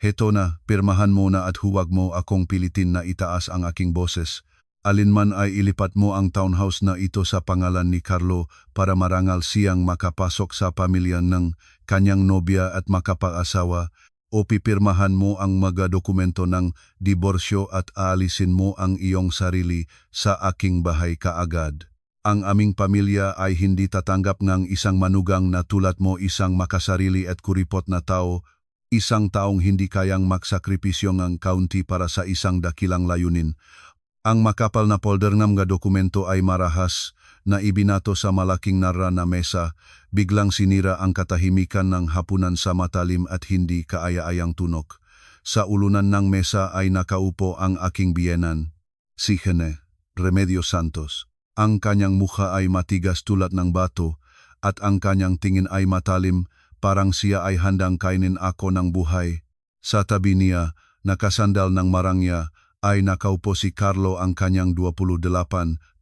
Heto na, pirmahan mo na at huwag mo akong pilitin na itaas ang aking boses. Alinman ay ilipat mo ang townhouse na ito sa pangalan ni Carlo para marangal siyang makapasok sa pamilya ng kanyang nobya at makapag-asawa, o pipirmahan mo ang mga dokumento ng diborsyo at aalisin mo ang iyong sarili sa aking bahay kaagad. Ang aming pamilya ay hindi tatanggap ng isang manugang na tulad mo, isang makasarili at kuripot na tao, isang taong hindi kayang magsakripisyo ng kaunti para sa isang dakilang layunin. Ang makapal na folder ng mga dokumento ay marahas na ibinato sa malaking nara na mesa. Biglang sinira ang katahimikan ng hapunan sa matalim at hindi kaaya-ayang tunog. Sa ulunan ng mesa ay nakaupo ang aking biyenan, si Hene Remedios Santos. Ang kanyang mukha ay matigas tulad ng bato at ang kanyang tingin ay matalim, parang siya ay handang kainin ako ng buhay. Sa tabi niya, nakasandal ng marangya, ay nakaupo si Carlo, ang kanyang 28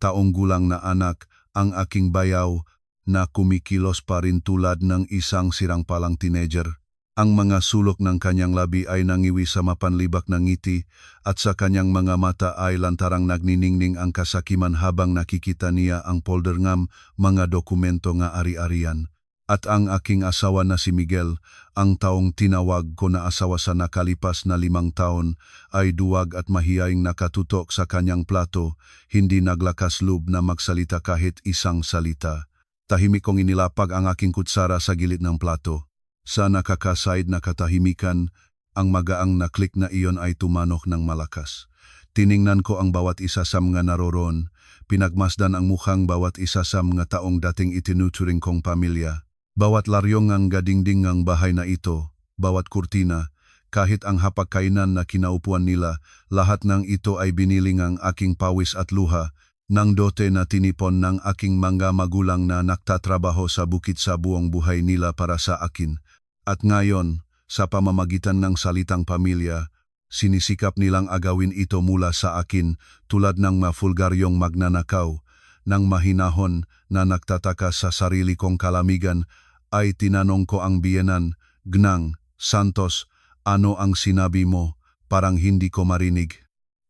taong gulang na anak, ang aking bayaw, na kumikilos pa rin tulad ng isang sirang-palang teenager. Ang mga sulok ng kanyang labi ay nangiwi sa mapanlibak na ngiti at sa kanyang mga mata ay lantarang nagniningning ang kasakiman habang nakikita niya ang folder ng mga dokumento nga ari-arian. At ang aking asawa na si Miguel, ang taong tinawag ko na asawa sa nakalipas na 5 taon, ay duwag at mahiyaing nakatutok sa kanyang plato, hindi naglakas loob na magsalita kahit isang salita. Tahimik kong inilapag ang aking kutsara sa gilid ng plato. Sa nakakasaid na katahimikan, ang magaang na klik na iyon ay tumanok ng malakas. Tiningnan ko ang bawat isa sa mga naroroon, pinagmasdan ang mukhang bawat isa sa mga taong dating itinuturing kong pamilya. Bawat laryong ang gadingding ng bahay na ito, bawat kurtina, kahit ang hapagkainan na kinaupuan nila, lahat ng ito ay biniling ang aking pawis at luha, ng dote na tinipon ng aking mga magulang na nagtatrabaho sa bukid sa buong buhay nila para sa akin. At ngayon, sa pamamagitan ng salitang pamilya, sinisikap nilang agawin ito mula sa akin tulad ng mafulgaryong magnanakaw. Nang mahinahon na nagtataka sa sarili kong kalamigan, ay tinanong ko ang biyenan, "Gnang, Santos, ano ang sinabi mo? Parang hindi ko marinig."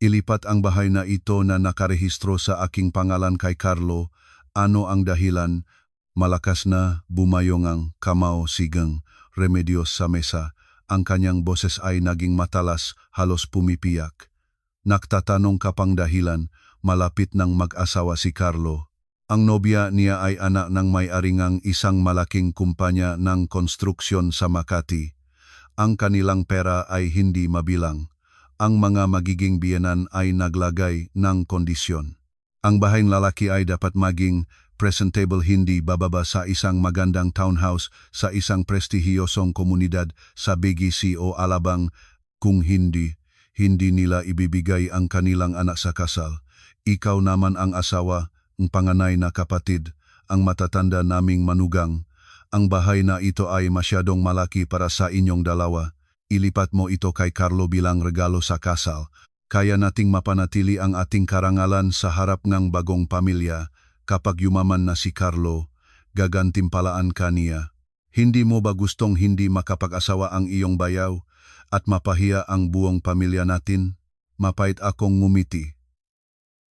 Ilipat ang bahay na ito na nakarehistro sa aking pangalan kay Carlo. Ano ang dahilan? Malakas na bumayong ang kamao sigang Remedios sa mesa. Ang kanyang boses ay naging matalas, halos pumipiyak. Nagtatanong ka pang dahilan? Malapit ng mag-asawa si Carlo. Ang nobya niya ay anak ng may-ari ng isang malaking kumpanya ng konstruksyon sa Makati. Ang kanilang pera ay hindi mabilang. Ang mga magiging biyenan ay naglagay ng kondisyon. Ang bahay ng lalaki ay dapat maging presentable, hindi bababa sa isang magandang townhouse sa isang prestihiyosong komunidad sa BGC o Alabang. Kung hindi nila ibibigay ang kanilang anak sa kasal. Ikaw naman ang asawa, ang panganay na kapatid, ang matatanda naming manugang. Ang bahay na ito ay masyadong malaki para sa inyong dalawa. Ilipat mo ito kay Carlo bilang regalo sa kasal. Kaya nating mapanatili ang ating karangalan sa harap ng bagong pamilya. Kapag yumaman na si Carlo, gagantimpalaan ka niya. Hindi mo ba gustong hindi makapag-asawa ang iyong bayaw at mapahiya ang buong pamilya natin? Mapait akong ngumiti.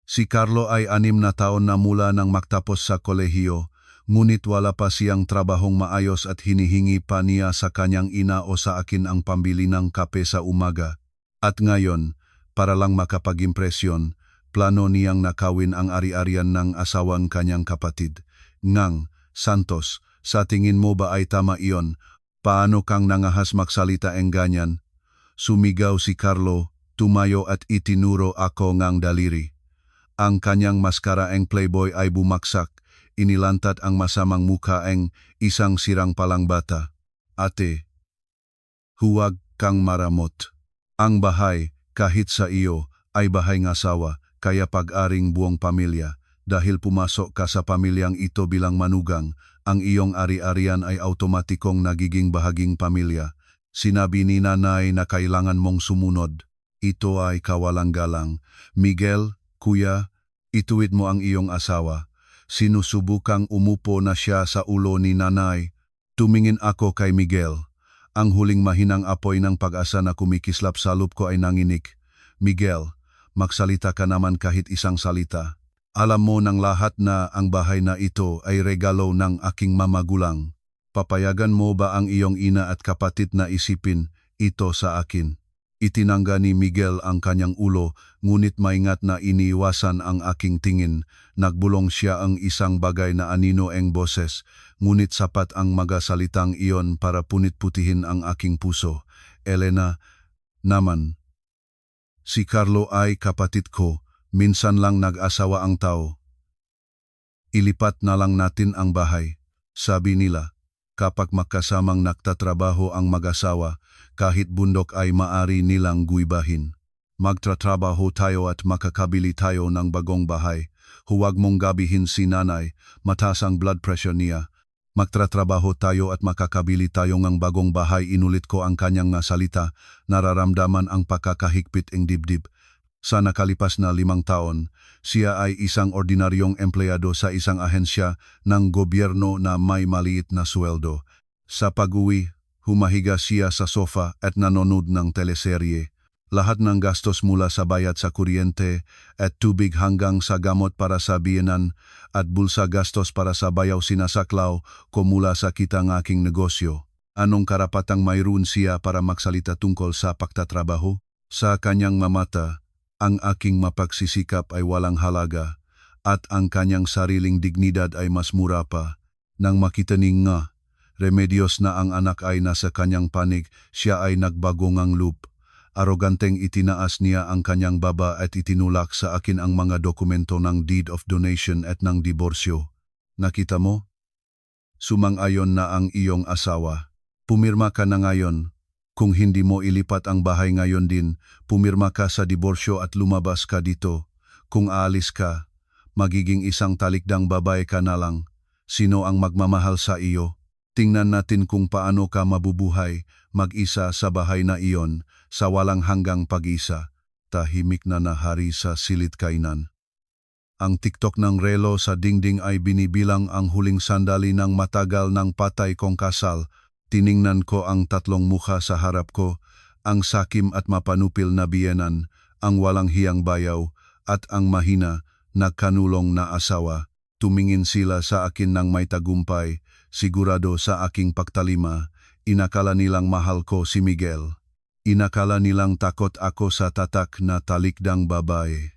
Si Carlo ay 6 na taon na mula nang magtapos sa kolehiyo, ngunit wala pa siyang trabahong maayos at hinihingi pa niya sa kanyang ina o sa akin ang pambili ng kape sa umaga. At ngayon, para lang makapag-impresyon, plano niyang nakawin ang ari-arian ng asawang kanyang kapatid. Ngang, Santos, sa tingin mo ba ay tama iyon? Paano kang nangahas magsalita ang ganyan? Sumigaw si Carlo, tumayo at itinuro ako ngang daliri. Ang kanyang maskara ang playboy ay bumaksak, inilantat ang masamang mukha ang isang sirang-palang bata. Ate, huwag kang maramot. Ang bahay, kahit sa iyo, ay bahay ng asawa, kaya pag-aring buong pamilya. Dahil pumasok ka sa pamilyang ito bilang manugang, ang iyong ari-arian ay automatikong nagiging bahaging pamilya. Sinabi ni nanay na kailangan mong sumunod. Ito ay kawalang-galang. Miguel, kuya, ituwid mo ang iyong asawa. Sinusubukang umupo na siya sa ulo ni nanay. Tumingin ako kay Miguel. Ang huling mahinang apoy ng pag-asa na kumikislap sa loob ko ay nanginig. Miguel, magsalita ka naman kahit isang salita. Alam mo ng lahat na ang bahay na ito ay regalo ng aking mamagulang. Papayagan mo ba ang iyong ina at kapatid na isipin ito sa akin? Itinangga ni Miguel ang kanyang ulo, ngunit maingat na iniiwasan ang aking tingin. Nagbulong siya ang isang bagay na anino ang boses, ngunit sapat ang magasalitang iyon para punit-putihin ang aking puso. Elena, naman. Si Carlo ay kapatid ko, minsan lang nag-asawa ang tao. Ilipat na lang natin ang bahay, sabi nila. Kapag magkasamang nagtatrabaho ang mag-asawa, kahit bundok ay maari nilang guibahin. Magtatrabaho tayo at makakabili tayo ng bagong bahay. Huwag mong gabihin si nanay, mataas ang blood pressure niya. Magtatrabaho tayo at makakabili tayo ng bagong bahay. Inulit ko ang kanyang salita, nararamdaman ang pakakahigpit ng dibdib. Sa nakalipas na 5 taon, siya ay isang ordinaryong empleyado sa isang ahensya ng gobyerno na may maliit na sweldo. Sa pag-uwi, humahiga siya sa sofa at nanonood ng teleserye. Lahat ng gastos mula sa bayad sa kuryente at tubig hanggang sa gamot para sa biyenan at bulsa gastos para sa bayaw sinasaklaw ko mula sa kita ng aking negosyo. Anong karapatang mayroon siya para magsalita tungkol sa pagtatrabaho? Sa kanyang mamata, ang aking mapagsisikap ay walang halaga at ang kanyang sariling dignidad ay mas mura pa. Nang makita ni nga, Remedios na ang anak ay nasa kanyang panig, siya ay nagbago ngang loop. Aroganteng itinaas niya ang kanyang baba at itinulak sa akin ang mga dokumento ng deed of donation at ng diborsyo. Nakita mo? Sumang-ayon na ang iyong asawa. Pumirma ka na ngayon. Kung hindi mo ilipat ang bahay ngayon din, pumirma ka sa diborsyo at lumabas ka dito. Kung aalis ka, magiging isang talikdang babae ka na lang. Sino ang magmamahal sa iyo? Tingnan natin kung paano ka mabubuhay, mag-isa sa bahay na iyon, sa walang hanggang pag-isa. Tahimik na nahari sa silid kainan. Ang tiktok ng relo sa dingding ay binibilang ang huling sandali ng matagal ng patay kong kasal. Tiningnan ko ang 3 mukha sa harap ko, ang sakim at mapanupil na biyenan, ang walang hiyang bayaw, at ang mahina na kanulong na asawa. Tumingin sila sa akin ng may tagumpay, sigurado sa aking pagtalima. Inakala nilang mahal ko si Miguel. Inakala nilang takot ako sa tatak na talikdang babae.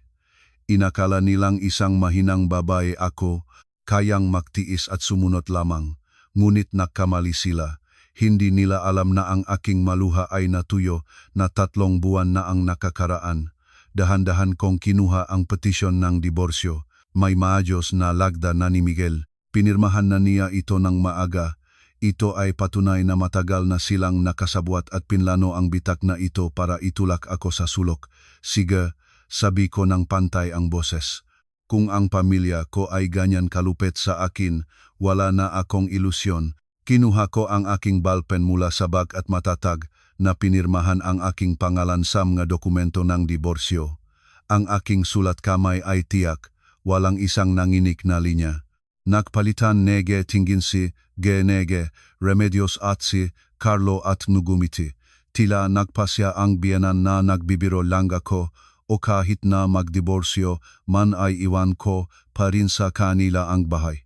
Inakala nilang isang mahinang babae ako, kayang magtiis at sumunod lamang. Ngunit nagkamali sila. Hindi nila alam na ang aking maluha ay natuyo na 3 buwan na ang nakakaraan. Dahan-dahan kong kinuha ang petisyon ng diborsyo. May maayos na lagda na ni Miguel. Pinirmahan na niya ito ng maaga. Ito ay patunay na matagal na silang nakasabwat at pinlano ang bitak na ito para itulak ako sa sulok. Sige, sabi ko ng pantay ang boses. Kung ang pamilya ko ay ganyan kalupit sa akin, wala na akong ilusyon. Kinuha ko ang aking ballpen mula sa bag at matatag na pinirmahan ang aking pangalan sa mga dokumento ng diborsyo. Ang aking sulat kamay ay tiyak, walang isang nanginik na linya. Nagpalitan nege tinginsi, nege, Remedios at si Carlo at nugumiti. Tila nagpasya ang biyenan na nagbibiro lang ako o kahit na magdiborsyo man ay iwan ko pa rin sa kanila ang bahay.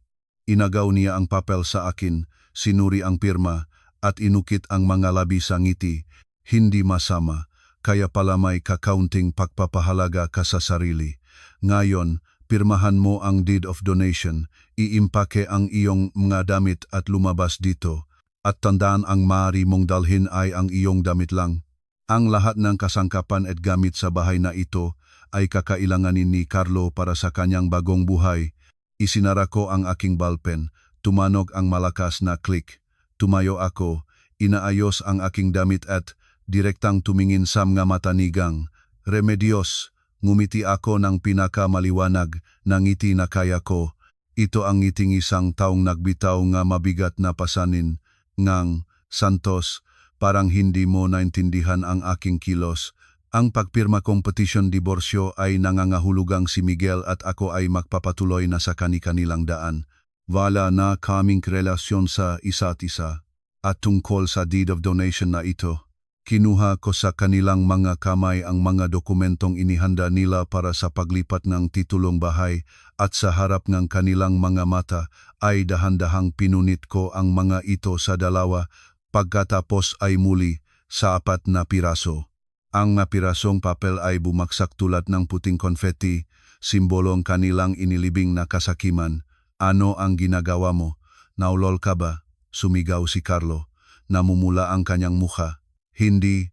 Inagaw niya ang papel sa akin, sinuri ang pirma at inukit ang mga labi sa ngiti. Hindi masama, kaya pala may kakaunting pagpapahalaga ka sa sarili. Ngayon, pirmahan mo ang deed of donation, iimpake ang iyong mga damit at lumabas dito. At tandaan ang maaari mong dalhin ay ang iyong damit lang. Ang lahat ng kasangkapan at gamit sa bahay na ito ay kakailanganin ni Carlo para sa kanyang bagong buhay. Isinara ko ang aking ballpen. Tumanog ang malakas na click. Tumayo ako, inaayos ang aking damit at direktang tumingin sa mga mata ni Gang. Remedios, ngumiti ako ng pinakamaliwanag na ngiti na kaya ko. Ito ang ngiting isang taong nagbitaw nga mabigat na pasanin. Ngang, Santos, parang hindi mo naintindihan ang aking kilos. Ang pagpirma kong petisyon diborsyo ay nangangahulugang si Miguel at ako ay magpapatuloy na sa kani-kanilang daan. Wala na kaming relasyon sa isa't isa. At tungkol sa deed of donation na ito, kinuha ko sa kanilang mga kamay ang mga dokumentong inihanda nila para sa paglipat ng titulong bahay at sa harap ng kanilang mga mata ay dahan-dahang pinunit ko ang mga ito sa dalawa pagkatapos ay muli sa 4 na piraso. Ang pirasong papel ay bumaksak tulad ng puting konfeti, simbolong kanilang inilibing na kasakiman. Ano ang ginagawa mo? Naulol ka ba? Sumigaw si Carlo. Namumula ang kanyang mukha. Hindi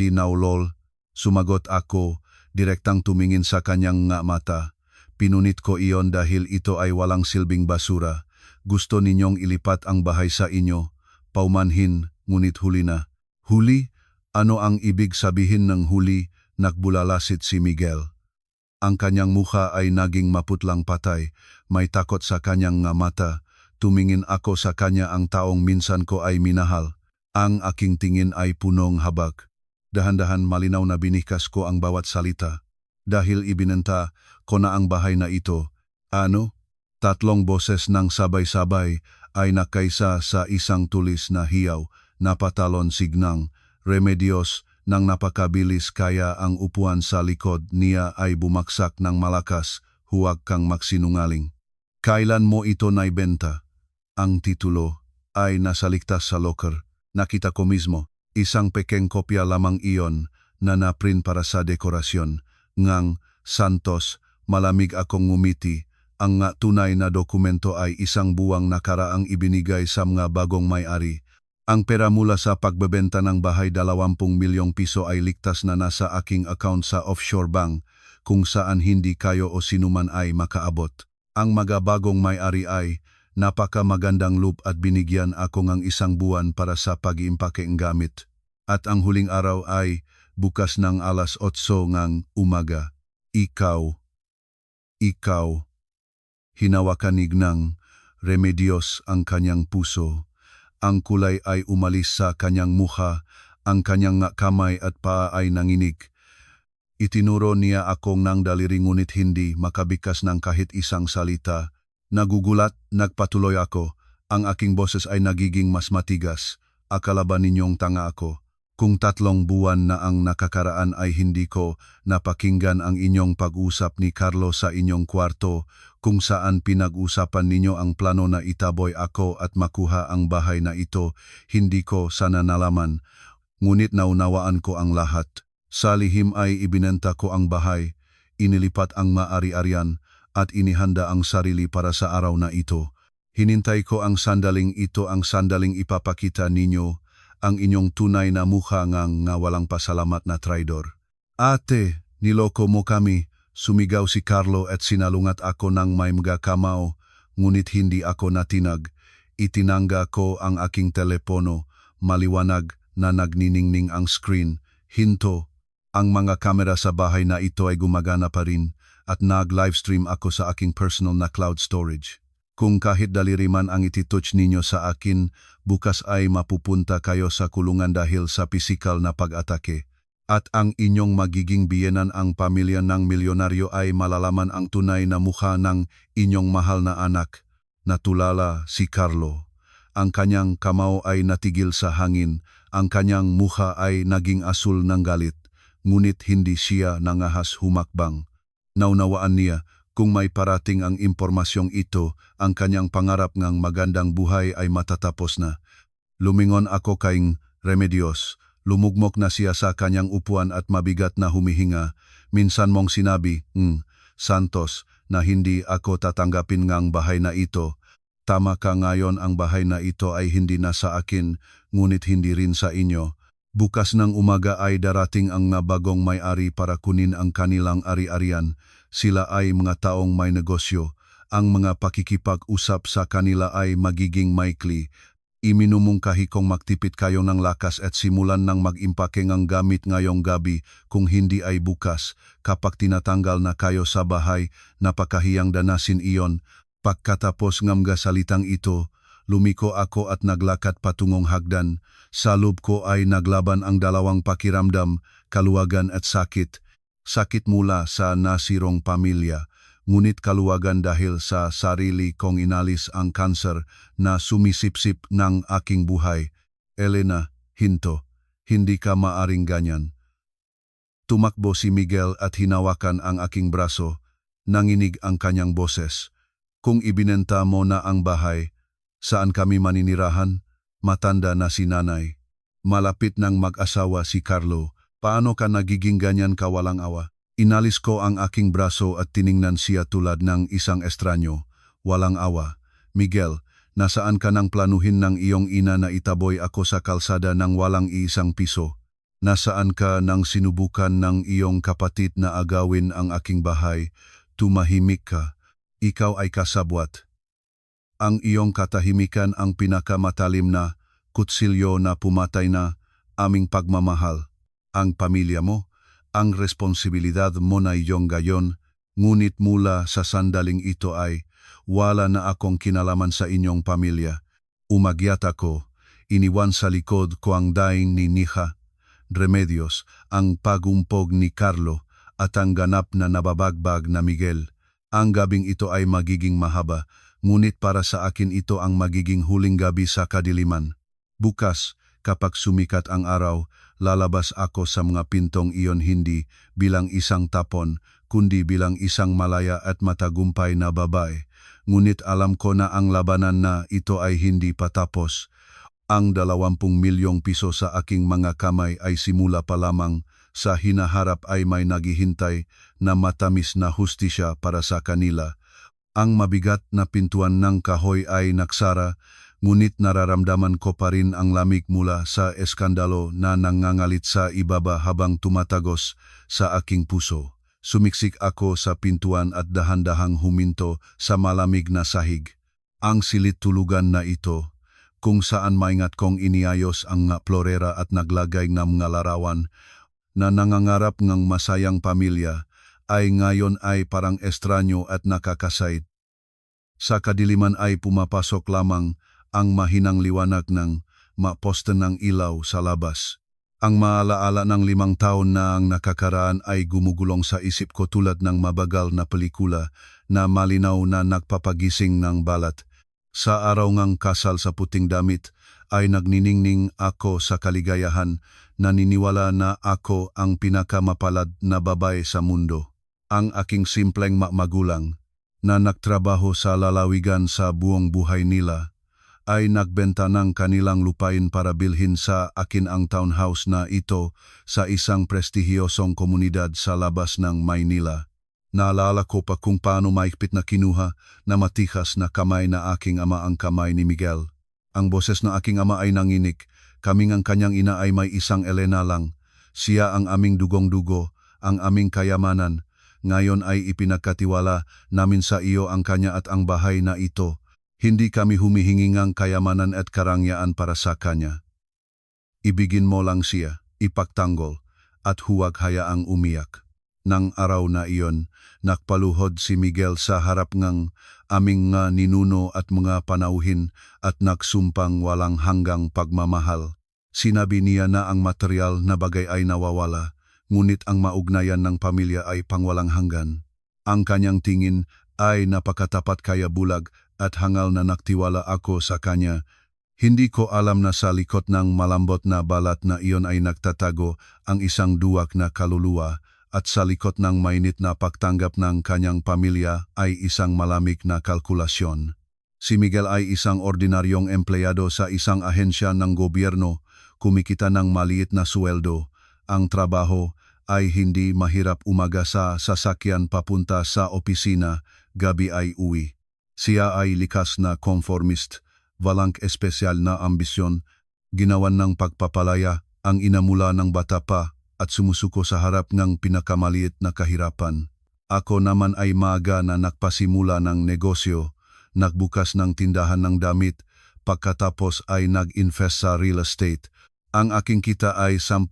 naulol. Sumagot ako, direktang tumingin sa kanyang mata. Pinunit ko iyon dahil ito ay walang silbing basura. Gusto ninyong ilipat ang bahay sa inyo. Paumanhin, ngunit huli na. Huli? Ano ang ibig sabihin ng huli? Nagbulalasit si Miguel. Ang kanyang mukha ay naging maputlang patay. May takot sa kanyang mata. Tumingin ako sa kanya, ang taong minsan ko ay minahal. Ang aking tingin ay punong habag. Dahan-dahan malinaw na binikas ko ang bawat salita. Dahil ibinenta ko na ang bahay na ito. Ano? 3 boses ng sabay-sabay ay nakaisa sa isang tulis na hiyaw, napatalon signang. Remedios ng napakabilis kaya ang upuan sa likod niya ay bumaksak ng malakas. Huwag kang magsinungaling. Kailan mo ito naibenta? Ang titulo ay nasaligtas sa locker. Nakita ko mismo, isang pekeng kopya lamang iyon na naprint para sa dekorasyon. Ngang, Santos, malamig akong ngumiti. Ang tunay na dokumento ay isang buwang nakaraang ibinigay sa mga bagong may-ari. Ang pera mula sa pagbebenta ng bahay 20 milyong piso ay ligtas na nasa aking account sa offshore bank kung saan hindi kayo o sinuman ay makaabot. Ang mga bagong may-ari ay napakamagandang loop at binigyan ako ng 1 buwan para sa pag-iimpake ng gamit. At ang huling araw ay bukas ng alas 8 ng umaga. Ikaw, hinawakan ni ng Remedios ang kanyang puso. Ang kulay ay umalis sa kanyang mukha, ang kanyang kamay at paa ay nanginig. Itinuro niya akong ng daliri ngunit hindi makabikas ng kahit isang salita. Nagugulat, nagpatuloy ako. Ang aking boses ay nagiging mas matigas. Akala ba ninyong tanga ako? Kung 3 buwan na ang nakakaraan ay hindi ko napakinggan ang inyong pag-usap ni Carlo sa inyong kwarto, kung saan pinag-usapan ninyo ang plano na itaboy ako at makuha ang bahay na ito, hindi ko sana nalaman. Ngunit naunawaan ko ang lahat. Sa lihim ay ibinenta ko ang bahay, inilipat ang maari-arian, at inihanda ang sarili para sa araw na ito. Hinintay ko ang sandaling ito, ang sandaling ipapakita ninyo ang inyong tunay na mukha nga walang pasalamat na traidor. Ate, niloko mo kami, sumigaw si Carlo at sinalungat ako ng may mga kamao, ngunit hindi ako natinag. Itinangga ko ang aking telepono, maliwanag na nagniningning ang screen. Hinto, ang mga kamera sa bahay na ito ay gumagana pa rin at nag-livestream ako sa aking personal na cloud storage. Kung kahit daliri man ang ititouch ninyo sa akin, bukas ay mapupunta kayo sa kulungan dahil sa pisikal na pag-atake. At ang inyong magiging biyenan, ang pamilya ng milyonaryo, ay malalaman ang tunay na mukha ng inyong mahal na anak. Natulala si Carlo. Ang kanyang kamao ay natigil sa hangin, ang kanyang mukha ay naging asul ng galit, ngunit hindi siya nangahas humakbang. Naunawaan niya, kung may parating ang impormasyong ito, ang kanyang pangarap ng magandang buhay ay matatapos na. Lumingon ako kay Remedios. Lumugmok na siya sa kanyang upuan at mabigat na humihinga. Minsan mong sinabi, Santos, na hindi ako tatanggapin ngang bahay na ito. Tama ka, ngayon ang bahay na ito ay hindi na sa akin, ngunit hindi rin sa inyo. Bukas ng umaga ay darating ang bagong may-ari para kunin ang kanilang ari-arian. Sila ay mga taong may negosyo. Ang mga pakikipag-usap sa kanila ay magiging maikli. Iminumungkahi kong magtipid kayo ng lakas at simulan ng mag-impake ng gamit ngayong gabi, kung hindi ay bukas. Kapag tinatanggal na kayo sa bahay, napakahiyang danasin iyon. Pagkatapos ng mga salitang ito, lumiko ako at naglakad patungong hagdan. Sa loob ko ay naglaban ang dalawang pakiramdam, kaluwagan at sakit. Sakit mula sa nasirong pamilya, ngunit kaluwagan dahil sa sarili kong inalis ang kanser na sumisipsip ng aking buhay. Elena, hinto. Hindi ka maaring ganyan. Tumakbo si Miguel at hinawakan ang aking braso. Nanginig ang kanyang boses. Kung ibinenta mo na ang bahay, saan kami maninirahan? Matanda na si nanay. Malapit ng mag-asawa si Carlo. Paano ka nagiging ganyan ka walang awa? Inalis ko ang aking braso at tiningnan siya tulad ng isang estranyo. Walang awa. Miguel, nasaan ka nang planuhin ng iyong ina na itaboy ako sa kalsada ng walang iisang piso? Nasaan ka nang sinubukan ng iyong kapatid na agawin ang aking bahay? Tumahimik ka. Ikaw ay kasabwat. Ang iyong katahimikan ang pinakamatalim na kutsilyo na pumatay na aming pagmamahal. Ang pamilya mo, ang responsibilidad mo na iyong gayon, ngunit mula sa sandaling ito ay wala na akong kinalaman sa inyong pamilya. Umagyat ako, iniwan sa likod ko ang daing ni Nija, Remedios, ang pagumpog ni Carlo at ang ganap na nababagbag na Miguel. Ang gabing ito ay magiging mahaba, ngunit para sa akin ito ang magiging huling gabi sa kadiliman. Bukas, kapag sumikat ang araw, lalabas ako sa mga pintong iyon hindi bilang isang tapon, kundi bilang isang malaya at matagumpay na babae. Ngunit alam ko na ang labanan na ito ay hindi pa tapos. Ang 20 milyong piso sa aking mga kamay ay simula pa lamang. Sa hinaharap ay may naghihintay na matamis na hustisya para sa kanila. Ang mabigat na pintuan ng kahoy ay naksara, ngunit nararamdaman ko pa rin ang lamig mula sa eskandalo na nangangalit sa ibaba habang tumatagos sa aking puso. Sumiksik ako sa pintuan at dahan-dahang huminto sa malamig na sahig. Ang silit tulugan na ito, kung saan maingat kong iniayos ang florera at naglagay ng mga larawan na nangangarap ng masayang pamilya, ay ngayon ay parang estranyo at nakakasait. Sa kadiliman ay pumapasok lamang ang mahinang liwanag ng maposte ng ilaw sa labas. Ang maalaala ng 5 taon na ang nakakaraan ay gumugulong sa isip ko tulad ng mabagal na pelikula na malinaw na nagpapagising ng balat. Sa araw ngang kasal sa puting damit ay nagniningning ako sa kaligayahan, naniniwala na ako ang pinakamapalad na babae sa mundo. Ang aking simpleng magulang na nagtrabaho sa lalawigan sa buong buhay nila ay nagbenta ng kanilang lupain para bilhin sa akin ang townhouse na ito sa isang prestihiyosong komunidad sa labas ng Maynila. Naalala ko pa kung paano maikpit na kinuha na matikas na kamay na aking ama ang kamay ni Miguel. Ang boses na aking ama ay nanginig, kaming ang kanyang ina ay may isang Elena lang. Siya ang aming dugong-dugo, ang aming kayamanan. Ngayon ay ipinagkatiwala namin sa iyo ang kanya at ang bahay na ito. Hindi kami humihingi ng kayamanan at karangyaan para sa kanya. Ibigin mo lang siya, ipagtanggol, at huwag hayaang umiyak. Nang araw na iyon, nakpaluhod si Miguel sa harap ng aming nga ninuno at mga panauhin at nagsumpang walang hanggang pagmamahal. Sinabi niya na ang material na bagay ay nawawala, ngunit ang maugnayan ng pamilya ay pangwalang hanggan. Ang kanyang tingin ay napakatapat kaya bulag at hangal na naktiwala ako sa kanya. Hindi ko alam na sa likod ng malambot na balat na iyon ay nagtatago ang isang duwag na kaluluwa at sa likod ng mainit na pagtanggap ng kanyang pamilya ay isang malamig na kalkulasyon. Si Miguel ay isang ordinaryong empleyado sa isang ahensya ng gobyerno, kumikita ng maliit na sweldo. Ang trabaho ay hindi mahirap, umaga sa sasakyan papunta sa opisina, gabi ay uwi. Siya ay likas na conformist, walang espesyal na ambisyon, ginawan ng pagpapalaya ang inamula ng bata pa at sumusuko sa harap ng pinakamaliit na kahirapan. Ako naman ay maaga na nagpasimula ng negosyo, nagbukas ng tindahan ng damit, pagkatapos ay nag-invest sa real estate. Ang aking kita ay 10,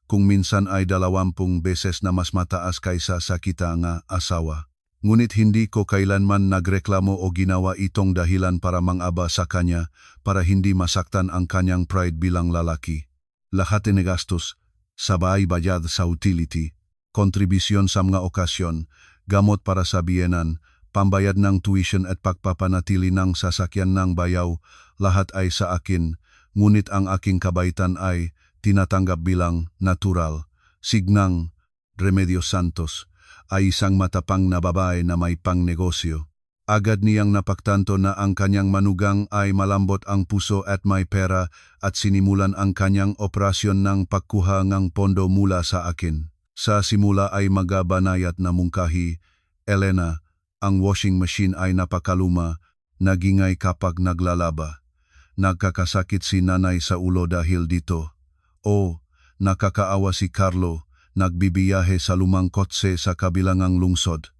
kung minsan ay 20 beses na mas mataas kaysa sa kita nga asawa. Ngunit hindi ko kailanman nagreklamo o ginawa itong dahilan para mangaba sa kanya para hindi masaktan ang kanyang pride bilang lalaki. Lahat ng gastos, sabay bayad sa utility, kontribusyon sa mga okasyon, gamot para sa biyenan, pambayad ng tuition at pagpapanatili ng sasakyan ng bayaw, lahat ay sa akin, ngunit ang aking kabaitan ay tinatanggap bilang natural. Signang Remedios Santos ay isang matapang na babae na may pangnegosyo. Agad niyang napagtanto na ang kanyang manugang ay malambot ang puso at may pera at sinimulan ang kanyang operasyon ng pagkuha ng pondo mula sa akin. Sa simula ay magabanayat na mungkahi, Elena, ang washing machine ay napakaluma, nagingay kapag naglalaba. Nagkakasakit si nanay sa ulo dahil dito. O, nakakaawa si Carlo, nagbibiyahe sa lumang kotse sa kabilangang lungsod.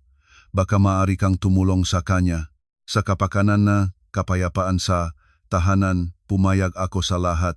Baka maaari kang tumulong sa kanya. Sa kapakanan na kapayapaan sa tahanan, pumayag ako sa lahat.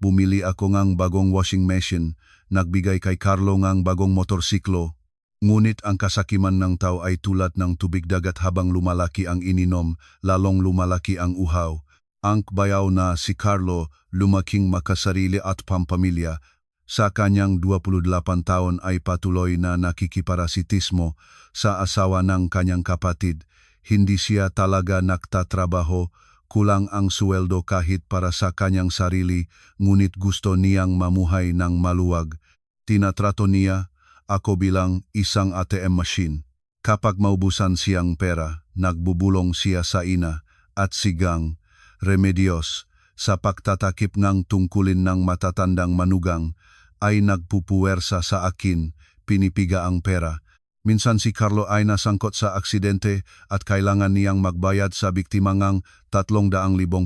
Bumili ako ng bagong washing machine, nagbigay kay Carlo ng bagong motorsiklo. Ngunit ang kasakiman ng tao ay tulad ng tubig dagat habang lumalaki ang ininom, lalong lumalaki ang uhaw. Ang bayaw na si Carlo lumaking makasarili at pampamilya. Sa kanyang 28 taon ay patuloy na nakikiparasitismo sa asawa ng kanyang kapatid. Hindi siya talaga nagtatrabaho, kulang ang sweldo kahit para sa kanyang sarili, ngunit gusto niyang mamuhay ng maluwag. Tinatrato niya ako bilang isang ATM machine. Kapag maubusan siyang pera, nagbubulong siya sa ina at sigang Remedios sa pagtatakip ng tungkulin ng matatandang manugang ay nagpupuwersa sa akin, pinipiga ang pera. Minsan si Carlo ay nasangkot sa aksidente at kailangan niyang magbayad sa biktima ng 300,000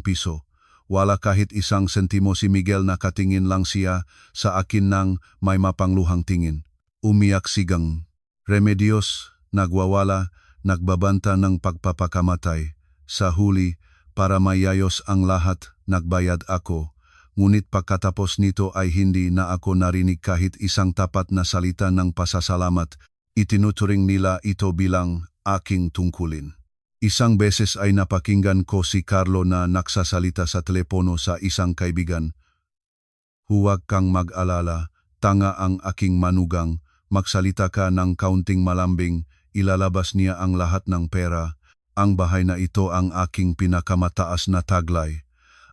piso. Wala kahit isang sentimo si Miguel, nakatingin lang siya sa akin ng may mapangluhang tingin. Umiyak sigang. Remedios, nagwawala, nagbabanta ng pagpapakamatay. Sa huli, para mayayos ang lahat, nagbayad ako. Ngunit pagkatapos nito ay hindi na ako narinig kahit isang tapat na salita ng pasasalamat. Itinuturing nila ito bilang aking tungkulin. Isang beses ay napakinggan ko si Carlo na nagsasalita sa telepono sa isang kaibigan. Huwag kang mag-alala, tanga ang aking manugang, magsalita ka ng kaunting malambing, ilalabas niya ang lahat ng pera. Ang bahay na ito ang aking pinakamataas na taglay.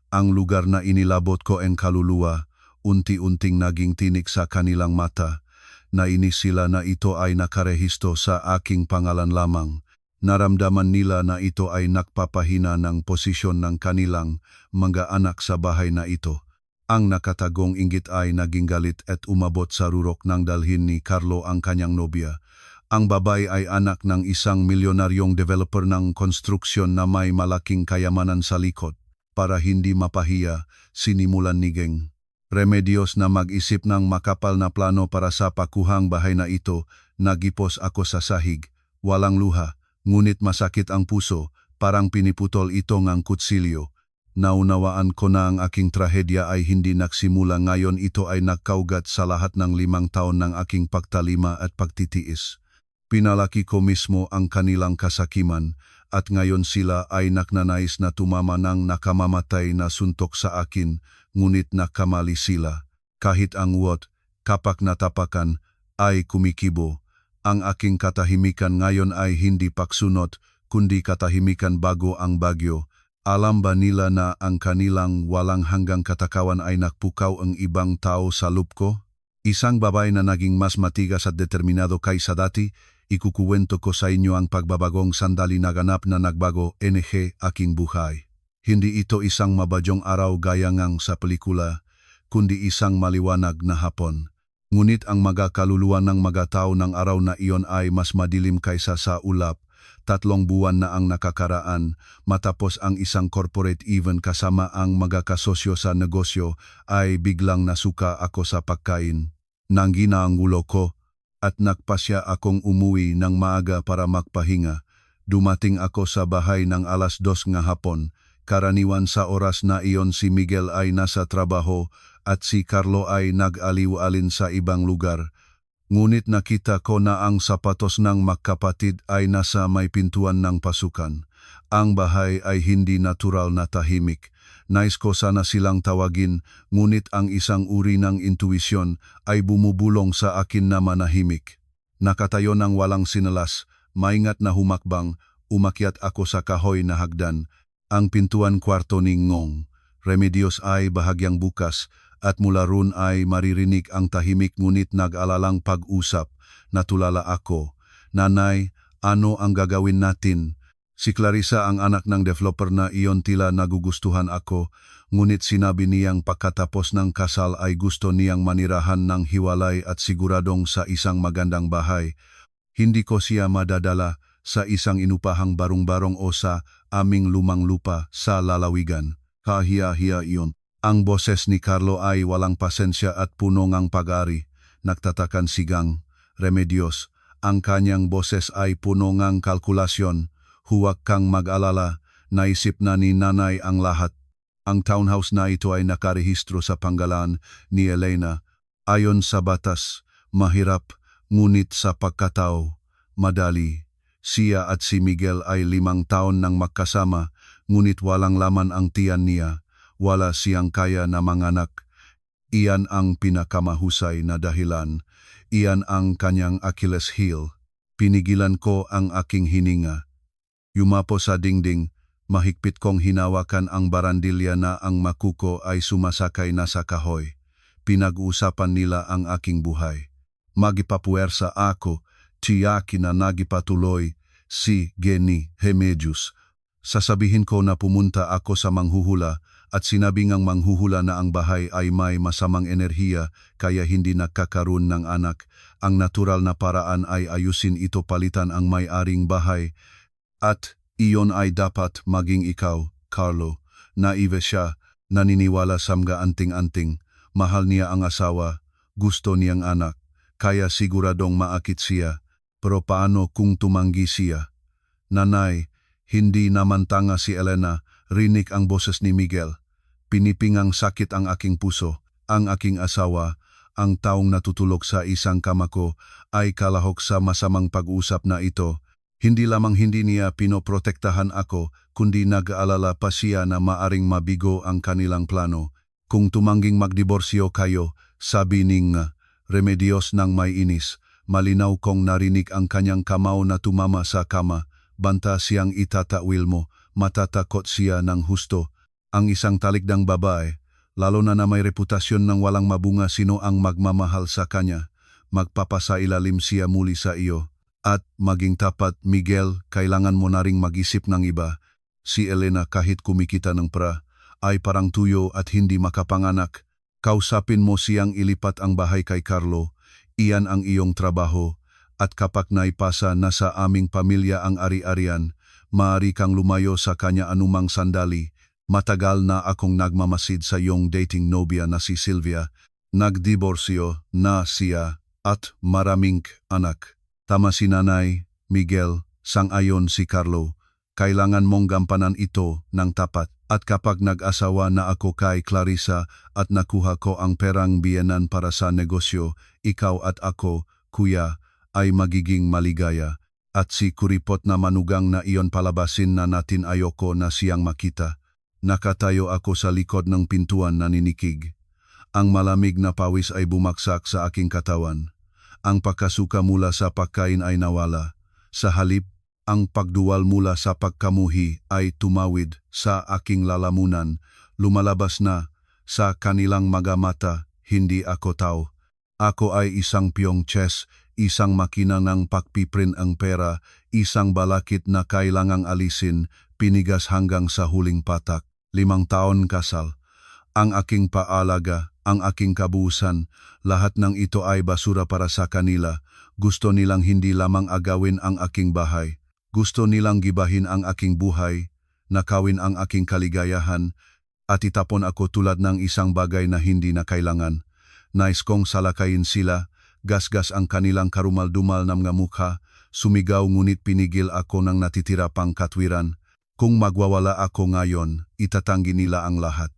Ang lugar na inilabot ko ang kaluluwa, unti-unting naging tinik sa kanilang mata. Nainis sila na ito ay nakarehisto sa aking pangalan lamang. Naramdaman nila na ito ay nagpapahina ng posisyon ng kanilang mga anak sa bahay na ito. Ang nakatagong inggit ay naging galit at umabot sa rurok nang dalhin ni Carlo ang kanyang nobya. Ang babae ay anak ng isang milyonaryong developer ng konstruksyon na may malaking kayamanan sa likod. Para hindi mapahiya, sinimulan ni Geng Remedios na mag-isip ng makapal na plano para sa pakuhang bahay na ito. Nagipos ako sa sahig, walang luha, ngunit masakit ang puso, parang piniputol ito ng kutsilyo. Naunawaan ko na ang aking trahedya ay hindi nagsimula ngayon, ito ay nagkaugat sa lahat ng 5 taon ng aking pagtalima at pagtitiis. Pinalaki ko mismo ang kanilang kasakiman at ngayon sila ay nagnanais na tumama ng nakamamatay na suntok sa akin, ngunit nakamali sila. Kahit ang uwat, kapak natapakan, ay kumikibo. Ang aking katahimikan ngayon ay hindi paksunot, kundi katahimikan bago ang bagyo. Alam ba nila na ang kanilang walang hanggang katakawan ay nakpukaw ang ibang tao sa loob ko? Isang babae na naging mas matigas at determinado kaysa dati. Ikukuwento ko sa inyo ang pagbabagong sandali na ganap na nagbago NG aking buhay. Hindi ito isang mabadyong araw gaya ngang sa pelikula, kundi isang maliwanag na hapon. Ngunit ang mga kaluluwa ng mga tao ng araw na iyon ay mas madilim kaysa sa ulap. 3 buwan na ang nakakaraan, matapos ang isang corporate event kasama ang mga kasosyo sa negosyo, ay biglang nasuka ako sa pagkain. Nanggina ang ulo ko, at nagpasya akong umuwi ng maaga para magpahinga. Dumating ako sa bahay ng 2:00 ng hapon. Karaniwan sa oras na iyon si Miguel ay nasa trabaho at si Carlo ay nag-aliw-alin sa ibang lugar. Ngunit nakita ko na ang sapatos ng magkapatid ay nasa may pintuan ng pasukan. Ang bahay ay hindi natural na tahimik. Nais ko sana silang tawagin, ngunit ang isang uri ng intuisyon ay bumubulong sa akin na manahimik. Nakatayo ng walang sinalas, maingat na humakbang, umakyat ako sa kahoy na hagdan. Ang pintuan kwarto ni Ngong. Remedios ay bahagyang bukas at mula roon ay maririnig ang tahimik ngunit nag-alalang pag-usap. Natulala ako, "Nanay, ano ang gagawin natin?" Si Clarissa ang anak ng developer na iyon tila nagugustuhan ako, ngunit sinabi niyang pagkatapos ng kasal ay gusto niyang manirahan ng hiwalay at siguradong sa isang magandang bahay. Hindi ko siya madadala sa isang inupahang barong-barong o sa aming lumang lupa sa lalawigan. Kahiya-hiya iyon. Ang boses ni Carlo ay walang pasensya at puno ng pag-ari. Nagtatakan sigang, "Remedios, ang kanyang boses ay puno ng kalkulasyon. Huwag kang mag-alala, naisip na ni nanay ang lahat." Ang townhouse na ito ay nakarehistro sa panggalan ni Elena. Ayon sa batas, mahirap, ngunit sa pagkatao, madali. Siya at si Miguel ay 5 taon nang magkasama, ngunit walang laman ang tiyan niya. Wala siyang kaya na manganak. Iyan ang pinakamahusay na dahilan. Iyan ang kanyang Achilles heel. Pinigilan ko ang aking hininga. Yumapo sa dingding, mahigpit kong hinawakan ang barandilya na ang makuko ay sumasakay na sa kahoy. Pinag-uusapan nila ang aking buhay. Magipapuwersa ako, tiyakin na nagipatuloy si Geni Remedios. Sasabihin ko na pumunta ako sa manghuhula at sinabi ngang manghuhula na ang bahay ay may masamang enerhiya kaya hindi nakakaroon ng anak. Ang natural na paraan ay ayusin ito, palitan ang may-aring bahay. At iyon ay dapat maging ikaw, Carlo. Naive siya, naniniwala sa mga anting-anting. Mahal niya ang asawa, gusto niyang anak, kaya siguradong maakit siya. Pero paano kung tumanggi siya? "Nanay, hindi naman tanga si Elena," rinig ang boses ni Miguel. "Pinipingang sakit ang aking puso, ang aking asawa, ang taong natutulog sa isang kama ko, ay kalahok sa masamang pag-usap na ito. Hindi lamang hindi niya pinoprotektahan ako, kundi nag-aalala pa siya na maaring mabigo ang kanilang plano. Kung tumangging magdiborsyo kayo," sabi ning Remedios ng may inis. Malinaw kong narinig ang kanyang kamao na tumama sa kama. Banta siyang itatawil mo, matatakot siya ng husto. Ang isang talikdang babae, lalo na may reputasyon ng walang mabunga, sino ang magmamahal sa kanya. Magpapasailalim siya muli sa iyo. At maging tapat, Miguel, kailangan mo na ring mag-isip ng iba. Si Elena kahit kumikita ng ay parang tuyo at hindi makapanganak. Kausapin mo siyang ilipat ang bahay kay Carlo. Iyan ang iyong trabaho. At kapag naipasa na sa aming pamilya ang ari-arian, maaari kang lumayo sa kanya anumang sandali. Matagal na akong nagmamasid sa iyong dating nobya na si Sylvia. Nagdiborsyo na siya at maraming anak. Tama si Nanay, Miguel, sang-ayon si Carlo. Kailangan mong gampanan ito ng tapat. At kapag nag-asawa na ako kay Clarissa at nakuha ko ang perang biyenan para sa negosyo, ikaw at ako, kuya, ay magiging maligaya. At si kuripot na manugang na iyon palabasin na natin, ayoko na siyang makita. Nakatayo ako sa likod ng pintuan, naninikig. Ang malamig na pawis ay bumaksak sa aking katawan. Ang pagkasuka mula sa pagkain ay nawala. Sa halip, ang pagduwal mula sa pagkamuhi ay tumawid sa aking lalamunan. Lumalabas na sa kanilang mga mata, hindi ako tao. Ako ay isang piyong chess, isang makina ng pagpiprint ang pera, isang balakid na kailangang alisin, pinigas hanggang sa huling patak. 5 taon kasal. Ang aking paalaga, ang aking kabuusan, lahat ng ito ay basura para sa kanila. Gusto nilang hindi lamang agawin ang aking bahay. Gusto nilang gibahin ang aking buhay, nakawin ang aking kaligayahan, at itapon ako tulad ng isang bagay na hindi na kailangan. Nais kong salakayin sila, gasgas ang kanilang karumal-dumal na mga mukha, sumigaw, ngunit pinigil ako ng natitira pang katwiran. Kung magwawala ako ngayon, itatanggi nila ang lahat.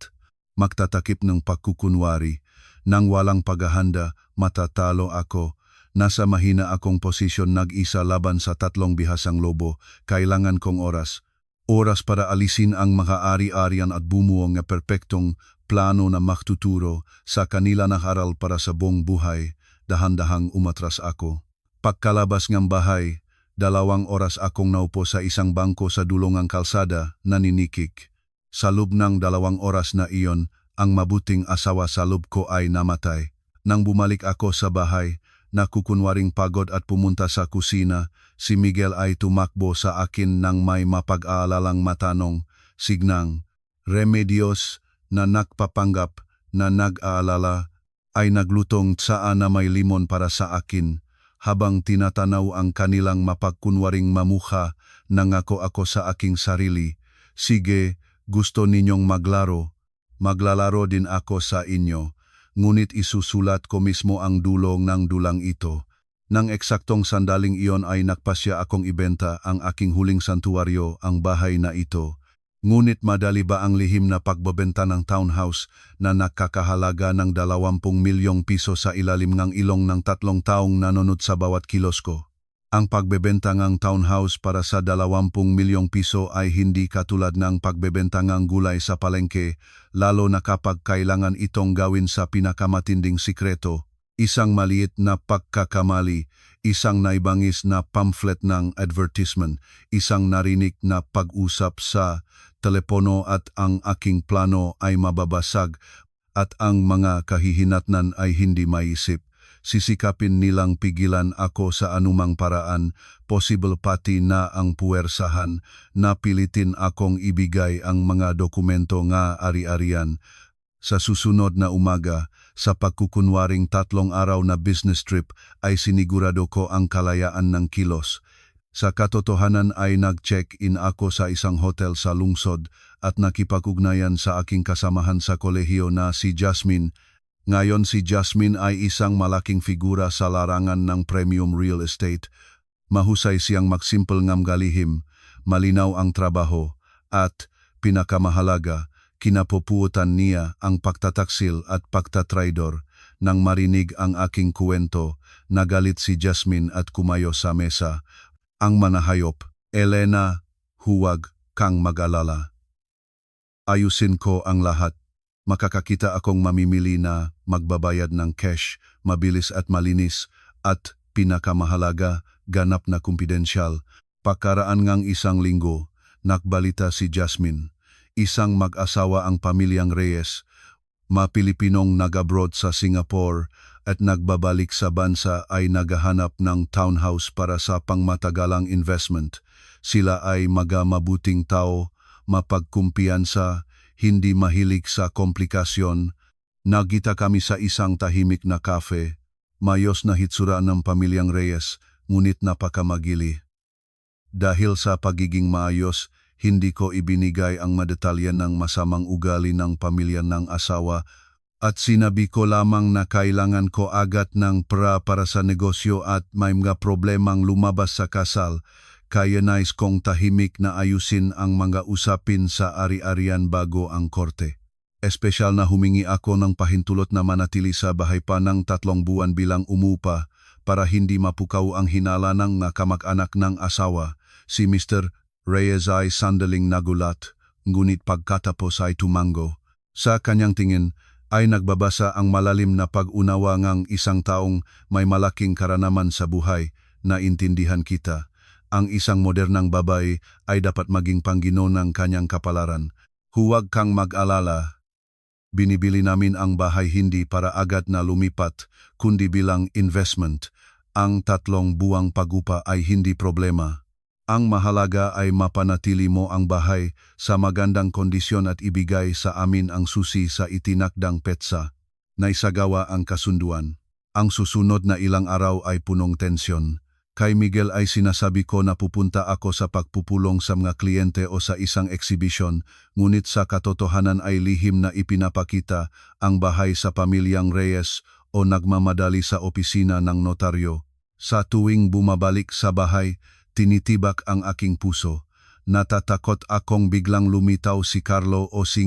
Magtatakip ng pagkukunwari. Nang walang paghahanda, matatalo ako. Nasa mahina akong posisyon, nag-isa laban sa 3 bihasang lobo. Kailangan kong oras. Oras para alisin ang mga ari-arian at bumuo ng perpektong plano na magtuturo sa kanila ng aral para sa buong buhay. Dahan-dahang umatras ako. Pagkalabas ng bahay, 2 oras akong naupo sa isang bangko sa dulong ng kalsada, naninikik. Sa loob ng 2 oras na iyon, ang mabuting asawa sa loob ko ay namatay. Nang bumalik ako sa bahay, na kukunwaring pagod at pumunta sa kusina, si Miguel ay tumakbo sa akin nang may mapag-aalalang matanong, "Signang, Remedios," na nagpapanggap na nag-aalala, ay naglutong tsaa na may limon para sa akin. Habang tinatanaw ang kanilang mapagkunwaring mamukha, nangako ako sa aking sarili, "Sige, gusto ninyong maglaro. Maglalaro din ako sa inyo." Ngunit isusulat ko mismo ang dulong ng dulang ito. Nang eksaktong sandaling iyon ay nagpasya akong ibenta ang aking huling santuaryo, ang bahay na ito. Ngunit madali ba ang lihim na pagbebenta ng townhouse na nakakahalaga ng 20 milyong piso sa ilalim ng ilong ng 3 taong nanonood sa bawat kilos ko? Ang pagbebenta ng townhouse para sa 20 milyong piso ay hindi katulad ng pagbebenta ng gulay sa palengke, lalo na kapag kailangan itong gawin sa pinakamatinding sikreto. Isang maliit na pagkakamali, isang naibangis na pamphlet ng advertisement, isang narinig na pag-usap sa telepono at ang aking plano ay mababasag at ang mga kahihinatnan ay hindi maisip. Sisikapin nilang pigilan ako sa anumang paraan, possible pati na ang puwersahan, na pilitin akong ibigay ang mga dokumento nga ari-arian. Sa susunod na umaga, sa pagkukunwaring 3 araw na business trip ay sinigurado ko ang kalayaan ng kilos. Sa katotohanan ay nag-check-in ako sa isang hotel sa lungsod at nakipag-ugnayan sa aking kasamahan sa kolehiyo na si Jasmine. Ngayon si Jasmine ay isang malaking figura sa larangan ng premium real estate. Mahusay siyang magsimple ngam galihim, malinaw ang trabaho, at, pinakamahalaga, kinapupuutan niya ang pagtataksil at pagtatraidor. Nang marinig ang aking kuwento, nagalit si Jasmine at kumayo sa mesa. Ang manahayop, "Elena, huwag kang mag-alala. Ayusin ko ang lahat. Makakakita akong mamimili na magbabayad ng cash, mabilis at malinis, at pinakamahalaga, ganap na kumpidensyal." Pagkaraan ngang 1 linggo, nakbalita si Jasmine. Isang mag-asawa ang pamilyang Reyes, Pilipinong nag-abroad sa Singapore at nagbabalik sa bansa ay naghahanap ng townhouse para sa pangmatagalang investment. Sila ay mabuting tao, mapagkumpiyansa, hindi mahilig sa komplikasyon. Nagkita kami sa isang tahimik na kafe. Mayos na hitsura ng pamilyang Reyes, ngunit napakamagili. Dahil sa pagiging maayos, hindi ko ibinigay ang madetalya ng masamang ugali ng pamilya ng asawa at sinabi ko lamang na kailangan ko agad ng pera para sa negosyo at may mga problemang lumabas sa kasal. Kaya nais kong tahimik na ayusin ang mga usapin sa ari-arian bago ang korte. Espesyal na humingi ako ng pahintulot na manatili sa bahay pa ng 3 buwan bilang umupa para hindi mapukaw ang hinala ng kamag-anak ng asawa. Si Mr. Reyes ay sandaling nagulat, ngunit pagkatapos ay tumango. Sa kanyang tingin ay nagbabasa ang malalim na pag-unawa ng isang taong may malaking karanaman sa buhay. Naintindihan kita. Ang isang modernang babae ay dapat maging Panginoon ng kanyang kapalaran. Huwag kang mag-alala. Binibili namin ang bahay hindi para agad na lumipat, kundi bilang investment. Ang 3 buwang pagupa ay hindi problema. Ang mahalaga ay mapanatili mo ang bahay sa magandang kondisyon at ibigay sa amin ang susi sa itinakdang petsa. Naisagawa ang kasunduan. Ang susunod na ilang araw ay punong tensyon. Kay Miguel ay sinasabi ko na pupunta ako sa pagpupulong sa mga kliyente o sa isang eksibisyon, ngunit sa katotohanan ay lihim na ipinapakita ang bahay sa pamilyang Reyes o nagmamadali sa opisina ng notaryo. Sa tuwing bumabalik sa bahay, tinitibak ang aking puso. Natatakot akong biglang lumitaw si Carlo o si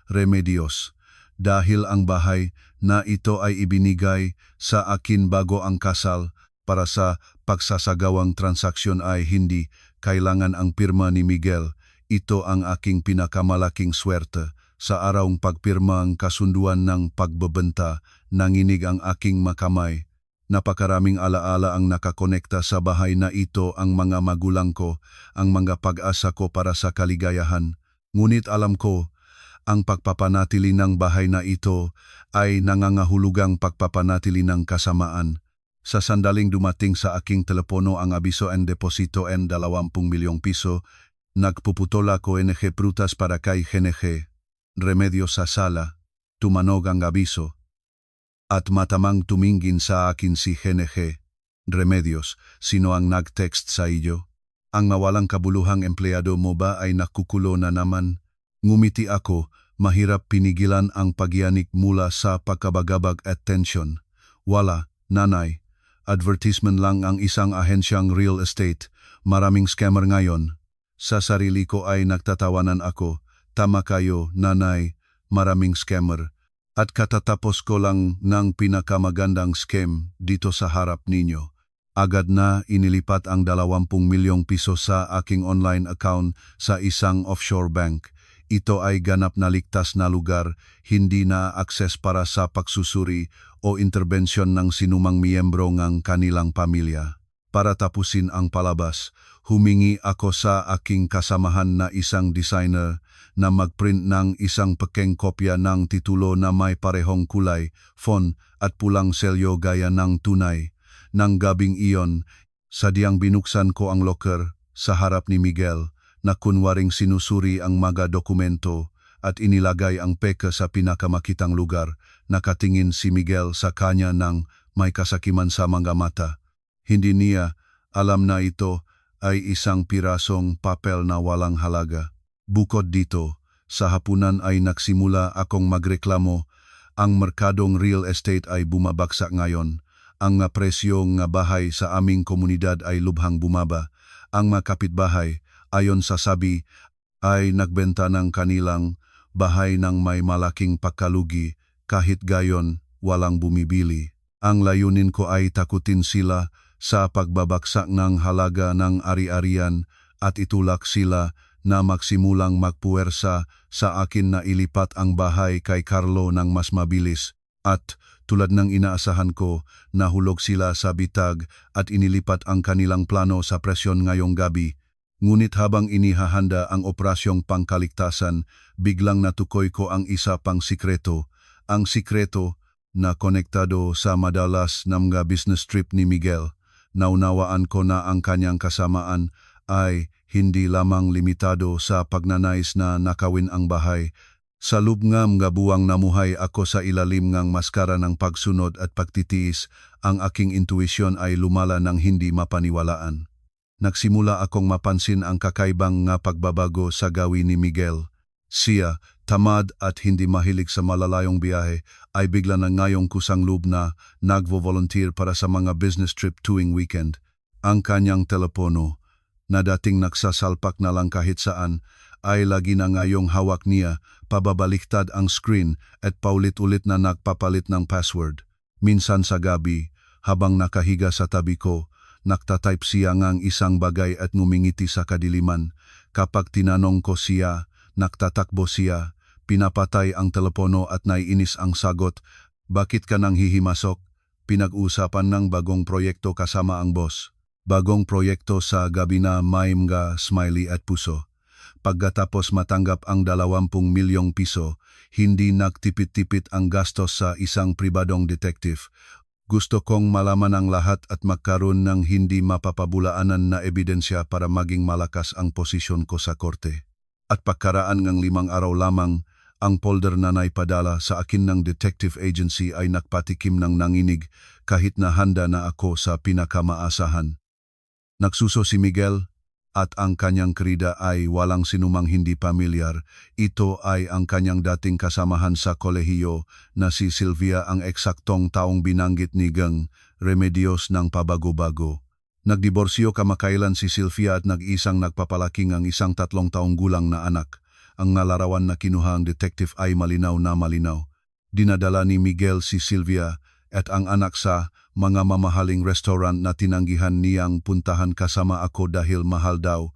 Remedios. Dahil ang bahay na ito ay ibinigay sa akin bago ang kasal, para sa pagsasagawang transaksyon ay hindi kailangan ang pirma ni Miguel. Ito ang aking pinakamalaking swerte. Sa arawng pagpirma ang kasunduan ng pagbebenta, nanginig ang aking makamay. Napakaraming alaala ang nakakonekta sa bahay na ito, ang mga magulang ko, ang mga pag-asa ko para sa kaligayahan. Ngunit alam ko, ang pagpapanatili ng bahay na ito ay nangangahulugang pagpapanatili ng kasamaan. Sa sandaling dumating sa aking telepono ang abiso en deposito en 20 milyong piso, nagpuputol ako NG prutas para kay GNG. Remedios sa sala, tumanog ang abiso. At matamang tumingin sa akin si GNG. Remedios, sino ang nag-text sa iyo? Ang mawalang kabuluhang empleyado mo ba ay nakukulo na naman? Ngumiti ako, mahirap pinigilan ang pagyanik mula sa pagkabagabag at tensyon. Wala, nanay. Advertisement lang ang isang ahensyang real estate. Maraming scammer ngayon. Sa sarili ko ay nagtatawanan ako. Tama kayo, nanay. Maraming scammer. At katatapos ko lang ng pinakamagandang scam dito sa harap ninyo. Agad na inilipat ang 20 milyong piso sa aking online account sa isang offshore bank. Ito ay ganap na ligtas na lugar, hindi na akses para sa pagsusuri o interbensyon ng sinumang miyembro ng kanilang pamilya. Para tapusin ang palabas, humingi ako sa aking kasamahan na isang designer na magprint ng isang pekeng kopya ng titulo na may parehong kulay, font at pulang selyo gaya ng tunay. Nang gabing iyon, sadyang binuksan ko ang locker sa harap ni Miguel na kunwaring sinusuri ang mga dokumento at inilagay ang peke sa pinakamakitang lugar. Nakatingin si Miguel sa kanya nang may kasakiman sa mga mata. Hindi niya alam na ito ay isang pirasong papel na walang halaga. Bukod dito, sa hapunan ay nagsimula akong magreklamo. Ang merkadong real estate ay bumabagsak ngayon. Ang presyo ng bahay sa aming komunidad ay lubhang bumaba. Ang mga kapitbahay, ayon sa sabi, ay nagbenta ng kanilang bahay ng may malaking pagkalugi kahit gayon walang bumibili. Ang layunin ko ay takutin sila sa pagbabagsak ng halaga ng ari-arian at itulak sila na magsimulang magpuwersa sa akin na ilipat ang bahay kay Carlo ng mas mabilis. At tulad ng inaasahan ko, nahulog sila sa bitag at inilipat ang kanilang plano sa presyon ngayong gabi. Ngunit habang inihahanda ang operasyong pangkaligtasan, biglang natukoy ko ang isa pang sikreto. Ang sikreto na konektado sa madalas na mga business trip ni Miguel. Naunawaan ko na ang kanyang kasamaan ay hindi lamang limitado sa pagnanais na nakawin ang bahay. Sa lubngam nga buwang namuhay ako sa ilalim ng maskara ng pagsunod at pagtitiis, ang aking intuisyon ay lumala ng hindi mapaniwalaan. Nagsimula akong mapansin ang kakaibang nga pagbabago sa gawin ni Miguel. Siya, tamad at hindi mahilig sa malalayong biyahe, ay bigla na ngayong kusang loob na nagvo-volunteer para sa mga business trip tuwing weekend. Ang kanyang telepono, na dating nagsasalpak na lang kahit saan, ay lagi na ngayong hawak niya, pababaliktad ang screen at paulit-ulit na nagpapalit ng password. Minsan sa gabi, habang nakahiga sa tabi ko, nagtatype siya ngang isang bagay at ngumingiti sa kadiliman. Kapag tinanong ko siya, nagtatakbo siya, pinapatay ang telepono at naiinis ang sagot, "Bakit ka nang hihimasok?" Pinag-usapan ng bagong proyekto kasama ang boss. Bagong proyekto sa gabi na may mga smiley at puso. Pagkatapos matanggap ang 20 milyong piso, hindi nagtipid-tipid ang gastos sa isang pribadong detective. Gusto kong malaman ang lahat at magkaroon ng hindi mapapabulaanan na ebidensya para maging malakas ang posisyon ko sa korte. At pagkaraan ng 5 araw lamang, ang folder na naipadala sa akin ng detective agency ay nagpatikim ng nanginig kahit na handa na ako sa pinakamaasahan. Nagsuso si Miguel at ang kanyang krida ay walang sinumang hindi pamilyar. Ito ay ang kanyang dating kasamahan sa kolehiyo na si Sylvia, ang eksaktong taong binanggit ni Gang Remedios ng pabago-bago. Nagdiborsyo kamakailan si Sylvia at nag-isang nagpapalaki ng isang 3 taong gulang na anak. Ang nalarawan na kinuha ang detective ay malinaw na malinaw. Dinadala ni Miguel si Sylvia at ang anak sa mga mamahaling restaurant na tinanggihan niyang puntahan kasama ako dahil mahal daw.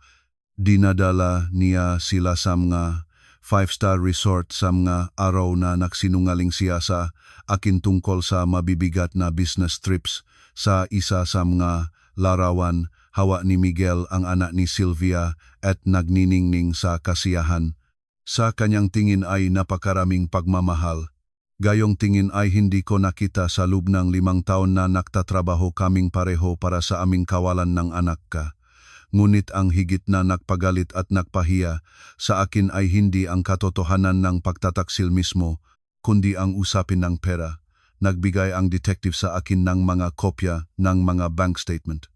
Dinadala niya sila sa mga 5-star resort sa mga araw na nagsinungaling siya sa akin tungkol sa mabibigat na business trips. Sa isa sa mga larawan, hawa ni Miguel ang anak ni Sylvia at nagniningning sa kasiyahan. Sa kanyang tingin ay napakaraming pagmamahal. Gayong tingin ay hindi ko nakita sa loob ng 5 taon na nagtatrabaho kaming pareho para sa aming kawalan ng anak ka. Ngunit ang higit na nagpagalit at nagpahiya sa akin ay hindi ang katotohanan ng pagtataksil mismo, kundi ang usapin ng pera. Nagbigay ang detective sa akin ng mga kopya ng mga bank statement.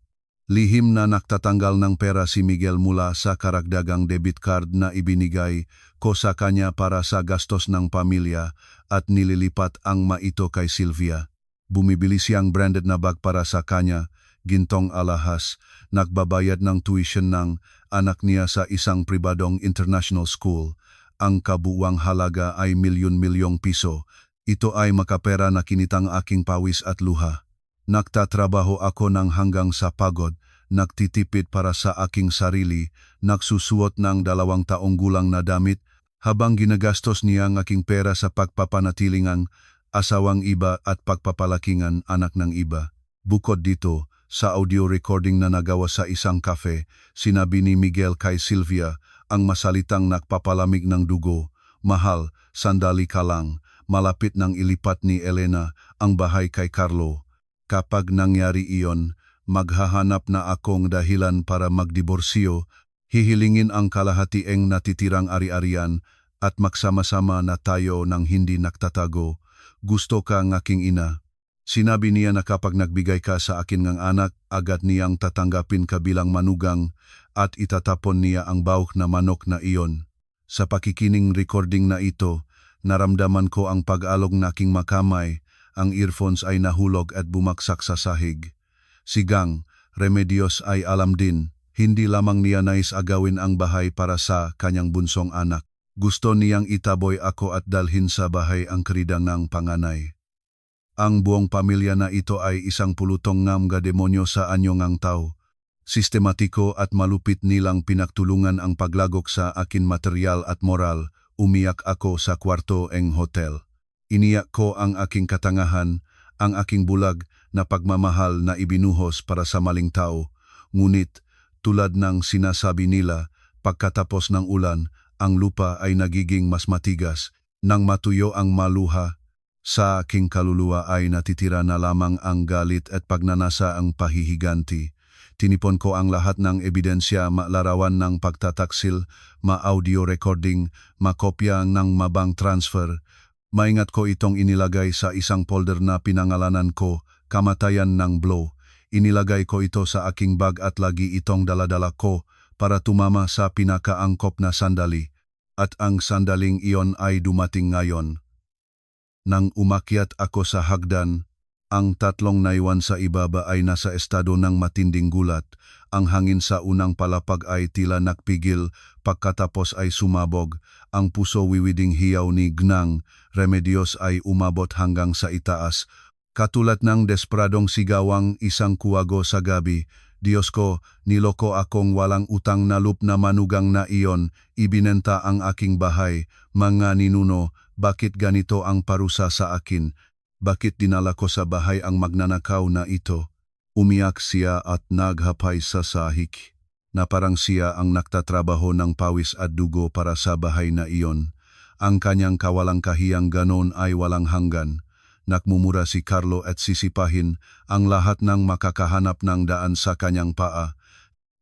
Lihim na nagtatanggal ng pera si Miguel mula sa karagdagang debit card na ibinigay ko sa kanya para sa gastos ng pamilya at nililipat ang maito kay Sylvia. Bumibili siyang branded na bag para sa kanya, gintong alahas, nagbabayad ng tuition ng anak niya sa isang pribadong international school. Ang kabuuang halaga ay milyon-milyong piso. Ito ay makapera na kinitang aking pawis at luha. Nagtatrabaho ako ng hanggang sa pagod, nagtitipid para sa aking sarili, nagsusuot ng 2 taong gulang na damit, habang ginagastos niya ang aking pera sa pagpapanatilingang asawang iba at pagpapalakingan anak ng iba. Bukod dito, sa audio recording na nagawa sa isang cafe, sinabi ni Miguel kay Sylvia ang masalitang nagpapalamig ng dugo, "Mahal, sandali ka lang, malapit nang ilipat ni Elena ang bahay kay Carlo. Kapag nangyari iyon, maghahanap na akong dahilan para magdiborsyo, hihilingin ang kalahatieng natitirang ari-arian at magsama-sama na tayo ng hindi nagtatago. Gusto ka ng aking ina." Sinabi niya na kapag nagbigay ka sa akin ng anak, agad niyang tatanggapin ka bilang manugang at itatapon niya ang bawk na manok na iyon. Sa pakikining recording na ito, naramdaman ko ang pag-alog na aking makamay. Ang earphones ay nahulog at bumaksak sa sahig. Si Gang Remedios ay alam din, hindi lamang niya nais agawin ang bahay para sa kanyang bunsong anak. Gusto niyang itaboy ako at dalhin sa bahay ang keridang ng panganay. Ang buong pamilya na ito ay isang pulutong nga demonyo sa anyo ngang tao. Sistematiko at malupit nilang pinagtulungan ang paglagok sa akin material at moral. Umiyak ako sa kwarto ng hotel. Iniyak ko ang aking katangahan, ang aking bulag na pagmamahal na ibinuhos para sa maling tao. Ngunit, tulad ng sinasabi nila, pagkatapos ng ulan, ang lupa ay nagiging mas matigas. Nang matuyo ang maluha, sa aking kaluluwa ay natitira na lamang ang galit at pagnanasa ang pahihiganti. Tinipon ko ang lahat ng ebidensya, larawan ng pagtataksil, audio recording, kopya ng bank transfer. Maingat ko itong inilagay sa isang folder na pinangalanan ko, Kamatayan ng Blow. Inilagay ko ito sa aking bag at lagi itong daladala ko para tumama sa pinakaangkop na sandali. At ang sandaling iyon ay dumating ngayon. Nang umakyat ako sa hagdan, ang 3 naiwan sa ibaba ay nasa estado ng matinding gulat. Ang hangin sa unang palapag ay tila nakpigil, pagkatapos ay sumabog. Ang puso wiwiding hiyaw ni Gnang Remedios ay umabot hanggang sa itaas. Katulad ng despradong sigawang isang kuwago sa gabi, "Diyos ko, niloko akong walang utang na loob na manugang na iyon, ibinenta ang aking bahay, mga ninuno, bakit ganito ang parusa sa akin? Bakit dinala ko sa bahay ang magnanakaw na ito?" Umiyak siya at naghapay sa sahig, na parang siya ang nagtatrabaho ng pawis at dugo para sa bahay na iyon. Ang kanyang kawalang kahiyang ganon ay walang hanggan. Nakmumura si Carlo at sisipahin ang lahat ng makakahanap ng daan sa kanyang paa.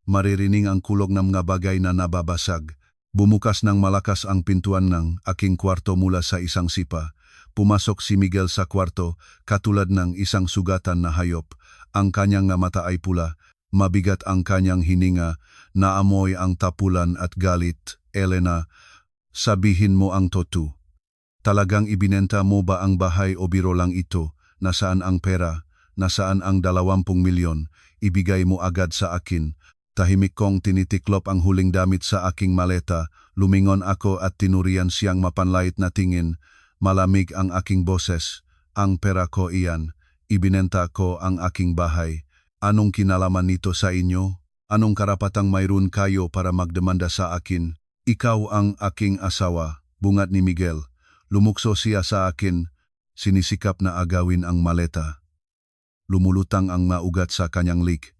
Maririnig ang kulog ng mga bagay na nababasag. Bumukas ng malakas ang pintuan ng aking kwarto mula sa isang sipa. Pumasok si Miguel sa kwarto, katulad ng isang sugatan na hayop. Ang kanyang mata ay pula, mabigat ang kanyang hininga, naamoy ang tapulan at galit. "Elena, sabihin mo ang totoo. Talagang ibinenta mo ba ang bahay o biro lang ito? Nasaan ang pera? Nasaan ang 20 milyon? Ibigay mo agad sa akin." Tahimik kong tinitiklop ang huling damit sa aking maleta. Lumingon ako at tinurian siyang mapanlait na tingin. Malamig ang aking boses. "Ang pera ko iyan. Ibinenta ko ang aking bahay. Anong kinalaman nito sa inyo? Anong karapatang mayroon kayo para magdemanda sa akin?" "Ikaw ang aking asawa," bungat ni Miguel. Lumukso siya sa akin. Sinisikap na agawin ang maleta. Lumulutang ang maugat sa kanyang lik.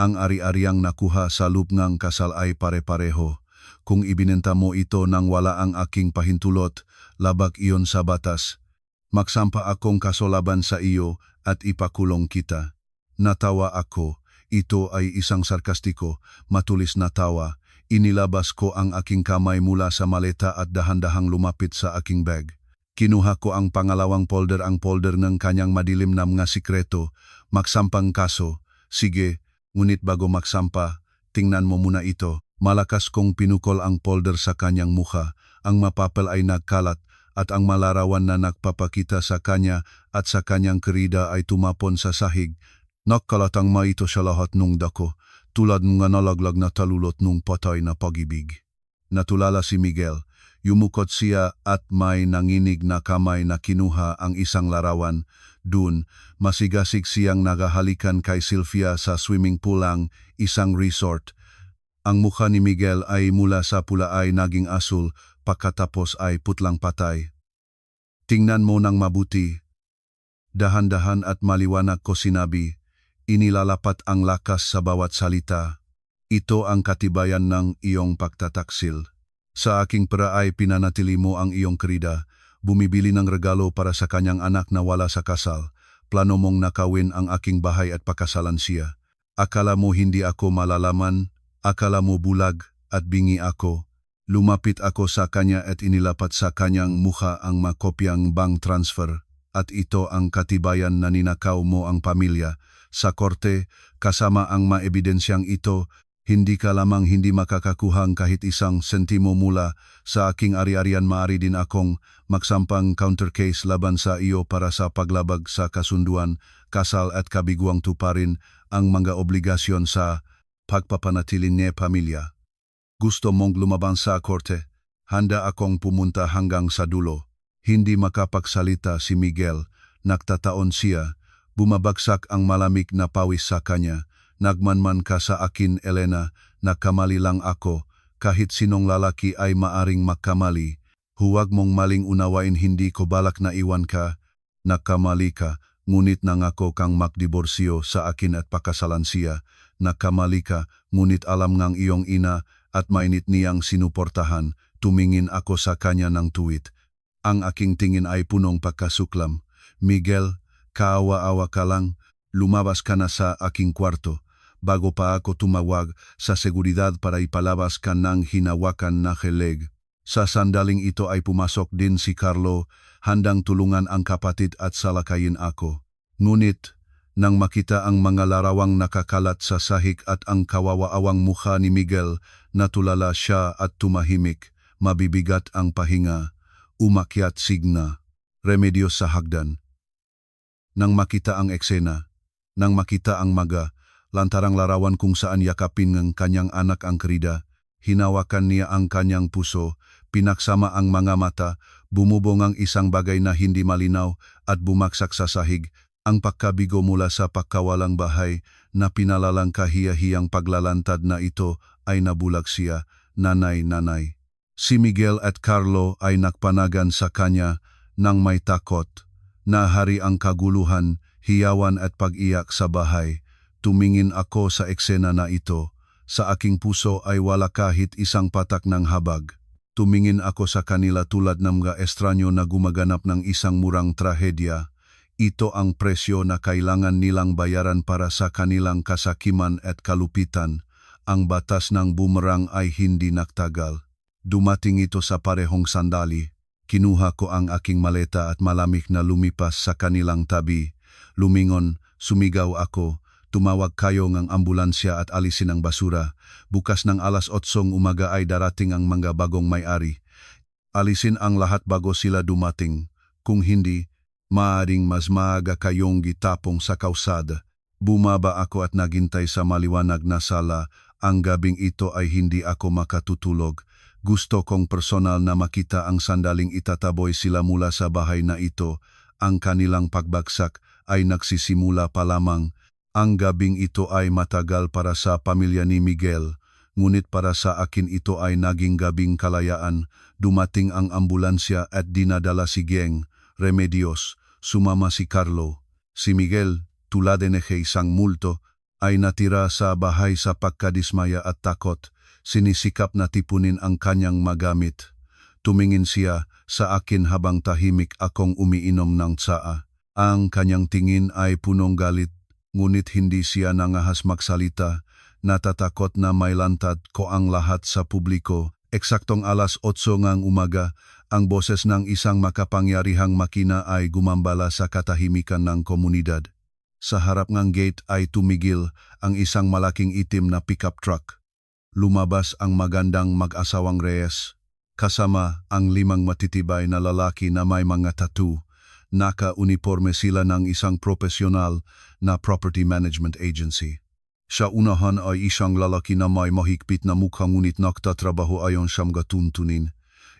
Ang ari-ariang nakuha sa loob ng kasal ay pare-pareho. Kung ibinenta mo ito nang wala ang aking pahintulot, labag iyon sa batas. Magsampa akong kasolaban sa iyo at ipakulong kita. Natawa ako. Ito ay isang sarkastiko, matulis na tawa. Inilabas ko ang aking kamay mula sa maleta at dahan-dahang lumapit sa aking bag. Kinuha ko ang pangalawang folder, ang folder ng kanyang madilim na mga sikreto. Magsampang kaso. Sige, ngunit bago magsampa, tingnan mo muna ito. Malakas kong pinukol ang folder sa kanyang mukha. Ang mapapel ay nagkalat at ang malarawan na nagpapakita sa kanya at sa kanyang kerida ay tumapon sa sahig. Nagkalatang maito siya lahat nung dako, tulad ng nalaglag na talulot nung patay na pag-ibig. Natulala si Miguel. Yumukot siya at may nanginig na kamay na kinuha ang isang larawan. Dun, masigasig siyang nagahalikan kay Sylvia sa swimming pool ang isang resort. Ang mukha ni Miguel ay mula sa pula ay naging asul, pagkatapos ay putlang patay. Tingnan mo nang mabuti. Dahan-dahan at maliwanag ko sinabi, inilalapat ang lakas sa bawat salita. Ito ang katibayan ng iyong pagtataksil. Sa aking pera ay pinanatili mo ang iyong kerida, bumibili ng regalo para sa kanyang anak na wala sa kasal. Plano mong nakawin ang aking bahay at pakasalan siya. Akala mo hindi ako malalaman, akala mo bulag at bingi ako. Lumapit ako sa kanya at inilapat sa kanyang mukha ang makopyang bank transfer. At ito ang katibayan na ninakaw mo ang pamilya. Sa korte, kasama ang maebidensyang ito, hindi ka lamang hindi makakakuhang kahit isang sentimo mula sa aking ari-arian. Maaari din akong magsampang counter case laban sa iyo para sa paglabag sa kasunduan, kasal at kabiguang tuparin ang mga obligasyon sa pagpapanatili ni pamilya. Gusto mong lumaban sa korte? Handa akong pumunta hanggang sa dulo. Hindi makapagsalita si Miguel. Nagtataon siya. Bumabagsak ang malamig na pawis sa kanya. Nagmanman ka sa akin, Elena, nakamali lang ako. Kahit sinong lalaki ay maaring magkamali. Huwag mong maling unawain, hindi ko balak na iwan ka. Nakamali ka, ngunit nangako kang magdiborsyo sa akin at pakasalan siya. Nakamali ka, ngunit alam ngang iyong ina at mainit niyang sinuportahan. Tumingin ako sa kanya ng tuwid. Ang aking tingin ay punong pagkasuklam. Miguel, kaawa-awa ka lang. Lumabas ka na sa aking kwarto. Bago pa ako tumawag sa seguridad para ipalabas ka ng hinawakan na heleg. Sa sandaling ito ay pumasok din si Carlo, handang tulungan ang kapatid at salakayin ako. Ngunit, nang makita ang mga larawang nakakalat sa sahig at ang kawawa-awang mukha ni Miguel, natulala siya at tumahimik. Mabibigat ang pahinga. Umakyat signa. Remedios sa hagdan. Nang makita ang eksena, nang makita ang maga, lantarang larawan kung saan yakapin ng kanyang anak ang kerida, hinawakan niya ang kanyang puso, pinaksama ang mga mata, bumubong ang isang bagay na hindi malinaw at bumaksak sa sahig, ang pagkabigo mula sa pagkawalang bahay na pinalalang kahiya-hiyang paglalantad na ito ay nabulag siya, nanay. Si Miguel at Carlo ay nakpanagan sa kanya nang may takot. Nahari ang kaguluhan, hiyawan at pag-iyak sa bahay. Tumingin ako sa eksena na ito. Sa aking puso ay wala kahit isang patak ng habag. Tumingin ako sa kanila tulad ng mga estranyo na gumaganap ng isang murang trahedya. Ito ang presyo na kailangan nilang bayaran para sa kanilang kasakiman at kalupitan. Ang batas ng boomerang ay hindi nagtagal. Dumating ito sa parehong sandali. Kinuha ko ang aking maleta at malamig na lumipas sa kanilang tabi. Lumingon, sumigaw ako. Tumawag kayo ng ambulansya at alisin ang basura. Bukas ng alas 8 umaga ay darating ang mga bagong may-ari. Alisin ang lahat bago sila dumating. Kung hindi, maaaring mas maaga kayong gitapong sa kausada. Bumaba ako at naghintay sa maliwanag na sala. Ang gabing ito ay hindi ako makatutulog. Gusto kong personal na makita ang sandaling itataboy sila mula sa bahay na ito. Ang kanilang pagbagsak ay nagsisimula pa lamang. Ang gabing ito ay matagal para sa pamilya ni Miguel, ngunit para sa akin ito ay naging gabing kalayaan. Dumating ang ambulansya at dinadala si Geng, Remedios, sumama si Carlo. Si Miguel, tulad ng isang multo, ay natira sa bahay sa pagkadismaya at takot. Sinisikap na tipunin ang kanyang magamit. Tumingin siya sa akin habang tahimik akong umiinom ng tsaa. Ang kanyang tingin ay punong galit, ngunit hindi siya nangahas magsalita. Natatakot na may lantad ko ang lahat sa publiko. Eksaktong alas 8 ng umaga, ang boses ng isang makapangyarihang makina ay gumambala sa katahimikan ng komunidad. Sa harap ng gate ay tumigil ang isang malaking itim na pickup truck. Lumabas ang magandang mag-asawang Reyes, kasama ang 5 matitibay na lalaki na may mga tattoo. Naka-uniforme sila ng isang profesional na property management agency. Sa unahan ay isang lalaki na may mahigpit na mukha ngunit nagtatrabaho ayon siyang gatuntunin.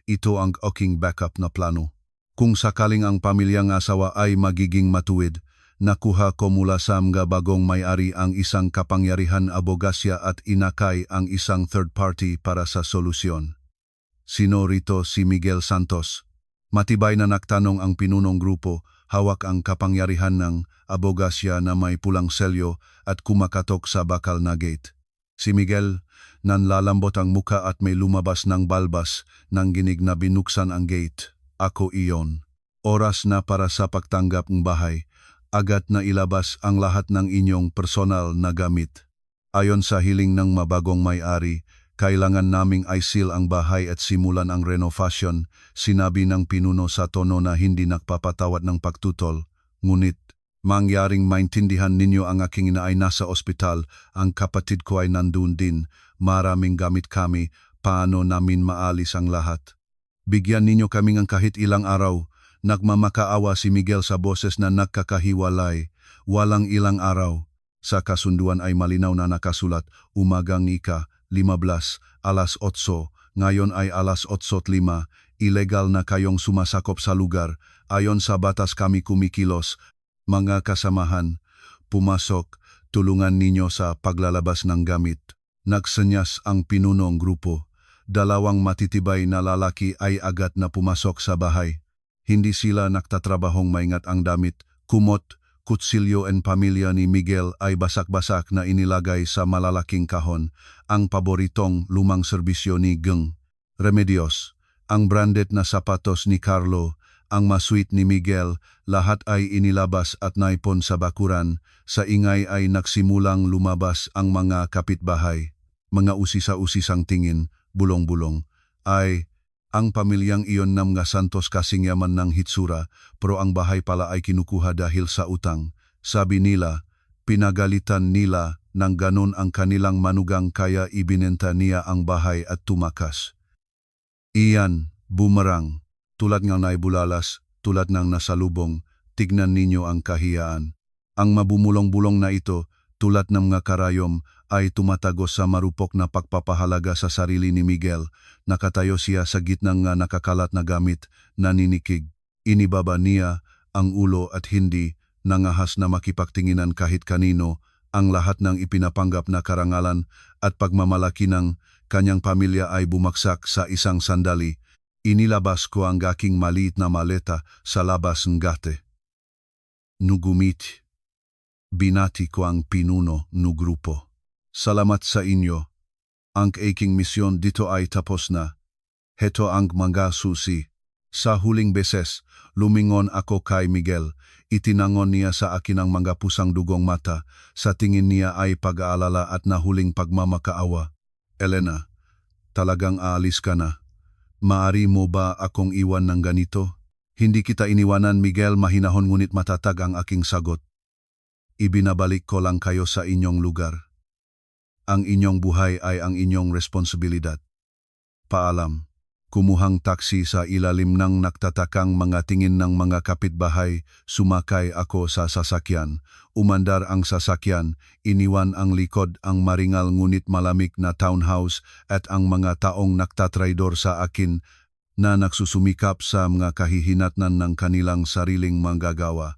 Ito ang aking backup na plano. Kung sakaling ang pamilyang asawa ay magiging matuwid, nakuha ko mula sa mga bagong may-ari ang isang kapangyarihan abogasya at inakay ang isang third party para sa solusyon. Sino rito? Si Miguel Santos. Matibay na nagtanong ang pinunong grupo, hawak ang kapangyarihan ng abogasya na may pulang selyo at kumakatok sa bakal na gate. Si Miguel, nanlalambot ang muka at may lumabas ng balbas nang ginig na binuksan ang gate. Ako iyon. Oras na para sa pagtanggap ng bahay. Agad na ilabas ang lahat ng inyong personal na gamit. Ayon sa hiling ng mabagong may-ari, kailangan naming i-seal ang bahay at simulan ang renovation, sinabi ng pinuno sa tono na hindi nagpapatawad ng pagtutol. Ngunit, mangyaring maintindihan ninyo ang aking ina ay nasa ospital, ang kapatid ko ay nandun din, maraming gamit kami, paano namin maalis ang lahat? Bigyan ninyo kaming ang kahit ilang araw. Nagmamakaawa si Miguel sa boses na nagkakahiwalay. Walang ilang araw. Sa kasunduan ay malinaw na nakasulat, umagang ika-15, alas 8, ngayon ay alas 8:05, ilegal na kayong sumasakop sa lugar, ayon sa batas kami kumikilos. Mga kasamahan, pumasok, tulungan ninyo sa paglalabas ng gamit. Nagsenyas ang pinunong grupo. 2 matitibay na lalaki ay agad na pumasok sa bahay. Hindi sila nagtatrabahong maingat ang damit, kumot, kutsilyo and pamilya ni Miguel ay basak-basak na inilagay sa malalaking kahon, ang paboritong lumang serbisyo ni Geng. Remedios, ang branded na sapatos ni Carlo, ang masweet ni Miguel, lahat ay inilabas at naipon sa bakuran. Sa ingay ay nagsimulang lumabas ang mga kapitbahay. Mga usisa-usisang tingin, bulong-bulong, ay ang pamilyang iyon ng mga Santos kasing yaman ng hitsura, pero ang bahay pala ay kinukuha dahil sa utang. Sabi nila, pinagalitan nila ng ganon ang kanilang manugang kaya ibinenta niya ang bahay at tumakas. Iyan, boomerang, tulad ng naibulalas, tulad ng nasalubong, tignan ninyo ang kahiyaan. Ang mabumulong-bulong na ito, tulad ng mga karayom, ay tumatagos sa marupok na pagpapahalaga sa sarili ni Miguel. Nakatayo siya sa gitna ng nakakalat na gamit, naninikig. Inibaba niya ang ulo at hindi nangahas na makipagtinginan kahit kanino. Ang lahat ng ipinapanggap na karangalan at pagmamalaki ng kanyang pamilya ay bumagsak sa isang sandali. Inilabas ko ang aking maliit na maleta sa labas ng gate. Nugumit. Binati ko ang pinuno ng grupo. Salamat sa inyo. Ang aking misyon dito ay tapos na. Heto ang mga susi. Sa huling beses, lumingon ako kay Miguel. Itinangon niya sa akin ang mga pusang dugong mata. Sa tingin niya ay pag-aalala at nahuling pagmamakaawa. Elena, talagang aalis ka na. Maari mo ba akong iwan ng ganito? Hindi kita iniwanan, Miguel, mahinahon ngunit matatag ang aking sagot. Ibinabalik ko lang kayo sa inyong lugar. Ang inyong buhay ay ang inyong responsibilidad. Paalam. Kumuhang taksi sa ilalim ng nagtatakang mga tingin ng mga kapitbahay, sumakay ako sa sasakyan. Umandar ang sasakyan, iniwan ang likod ang maringal ngunit malamig na townhouse at ang mga taong nagtatraidor sa akin na nagsusumikap sa mga kahihinatnan ng kanilang sariling manggagawa.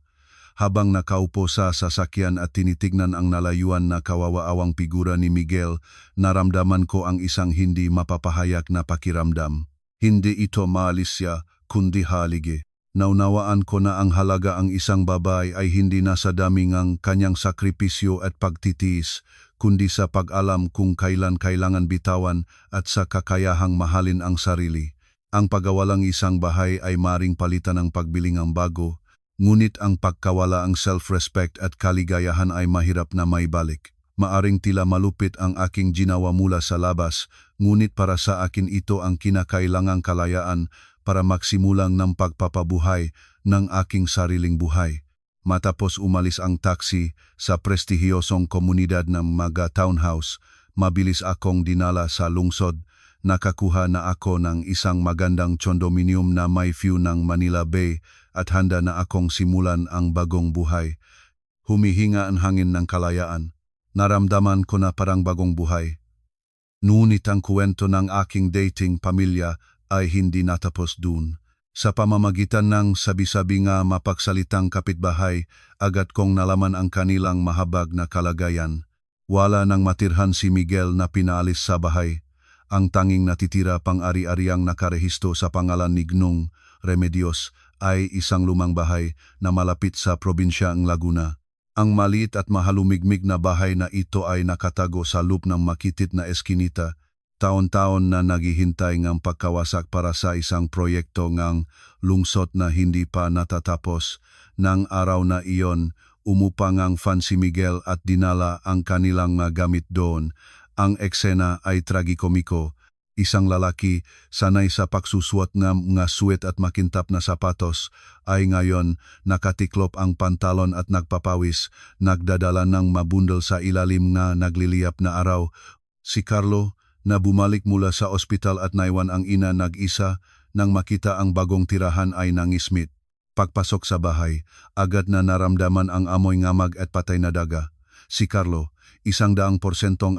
Habang nakaupo sa sasakyan at tinitignan ang nalayuan na kawawa-awang figura ni Miguel, naramdaman ko ang isang hindi mapapahayag na pakiramdam. Hindi ito maalis siya, kundi haligi. Naunawaan ko na ang halaga ang isang babae ay hindi nasa dami ng kanyang sakripisyo at pagtitiis, kundi sa pag-alam kung kailan kailangan bitawan at sa kakayahang mahalin ang sarili. Ang pagkawalang isang bahay ay maring palitan ng pagbiling ang bago, ngunit ang pagkawala ang self-respect at kaligayahan ay mahirap na maibalik. Maaring tila malupit ang aking ginawa mula sa labas, ngunit para sa akin ito ang kinakailangang kalayaan para magsimulang ng pagpapabuhay ng aking sariling buhay. Matapos umalis ang taxi sa prestihiyosong komunidad ng mga townhouse, mabilis akong dinala sa lungsod. Nakakuha na ako ng isang magandang condominium na may view ng Manila Bay at handa na akong simulan ang bagong buhay. Humihinga ang hangin ng kalayaan. Naramdaman ko na parang bagong buhay. Ngunit ang kwento ng aking dating pamilya ay hindi natapos dun. Sa pamamagitan ng sabi-sabi nga mapagsalitang kapitbahay, agad kong nalaman ang kanilang mahabag na kalagayan. Wala nang matirhan si Miguel na pinaalis sa bahay. Ang tanging natitira pang ari-ariang nakarehisto sa pangalan ni Gnong Remedios ay isang lumang bahay na malapit sa probinsya ng Laguna. Ang maliit at mahalumigmig na bahay na ito ay nakatago sa loop ng makitit na eskinita. Taon-taon na naghihintay ng pagkawasak para sa isang proyekto ng lungsod na hindi pa natatapos. Nang araw na iyon, umupang ang fan si Miguel at dinala ang kanilang mga gamit doon. Ang eksena ay tragikomiko. Isang lalaki, sanay sa pagsusuot ng mga suwet at makintap na sapatos, ay ngayon nakatiklop ang pantalon at nagpapawis, nagdadala ng mabundol sa ilalim na nagliliyap na araw. Si Carlo, na bumalik mula sa ospital at naiwan ang ina nag-isa, nang makita ang bagong tirahan ay nangismit. Pagpasok sa bahay, agad na naramdaman ang amoy ngamag at patay na daga. Si Carlo, 100%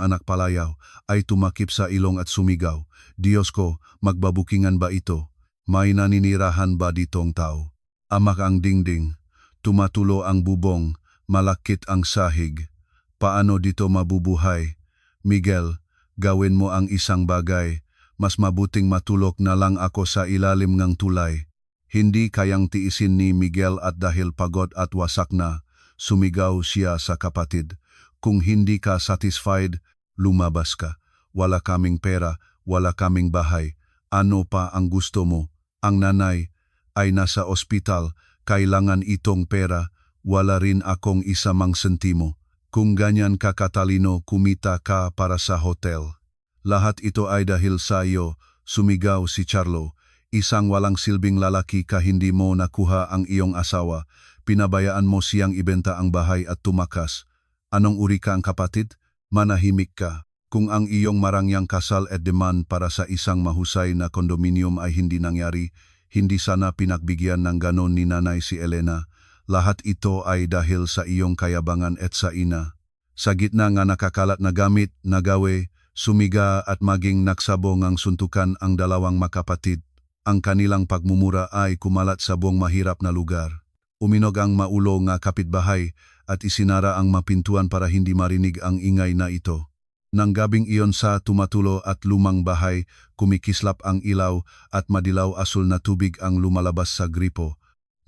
anak palayaw, ay tumakip sa ilong at sumigaw, "Diyos ko, magbabukingan ba ito? May naninirahan ba ditong tao?" Amak ang dingding, tumatulo ang bubong, malakit ang sahig. Paano dito mabubuhay? Miguel, gawin mo ang isang bagay, mas mabuting matulog na lang ako sa ilalim ng tulay. Hindi kayang tiisin ni Miguel at dahil pagod at wasak na, sumigaw siya sa kapatid. Kung hindi ka satisfied, lumabas ka. Wala kaming pera, wala kaming bahay. Ano pa ang gusto mo? Ang nanay ay nasa ospital, kailangan itong pera, wala rin akong isamang sentimo. Kung ganyan ka katalino, kumita ka para sa hotel. Lahat ito ay dahil sa iyo, sumigaw si Carlo. Isang walang silbing lalaki ka, hindi mo nakuha ang iyong asawa. Pinabayaan mo siyang ibenta ang bahay at tumakas. Anong uri ka ang kapatid? Manahimik ka. Kung ang iyong marangyang kasal at demand para sa isang mahusay na kondominium ay hindi nangyari, hindi sana pinagbigyan ng ganon ni nanay si Elena. Lahat ito ay dahil sa iyong kayabangan at sa ina. Sa gitna nga nakakalat na gamit, nagawe, sumiga at maging naksabong ang suntukan ang dalawang makapatid. Ang kanilang pagmumura ay kumalat sa buong mahirap na lugar. Uminog ang maulo nga kapitbahay at isinara ang mapintuan para hindi marinig ang ingay na ito. Nang gabing iyon sa tumatulo at lumang bahay, kumikislap ang ilaw at madilaw-asul na tubig ang lumalabas sa gripo.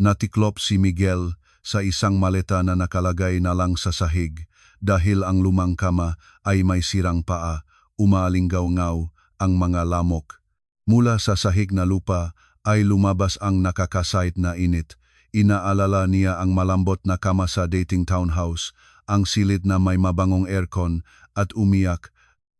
Natiklop si Miguel sa isang maleta na nakalagay na lang sa sahig dahil ang lumang kama ay may sirang paa, umalinggaw-ngaw ang mga lamok. Mula sa sahig na lupa ay lumabas ang nakakasait na init. Inaalala niya ang malambot na kama sa dating townhouse, ang silid na may mabangong aircon at umiyak.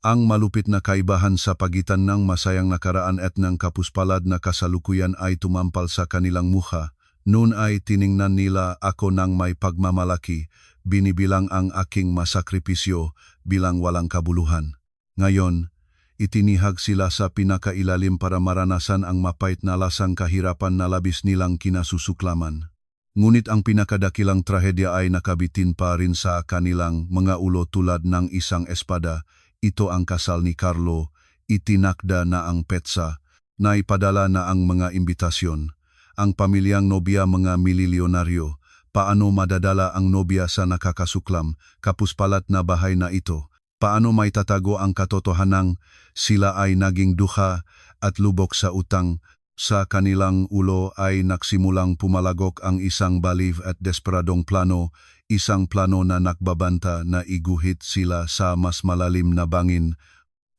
Ang malupit na kaibahan sa pagitan ng masayang nakaraan at ng kapuspalad na kasalukuyan ay tumampal sa kanilang mukha. Noon ay tiningnan nila ako ng may pagmamalaki, binibilang ang aking masakripisyo bilang walang kabuluhan. Ngayon, itinihag sila sa pinakailalim para maranasan ang mapait na lasang kahirapan na labis nilang kinasusuklaman. Ngunit ang pinakadakilang trahedya ay nakabitin pa rin sa kanilang mga ulo tulad ng isang espada. Ito ang kasal ni Carlo, itinakda na ang petsa, naipadala na ang mga imbitasyon. Ang pamilyang nobya mga mililyonaryo, paano madadala ang nobya sa nakakasuklam, kapuspalat na bahay na ito? Paano may tatago ang katotohanang sila ay naging duha at lubok sa utang? Sa kanilang ulo ay nagsimulang pumalagok ang isang baliw at desperadong plano, isang plano na nakbabanta na iguhit sila sa mas malalim na bangin.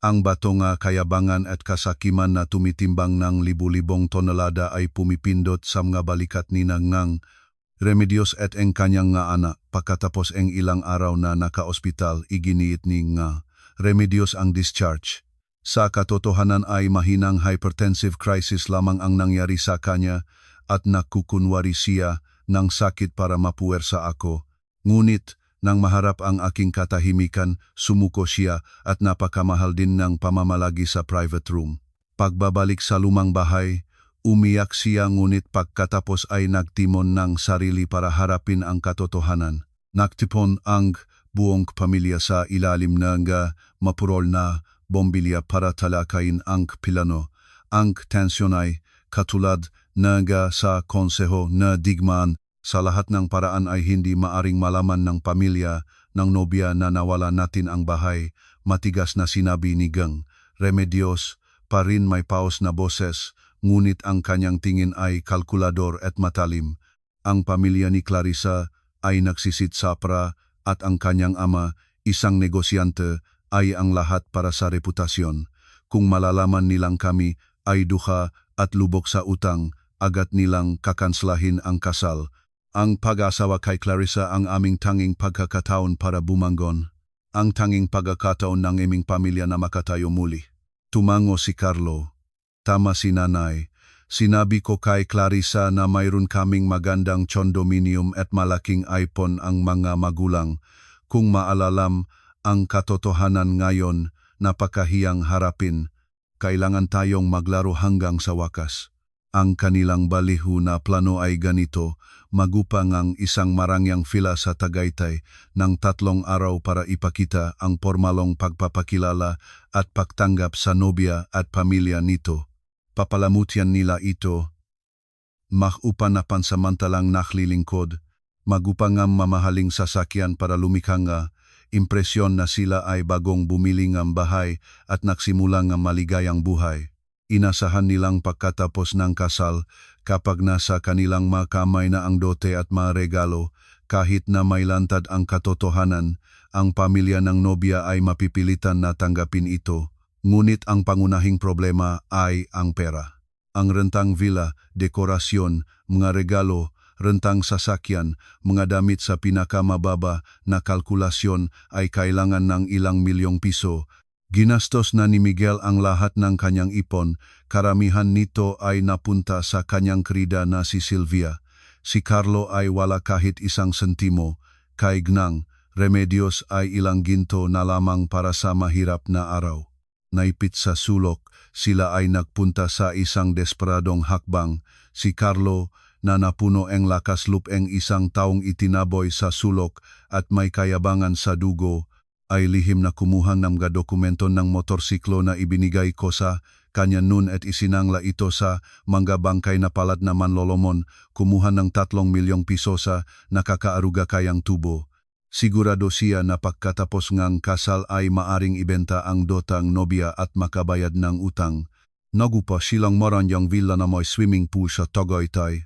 Ang bato nga kayabangan at kasakiman na tumitimbang ng libu-libong tonelada ay pumipindot sa mga balikat ni Ngang Remedios at ang kanyang nga anak. Pagkatapos ang ilang araw na naka-ospital, iginiit ni nga Remedios ang discharge. Sa katotohanan ay mahinang hypertensive crisis lamang ang nangyari sa kanya at nakukunwari siya ng sakit para mapuwersa ako. Ngunit, nang maharap ang aking katahimikan, sumuko siya at napakamahal din ng pamamalagi sa private room. Pagbabalik sa lumang bahay, umiyak siya ngunit pagkatapos ay nagtimon ng sarili para harapin ang katotohanan. Nagtipon ang buong pamilya sa ilalim ng mapurol na bombilya para talakayin ang plano. Ang tensyon ay katulad ng sa konseho na digmaan. Sa lahat ng paraan ay hindi maaring malaman ng pamilya ng nobya na nawala natin ang bahay. Matigas na sinabi ni Gang Remedios, pa rin may paos na boses, ngunit ang kanyang tingin ay kalkulador at matalim. Ang pamilya ni Clarissa ay nagsisitsapra at ang kanyang ama, isang negosyante, ay ang lahat para sa reputasyon. Kung malalaman nilang kami ay duha at lubok sa utang, agad nilang kakanslahin ang kasal. Ang pag-asawa kay Clarissa ang aming tanging pagkakataon para bumangon. Ang tanging pagkakataon ng aming pamilya na makatayo muli. Tumango si Carlo. Tama si nanay. Sinabi ko kay Clarissa na mayroon kaming magandang condominium at malaking ipon ang mga magulang. Kung maalalam ang katotohanan ngayon, napakahiyang harapin. Kailangan tayong maglaro hanggang sa wakas. Ang kanilang baliho na plano ay ganito, magupang ang isang marangyang fila sa Tagaytay ng 3 araw para ipakita ang pormalong pagpapakilala at pagtanggap sa nobya at pamilya nito. Papalamutian nila ito. Mahupan na pansamantalang naklilingkod, magupang ang mamahaling sasakyan para lumikhang impresyon na sila ay bagong bumili ng bahay at nagsimulang ng maligayang buhay. Inasahan nilang pagkatapos ng kasal, kapag nasa kanilang makamay na ang dote at mga regalo, kahit na may lantad ang katotohanan, ang pamilya ng nobya ay mapipilitan na tanggapin ito. Ngunit ang pangunahing problema ay ang pera. Ang rentang villa, dekorasyon, mga regalo, rentang sasakyan, mga damit sa pinakamababa na kalkulasyon ay kailangan ng ilang milyong piso. Ginastos na ni Miguel ang lahat ng kanyang ipon, karamihan nito ay napunta sa kanyang krida na si Sylvia. Si Carlo ay wala kahit isang sentimo, kay Gnang Remedios ay ilang ginto na lamang para sa mahirap na araw. Naipit sa sulok, sila ay nagpunta sa isang desperadong hakbang. Si Carlo, na napuno ang lakas lupeng isang taong itinaboy sa sulok at may kayabangan sa dugo, ay lihim na kumuha ng mga dokumento ng motorsiklo na ibinigay ko sa kanya noon at isinangla ito sa mga bangkay na palad na manlolomon, kumuha ng 3 milyong piso sa nakakaaruga kayang tubo. Sigurado siya na pagkatapos ngang kasal ay maaring ibenta ang dotang nobya at makabayad ng utang. Nagupa silang maranyang villa na may swimming pool sa Tagaytay.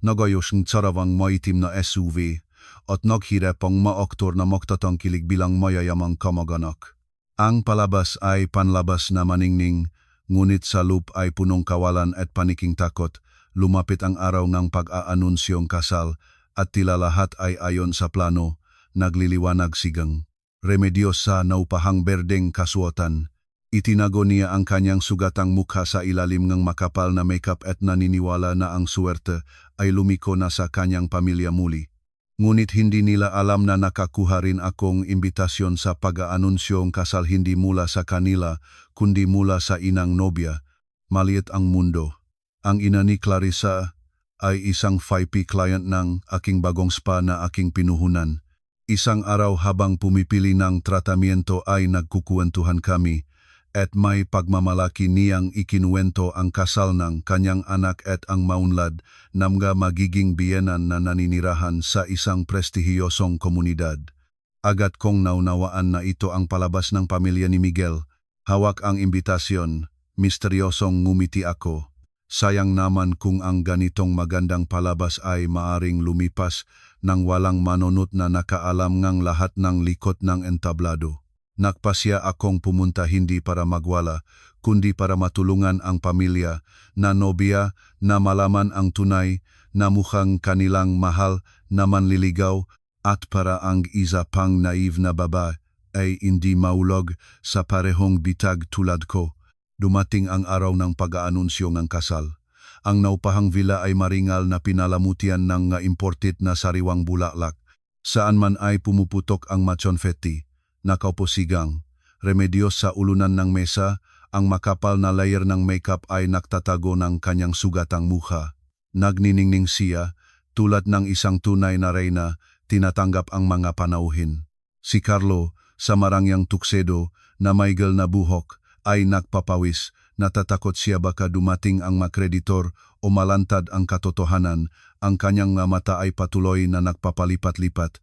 Nagayos ng sarawang maitim na SUV. At naghirap ang maaktor na magtatangkilik bilang mayayamang kamag-anak. Ang palabas ay panlabas na maningning, ngunit sa loob ay punong kawalan at paniking takot. Lumapit ang araw ng pag-aanunsyong kasal at tila lahat ay ayon sa plano. Nagliliwanag si Gang Remedios sa naupahang berdeng kasuotan. Itinago niya ang kanyang sugatang mukha sa ilalim ng makapal na makeup at naniniwala na ang suwerte ay lumiko na sa kanyang pamilya muli. Ngunit hindi nila alam na nakakuha rin akong imbitasyon sa pag-aanunsyong kasal hindi mula sa kanila, kundi mula sa inang nobya. Maliit ang mundo. Ang ina ni Clarissa ay isang VIP client ng aking bagong spa na aking pinuhunan. Isang araw habang pumipili ng tratamiento ay nagkukuwentuhan kami, at may pagmamalaki niyang ikinuwento ang kasal ng kanyang anak at ang maunlad na mga magiging biyenan na naninirahan sa isang prestihiyosong komunidad. Agad kong naunawaan na ito ang palabas ng pamilya ni Miguel. Hawak ang imbitasyon, misteryosong ngumiti ako. Sayang naman kung ang ganitong magandang palabas ay maaring lumipas nang walang manunot na nakaalam ngang lahat ng likot ng entablado. Nagpasya akong pumunta hindi para magwala, kundi para matulungan ang pamilya na nobya na malaman ang tunay na mukhang kanilang mahal na manliligaw at para ang isa pang naive na baba ay hindi maulog sa parehong bitag tulad ko. Dumating ang araw ng pag-aanunsyo ng kasal. Ang naupahang villa ay maringal na pinalamutian ng imported na sariwang bulaklak. Saan man ay pumuputok ang machonfetti, nakaupo sigang. Remedios sa ulunan ng mesa, ang makapal na layer ng makeup ay nagtatago ng kanyang sugatang mukha. Nagniningning siya, tulad ng isang tunay na reyna, tinatanggap ang mga panauhin. Si Carlo, sa marangyang tuksedo na may gal na buhok, ay nagpapawis. Natatakot siya baka dumating ang makreditor o malantad ang katotohanan. Ang kanyang mata ay patuloy na nagpapalipat-lipat.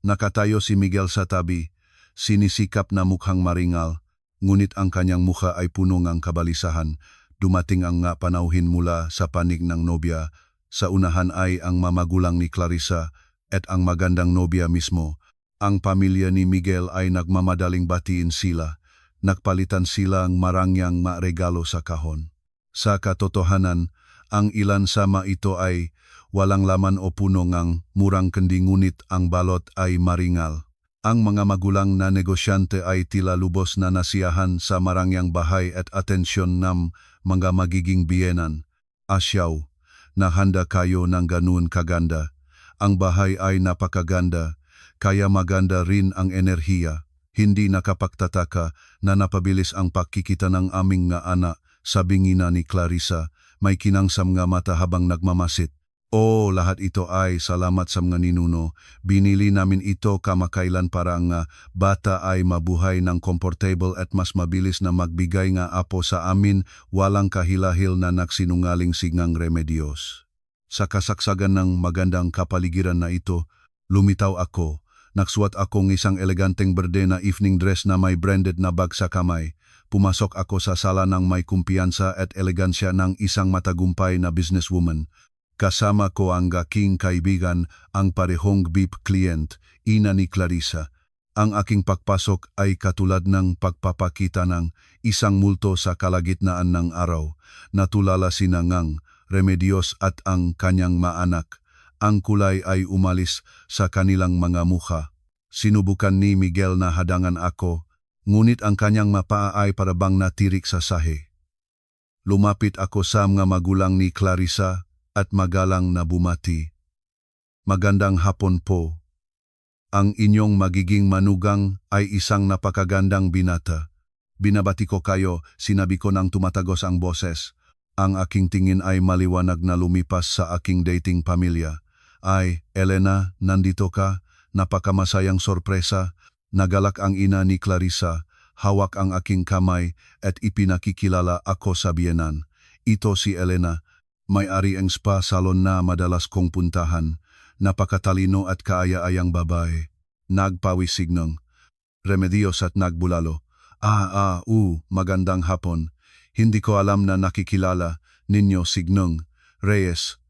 Nakatayo si Miguel sa tabi, sinisikap na mukhang maringal, ngunit ang kanyang mukha ay puno ng kabalisahan. Dumating ang panauhin mula sa panig ng nobya. Sa unahan ay ang mamagulang ni Clarissa at ang magandang nobya mismo. Ang pamilya ni Miguel ay nagmamadaling batiin sila. Nagpalitan silang marangyang maregalo sa kahon. Sa katotohanan, ang ilan sama ito ay walang laman o puno ngang murang kendi ngunit ang balot ay maringal. Ang mga magulang na negosyante ay tila lubos na nasiyahan sa marangyang bahay at atensyon ng mga magiging biyenan. Asyaw, na handa kayo ng ganun kaganda. Ang bahay ay napakaganda, kaya maganda rin ang enerhiya. Hindi nakapagtataka na napabilis ang pagkikita ng aming nga anak, sabi ngina ni Clarissa, may kinangsam nga mata habang nagmamasit. Oh, lahat ito ay salamat sa mga ninuno. Binili namin ito kamakailan para nga bata ay mabuhay ng comfortable at mas mabilis na magbigay nga apo sa amin, walang kahilahil na nagsinungaling sigang Remedios. Sa kasaksagan ng magandang kapaligiran na ito, lumitaw ako. Nagsuot akong isang eleganteng berde na evening dress na may branded na bag sa kamay. Pumasok ako sa sala ng may kumpiyansa at elegansya ng isang matagumpay na businesswoman. Kasama ko ang aking kaibigan, ang parehong VIP client, ina ni Clarissa. Ang aking pagpasok ay katulad ng pagpapakita ng isang multo sa kalagitnaan ng araw. Natulala sina ngang Remedios at ang kanyang maanak. Ang kulay ay umalis sa kanilang mga mukha. Sinubukan ni Miguel na hadangan ako, ngunit ang kanyang mapa ay parabang natirik sa sahe. Lumapit ako sa mga magulang ni Clarissa at magalang na bumati. Magandang hapon po. Ang inyong magiging manugang ay isang napakagandang binata. Binabati ko kayo, sinabi ko nang tumatagos ang boses. Ang aking tingin ay maliwanag na lumipas sa aking dating pamilya. Ay, Elena, nandito ka, napakamasayang sorpresa. Nagalak ang ina ni Clarissa, hawak ang aking kamay at ipinakikilala ako sa biyenan. Ito si Elena, may-ari ang spa salon na madalas kong puntahan. Napakatalino at kaaya-ayang babae. Nagpawis signong. Remedios at nagbulalo. Magandang hapon. Hindi ko alam na nakikilala ninyo signong. Reyes.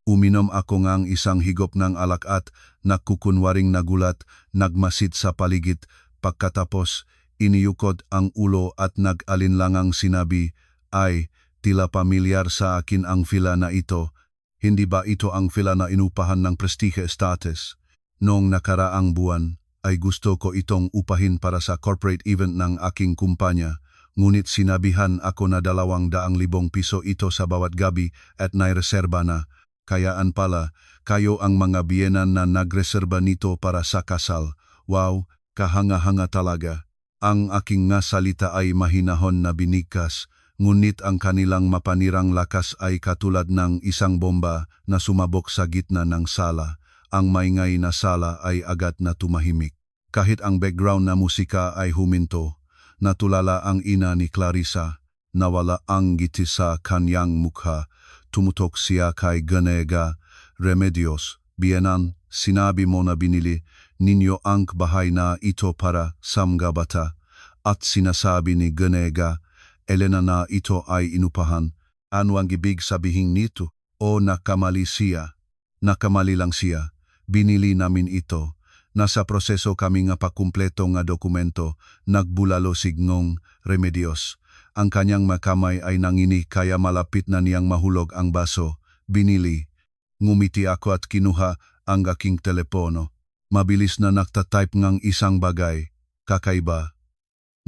Uminom ako ngang isang higop ng alak at nakukunwaring nagulat, nagmasid sa paligid. Pagkatapos, iniyukod ang ulo at nag-alinlangang sinabi, ay, tila pamilyar sa akin ang fila na ito. Hindi ba ito ang fila na inupahan ng Prestige Estates? Noong nakaraang buwan, ay gusto ko itong upahin para sa corporate event ng aking kumpanya. Ngunit sinabihan ako na 200,000 piso ito sa bawat gabi at naireserba na. Kayaan pala, kayo ang mga biyenan na nagreserba nito para sa kasal. Wow, kahanga-hanga talaga. Ang aking nga salita ay mahinahon na binigkas, ngunit ang kanilang mapanirang lakas ay katulad ng isang bomba na sumabog sa gitna ng sala. Ang maingay na sala ay agad na tumahimik. Kahit ang background na musika ay huminto, natulala ang ina ni Clarissa, nawala ang ngiti sa kanyang mukha. Tumutok siya kay Ganega. Remedios, biyenan, sinabi mo na binili ninyo ang bahay na ito para sa mga bata. At sinasabi ni Ganega, Elena na ito ay inupahan. Ano ang ibig sabihin nito? O nakamali siya? Nakamali lang siya. Binili namin ito. Nasa proseso kami nga pakumpleto nga dokumento, nagbulalo signong Remedios. Ang kanyang makamay ay nanginig kaya malapit na niyang mahulog ang baso. Binili. Ngumiti ako at kinuha ang aking telepono. Mabilis na nagtatype ngang isang bagay. Kakaiba.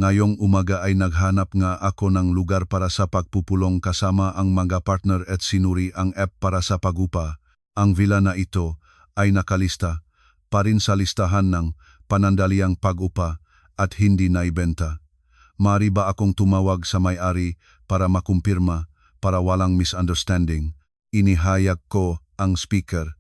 Ngayong umaga ay naghanap nga ako ng lugar para sa pagpupulong kasama ang mga partner at sinuri ang app para sa pagupa. Ang villa na ito ay nakalista pa rin sa listahan ng panandaliang pagupa at hindi naibenta. Mari ba akong tumawag sa may-ari para makumpirma para walang misunderstanding? Inihayag ko ang speaker.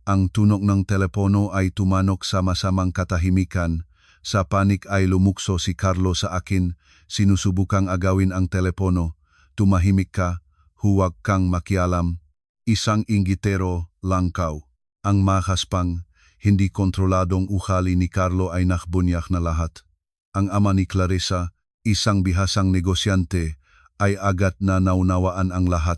Ang tunog ng telepono ay tumanok sa masamang katahimikan. Sa panik ay lumukso si Carlo sa akin, sinusubukang agawin ang telepono. Tumahimik ka, huwag kang makialam. Isang inggitero, langkaw. Ang makaspang, hindi kontroladong ugali ni Carlo ay nakbunyak na lahat. Ang ama ni Clarissa, isang bihasang negosyante, ay agad na naunawaan ang lahat.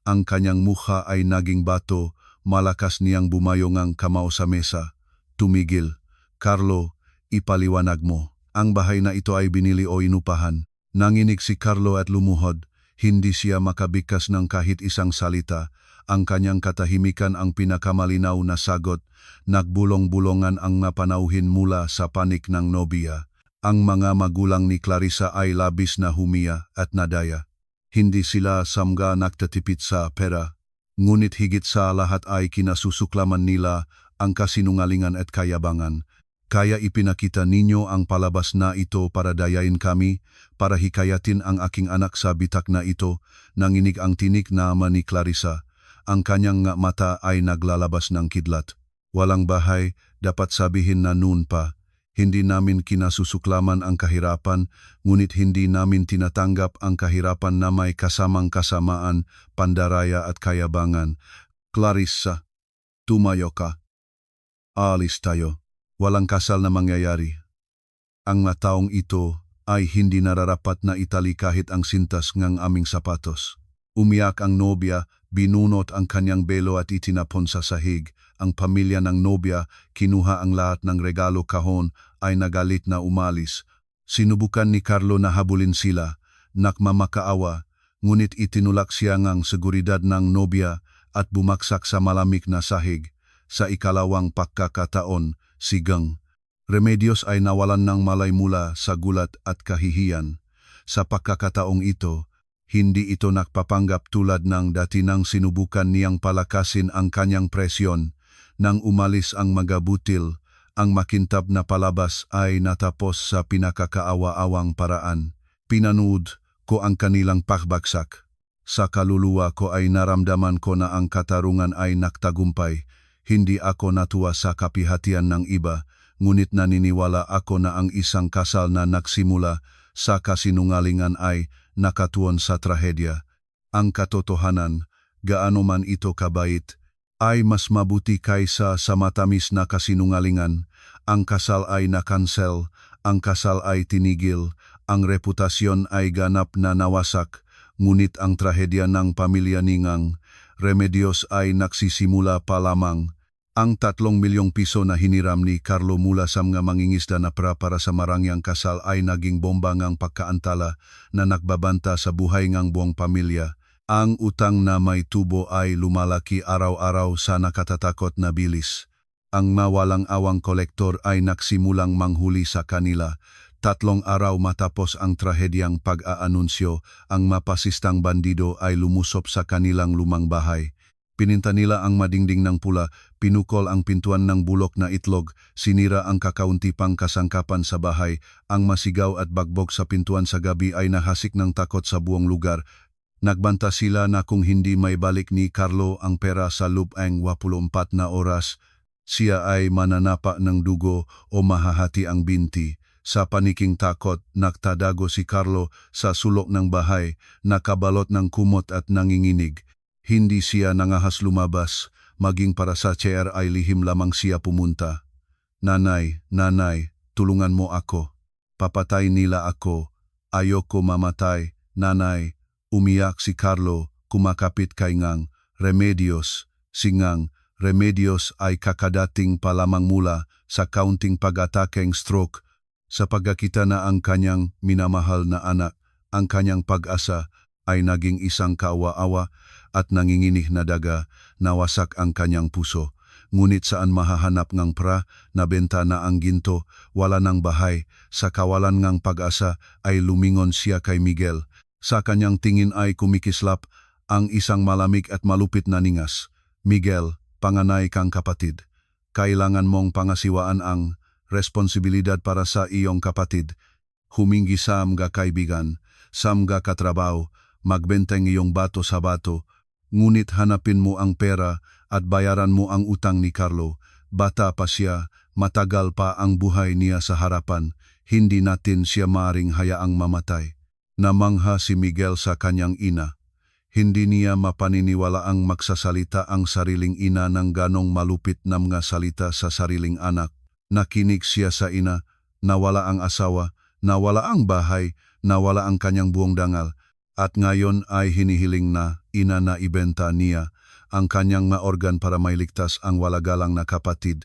Ang kanyang mukha ay naging bato, malakas niyang bumayong ang kamao sa mesa. Tumigil. Carlo, ipaliwanag mo. Ang bahay na ito ay binili o inupahan. Nanginig si Carlo at lumuhod. Hindi siya makabigkas ng kahit isang salita. Ang kanyang katahimikan ang pinakamalinaw na sagot. Nagbulong-bulongan ang napanauhin mula sa panik ng nobya. Ang mga magulang ni Clarissa ay labis na humiya at nadaya. Hindi sila samga nagtatipid sa pera. Ngunit higit sa lahat ay kinasusuklaman nila ang kasinungalingan at kayabangan. Kaya ipinakita ninyo ang palabas na ito para dayain kami, para hikayatin ang aking anak sa bitak na ito. Nanginig ang tinik na ama ni Clarissa. Ang kanyang mata ay naglalabas ng kidlat. Walang bahay, dapat sabihin na noon pa. Hindi namin kinasusuklaman ang kahirapan, ngunit hindi namin tinatanggap ang kahirapan na may kasamang kasamaan, pandaraya at kayabangan. Clarissa, tumayo ka. Alis tayo. Walang kasal na mangyayari. Ang taong ito ay hindi nararapat na itali kahit ang sintas ng aming sapatos. Umiyak ang nobya, binunot ang kanyang belo at itinapon sa sahig. Ang pamilya ng nobya, kinuha ang lahat ng regalo kahon, ay nagalit na umalis. Sinubukan ni Carlo na habulin sila, nakmamakaawa, ngunit itinulak siya ngang seguridad ng nobya at bumaksak sa malamig na sahig. Sa ikalawang pagkakataon, sigang. Remedios ay nawalan ng malay mula sa gulat at kahihiyan. Sa pagkakataong ito, hindi ito nagpapanggap tulad ng dati nang sinubukan niyang palakasin ang kanyang presyon. Nang umalis ang mga butil, ang makintab na palabas ay natapos sa pinakakaawa-awang paraan. Pinanood ko ang kanilang pagbagsak. Sa kaluluwa ko ay naramdaman ko na ang katarungan ay nagtagumpay. Hindi ako natuwa sa kapihatian ng iba, ngunit naniniwala ako na ang isang kasal na nagsimula sa kasinungalingan ay nakatuon sa trahedya. Ang katotohanan, gaano man ito kabait, ay mas mabuti kaysa sa matamis na kasinungalingan. Ang kasal ay nakansel, ang kasal ay tinigil, ang reputasyon ay ganap na nawasak, ngunit ang trahedya ng pamilya ningang Remedios ay nagsisimula pa lamang. Ang 3 milyong piso na hiniram ni Carlo mula sa mga mangingisda na para sa marangyang kasal ay naging bomba ngang pagkaantala na nagbabanta sa buhay ngang buong pamilya. Ang utang na may tubo ay lumalaki araw-araw sa nakatatakot na bilis. Ang mawalang awang kolektor ay nagsimulang manghuli sa kanila. 3 araw matapos ang trahedyang pag-aanunsyo, ang mapasistang bandido ay lumusop sa kanilang lumang bahay. Pininta nila ang madingding ng pula, pinukol ang pintuan ng bulok na itlog, sinira ang kakaunti pang kasangkapan sa bahay, ang masigaw at bagbog sa pintuan sa gabi ay nahasik ng takot sa buong lugar. Nagbanta sila na kung hindi may balik ni Carlo ang pera sa loob ng 24 na oras, siya ay mananapa ng dugo o mahahati ang binti. Sa paniking takot, nagtadago si Carlo sa sulok ng bahay, nakabalot ng kumot at nanginginig. Hindi siya nangahas lumabas, maging para sa chair ay lihim lamang siya pumunta. Nanay, nanay, tulungan mo ako. Papatay nila ako. Ayoko mamatay, nanay. Umiyak si Carlo, kumakapit kay ngang Remedios. Singang Remedios ay kakadating pa lamang mula sa kaunting pag-atakeng stroke. Sa pagkakita na ang kanyang minamahal na anak, ang kanyang pag-asa ay naging isang kaawa-awa at nanginginig na daga, nawasak ang kanyang puso. Ngunit saan mahahanap ngang na benta na ang ginto, wala ng bahay, sa kawalan ngang pag-asa ay lumingon siya kay Miguel. Sa kanyang tingin ay kumikislap ang isang malamig at malupit na ningas. Miguel, panganay kang kapatid. Kailangan mong pangasiwaan ang responsibilidad para sa iyong kapatid. Humingi sa mga kaibigan, sa mga katrabaho, magbenteng iyong bato sa bato, ngunit hanapin mo ang pera at bayaran mo ang utang ni Carlo. Bata pa siya, matagal pa ang buhay niya sa harapan, hindi natin siya maaring hayaang mamatay. Namangha si Miguel sa kanyang ina. Hindi niya mapaniniwala ang magsasalita ang sariling ina ng ganong malupit na mga salita sa sariling anak. Nakinig siya sa ina, nawala ang asawa, nawala ang bahay, nawala ang kanyang buong dangal, at ngayon ay hinihiling na ina na ibenta niya ang kanyang mga organ para mailigtas ang walagalang na kapatid.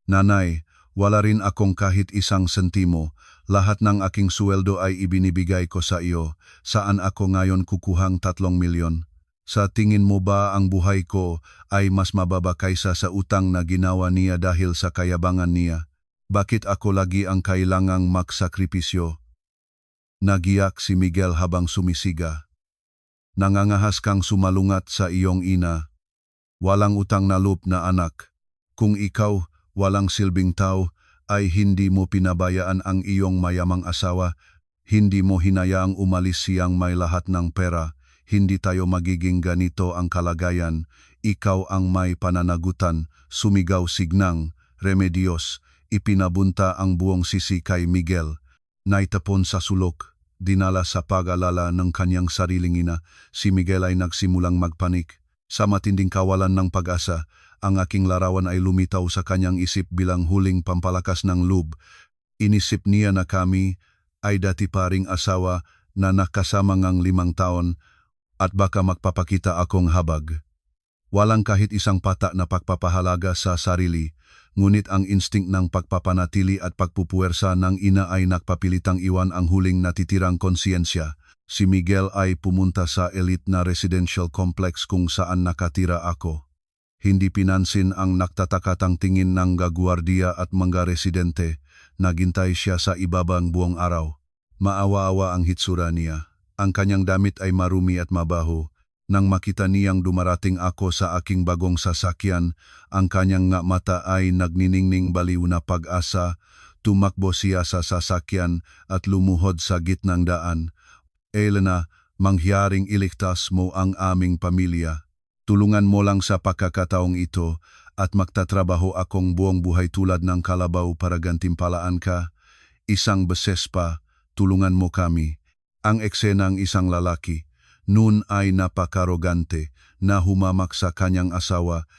Nanay, wala rin akong kahit isang sentimo, lahat ng aking sweldo ay ibinibigay ko sa iyo, saan ako ngayon kukuhang 3 milyon? Sa tingin mo ba ang buhay ko ay mas mababa kaysa sa utang na ginawa niya dahil sa kayabangan niya? Bakit ako lagi ang kailangang magsakripisyo? Nagiyak si Miguel habang sumisiga. Nangangahas kang sumalungat sa iyong ina. Walang utang na loob na anak. Kung ikaw, walang silbing tao, ay hindi mo pinabayaan ang iyong mayamang asawa, hindi mo hinayaang umalis siyang may lahat ng pera, hindi tayo magiging ganito ang kalagayan, ikaw ang may pananagutan, sumigaw signang, Remedios, ipinabunta ang buong sisi kay Miguel. Naitapon sa sulok, dinala sa pag-alala ng kanyang sariling ina, si Miguel ay nagsimulang magpanik. Sa matinding kawalan ng pag-asa, ang aking larawan ay lumitaw sa kanyang isip bilang huling pampalakas ng loob. Inisip niya na kami ay dati paring asawa na nakasama ngang 5 taon at baka magpapakita akong habag. Walang kahit isang pata na pagpapahalaga sa sarili, ngunit ang instinct ng pagpapanatili at pagpupuwersa ng ina ay nagpapilitang iwan ang huling natitirang konsiyensya. Si Miguel ay pumunta sa elite na residential complex kung saan nakatira ako. Hindi pinansin ang nagtatakatang tingin ng gagwardiya at mga residente. Naghintay siya sa ibabang buong araw. Maawa-awa ang hitsura niya. Ang kanyang damit ay marumi at mabaho. Nang makita niyang dumarating ako sa aking bagong sasakyan, ang kanyang mata ay nagniningning baliw na pag-asa. Tumakbo siya sa sasakyan at lumuhod sa gitnang daan. Elena, manghiyaring iligtas mo ang aming pamilya. Tulungan mo lang sa pagkakataong ito at magtatrabaho akong buong buhay tulad ng kalabaw para gantimpalaan ka. Isang beses pa, tulungan mo kami. Ang eksenang isang lalaki, noon ay napakarogante, na humamak sa kanyang asawa,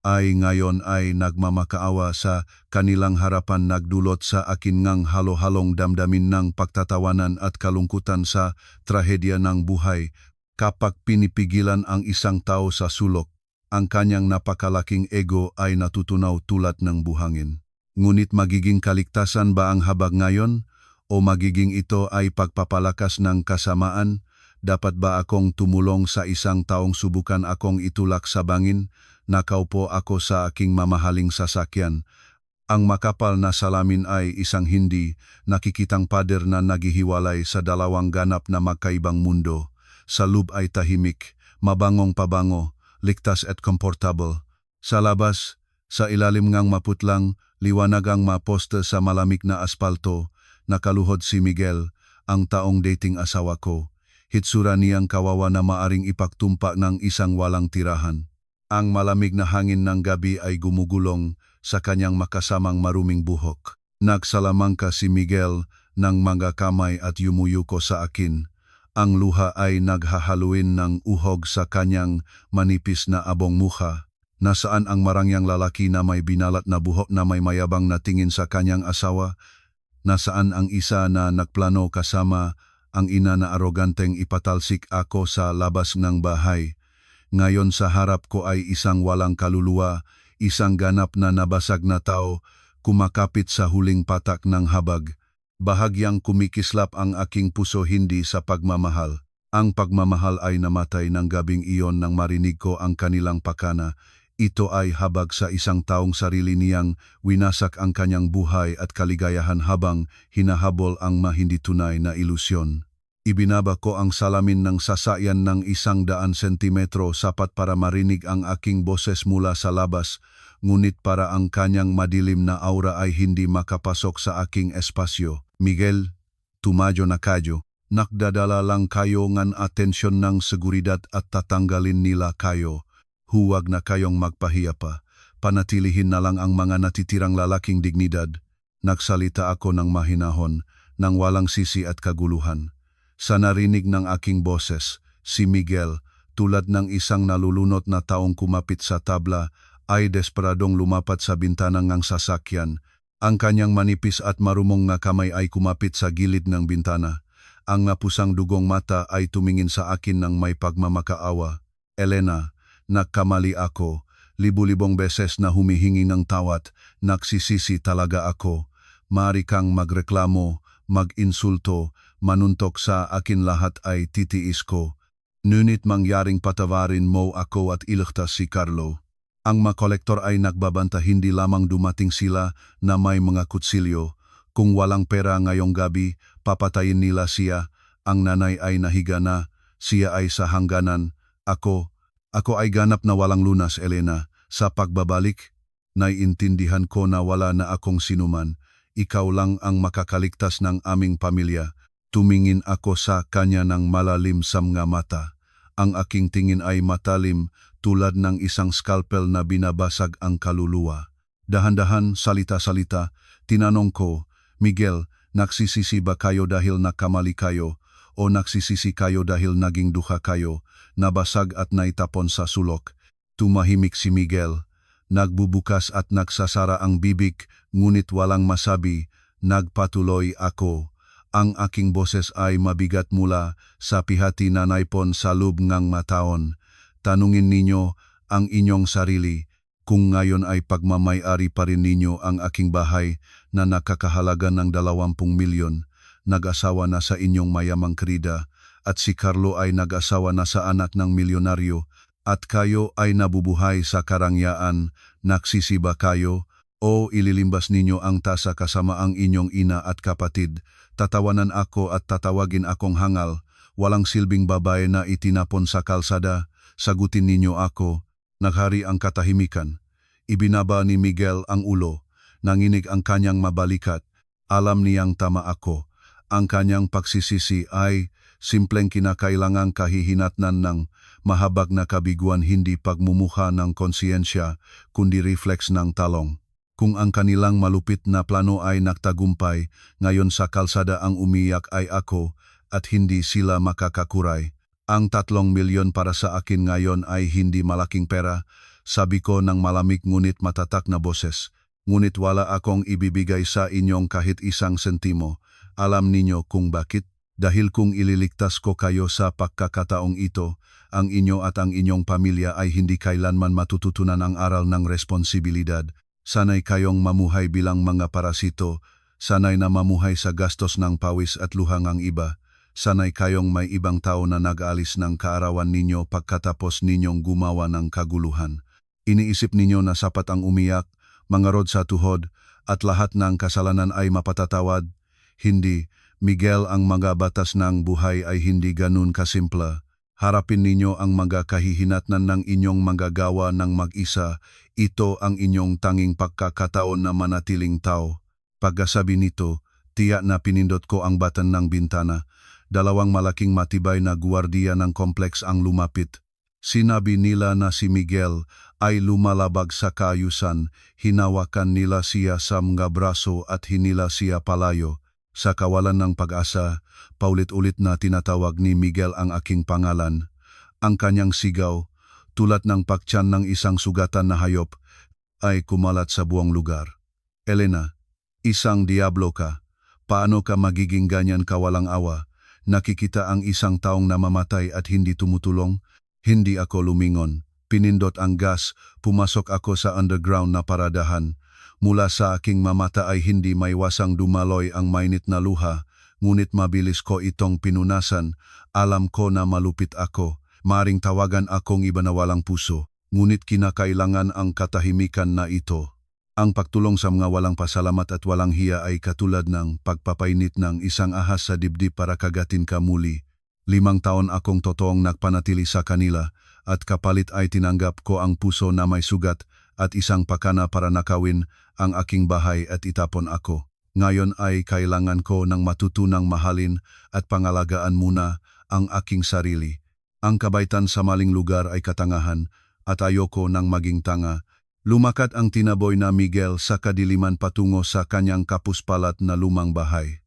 ay ngayon ay nagmamakaawa sa kanilang harapan nagdulot sa akin ngang halo-halong damdamin ng pagtatawanan at kalungkutan sa trahedya ng buhay. Kapag pinipigilan ang isang tao sa sulok, ang kanyang napakalaking ego ay natutunaw tulad ng buhangin. Ngunit magiging kaligtasan ba ang habag ngayon? O magiging ito ay pagpapalakas ng kasamaan? Dapat ba akong tumulong sa isang taong subukan akong itulak sa bangin? Nakaupo ako sa aking mamahaling sasakyan. Ang makapal na salamin ay isang hindi nakikitang pader na naghihiwalay sa dalawang ganap na magkaibang mundo. Sa loob ay tahimik, mabangong pabango, ligtas at komportable. Sa labas, sa ilalim ngang maputlang, liwanag ang maposte sa malamig na aspalto, nakaluhod si Miguel, ang taong dating asawa ko. Hitsura niyang kawawa na maaring ipagtumpa ng isang walang tirahan. Ang malamig na hangin ng gabi ay gumugulong sa kanyang makasamang maruming buhok. Nagsalamangka si Miguel ng mga kamay at yumuyuko sa akin. Ang luha ay naghahaluin ng uhog sa kanyang manipis na abong mukha. Nasaan ang marangyang lalaki na may binalat na buhok na may mayabang na tingin sa kanyang asawa? Nasaan ang isa na nagplano kasama ang ina na aroganteng ipatalsik ako sa labas ng bahay? Ngayon sa harap ko ay isang walang kaluluwa, isang ganap na nabasag na tao, kumakapit sa huling patak ng habag. Bahagyang kumikislap ang aking puso hindi sa pagmamahal. Ang pagmamahal ay namatay ng gabing iyon nang marinig ko ang kanilang pakana. Ito ay habag sa isang taong sarili niyang winasak ang kanyang buhay at kaligayahan habang hinahabol ang hindi tunay na ilusyon. Ibinaba ko ang salamin ng sasakyan ng 100 sentimetro sapat para marinig ang aking boses mula sa labas, ngunit para ang kanyang madilim na aura ay hindi makapasok sa aking espasyo. Miguel, tumadyo na kayo. Nakdadala lang kayo ng atensyon ng seguridad at tatanggalin nila kayo. Huwag na kayong magpahiya pa. Panatilihin na lang ang mga natitirang lalaking dignidad. Nagsalita ako ng mahinahon, ng walang sisi at kaguluhan. Sa narinig ng aking boses, si Miguel, tulad ng isang nalulunot na taong kumapit sa tabla, ay desperadong lumapat sa bintana ng sasakyan. Ang kanyang manipis at marumong na kamay ay kumapit sa gilid ng bintana. Ang napusang dugong mata ay tumingin sa akin ng may pagmamakaawa. Elena, nagkamali ako. Libu-libong beses na humihingi ng tawad, nagsisisi talaga ako. Maaari kang magreklamo, mag-insulto, manuntok sa akin lahat ay titiis ko. Ngunit mangyaring patawarin mo ako at iligtas si Carlo. Ang mga kolektor ay nagbabanta hindi lamang dumating sila na may mga kutsilyo. Kung walang pera ngayong gabi, papatayin nila siya. Ang nanay ay nahiga na, siya ay sa hangganan. Ako ay ganap na walang lunas, Elena. Sa pagbabalik, naiintindihan ko na wala na akong sinuman. Ikaw lang ang makakaligtas ng aming pamilya. Tumingin ako sa kanya ng malalim sa mga mata. Ang aking tingin ay matalim tulad ng isang scalpel na binabasag ang kaluluwa. Dahan-dahan, salita-salita, tinanong ko, Miguel, nagsisisi ba kayo dahil nakamali kayo o nagsisisi kayo dahil naging duha kayo, nabasag at naitapon sa sulok? Tumahimik si Miguel. Nagbubukas at nagsasara ang bibig, ngunit walang masabi. Nagpatuloy ako. Ang aking boses ay mabigat mula sa pihati na naipon sa loob ng mataon. Tanungin ninyo ang inyong sarili kung ngayon ay pagmamay-ari pa rin ninyo ang aking bahay na nakakahalaga ng 20 milyon. Nag-asawa na sa inyong mayamang krida at si Carlo ay nag-asawa na sa anak ng milyonaryo at kayo ay nabubuhay sa karangyaan. Nagsisiba kayo o ililimbas ninyo ang tasa kasama ang inyong ina at kapatid. Tatawanan ako at tatawagin akong hangal. Walang silbing babae na itinapon sa kalsada. Sagutin ninyo ako. Naghari ang katahimikan. Ibinaba ni Miguel ang ulo. Nanginig ang kanyang mabalikat. Alam niyang tama ako. Ang kanyang pagsisisi ay simpleng kinakailangang kahihinatnan ng mahabag na kabiguan, hindi pagmumukha ng konsiyensya, kundi reflex ng talong. Kung ang kanilang malupit na plano ay nagtagumpay, ngayon sa kalsada ang umiyak ay ako at hindi sila makakakuray. Ang 3 milyon para sa akin ngayon ay hindi malaking pera, sabi ko ng malamig ngunit matatak na boses. Ngunit wala akong ibibigay sa inyong kahit 1 sentimo. Alam ninyo kung bakit? Dahil kung ililigtas ko kayo sa pagkakataong ito, ang inyo at ang inyong pamilya ay hindi kailanman matututunan ang aral ng responsibilidad. Sanay kayong mamuhay bilang mga parasito, sanay na mamuhay sa gastos ng pawis at luha ng iba, sanay kayong may ibang tao na nag-aalis ng kaarawan ninyo pagkatapos ninyong gumawa ng kaguluhan. Iniisip ninyo na sapat ang umiyak, mangarod sa tuhod, at lahat ng kasalanan ay mapatatawad. Hindi, Miguel, ang mga batas ng buhay ay hindi ganun kasimple. Harapin ninyo ang mga kahihinatnan ng inyong magagawa ng mag-isa. Ito ang inyong tanging pagkakataon na manatiling tao. Pagkasabi nito, tiyak na pinindot ko ang batan ng bintana. 2 malaking matibay na guwardiya ng kompleks ang lumapit. Sinabi nila na si Miguel ay lumalabag sa kaayusan. Hinawakan nila siya sa mga braso at hinila siya palayo. Sa kawalan ng pag-asa, paulit-ulit na tinatawag ni Miguel ang aking pangalan. Ang kanyang sigaw, tulad ng pagtiyan ng isang sugatan na hayop, ay kumalat sa buong lugar. Elena, isang diablo ka. Paano ka magiging ganyan kawalang awa? Nakikita ang isang taong namamatay at hindi tumutulong? Hindi ako lumingon. Pinindot ang gas, pumasok ako sa underground na paradahan. Mula sa aking mamata ay hindi maiwasang dumaloy ang mainit na luha, ngunit mabilis ko itong pinunasan. Alam ko na malupit ako. Maring tawagan akong iba na walang puso, ngunit kinakailangan ang katahimikan na ito. Ang pagtulong sa mga walang pasalamat at walang hiya ay katulad ng pagpapainit ng isang ahas sa dibdib para kagatin ka muli. 5 taon akong totoong nagpanatili sa kanila, at kapalit ay tinanggap ko ang puso na may sugat at isang pakana para nakawin ang aking bahay at itapon ako. Ngayon ay kailangan ko ng matutunang mahalin at pangalagaan muna ang aking sarili. Ang kabaitan sa maling lugar ay katangahan at ayoko nang maging tanga. Lumakat ang tinaboy na Miguel sa kadiliman patungo sa kanyang kapuspalat na lumang bahay.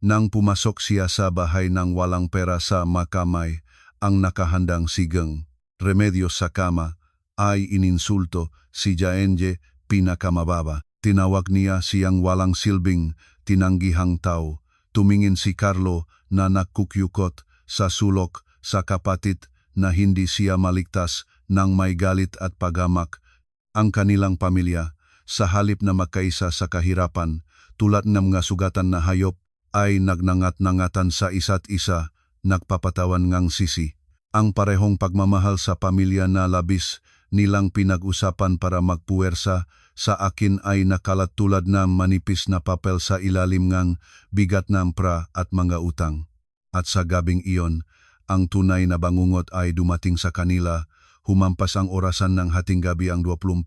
Nang pumasok siya sa bahay ng walang pera sa makamay, ang nakahandang sigang Remedios sa kama ay ininsulto si Jaenje pinakamababa. Tinawag niya siyang walang silbing tinanggihang tao. Tumingin si Carlo na nakukyukot sa sulok sa kapatid na hindi siya maligtas ng may galit at paghamak. Ang kanilang pamilya, sa halip na magkaisa sa kahirapan, tulad ng mga sugatan na hayop, ay nagnangat-nangatan sa isa't isa, nagpapatawan ngang sisi. Ang parehong pagmamahal sa pamilya na labis nilang pinag-usapan para magpuwersa sa akin ay nakalat tulad ng manipis na papel sa ilalim ngang bigat ng pra at mga utang. At sa gabing iyon, ang tunay na bangungot ay dumating sa kanila. Humampas ang orasan ng hating gabi, ang 24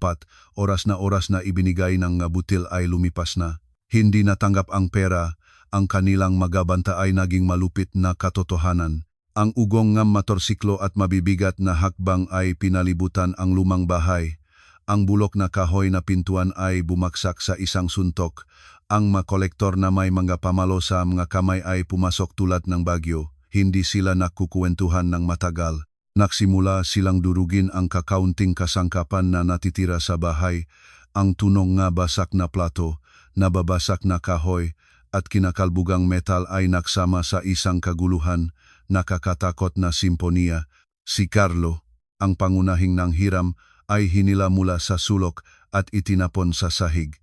oras na ibinigay ng butil ay lumipas na. Hindi natanggap ang pera, ang kanilang magabanta ay naging malupit na katotohanan. Ang ugong ng motorsiklo at mabibigat na hakbang ay pinalibutan ang lumang bahay. Ang bulok na kahoy na pintuan ay bumaksak sa isang suntok. Ang mga kolektor na may mga pamalo sa mga kamay ay pumasok tulad ng bagyo. Hindi sila nakukuwentuhan ng matagal. Nagsimula silang durugin ang kakaunting kasangkapan na natitira sa bahay. Ang tunong nga basak na plato, nababasak na kahoy, at kinakalbugang metal ay nagsama sa isang kaguluhan, nakakatakot na simponiya. Si Carlo, ang pangunahing ng hiram, ay hinila mula sa sulok at itinapon sa sahig.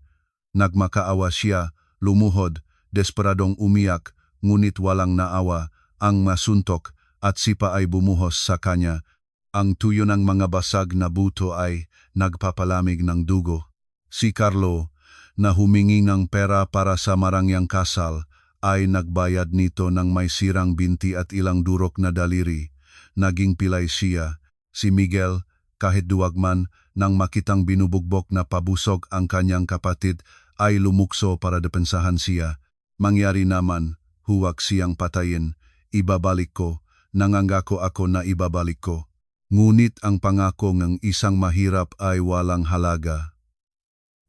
Nagmakaawa siya, lumuhod, desperadong umiyak, ngunit walang naawa. Ang masuntok at sipa ay bumuhos sa kanya. Ang tuyo ng mga basag na buto ay nagpapalamig ng dugo. Si Carlo, na humingi ng pera para sa marangyang kasal, ay nagbayad nito ng may sirang binti at ilang durok na daliri. Naging pilay siya. Si Miguel, kahit duwag man, nang makitang binubugbok na pabusog ang kanyang kapatid, ay lumukso para depensahan siya. Mangyari naman, huwag siyang patayin. Ibabalik ko, nangangako ako na ibabalik ko. Ngunit ang pangako ng isang mahirap ay walang halaga.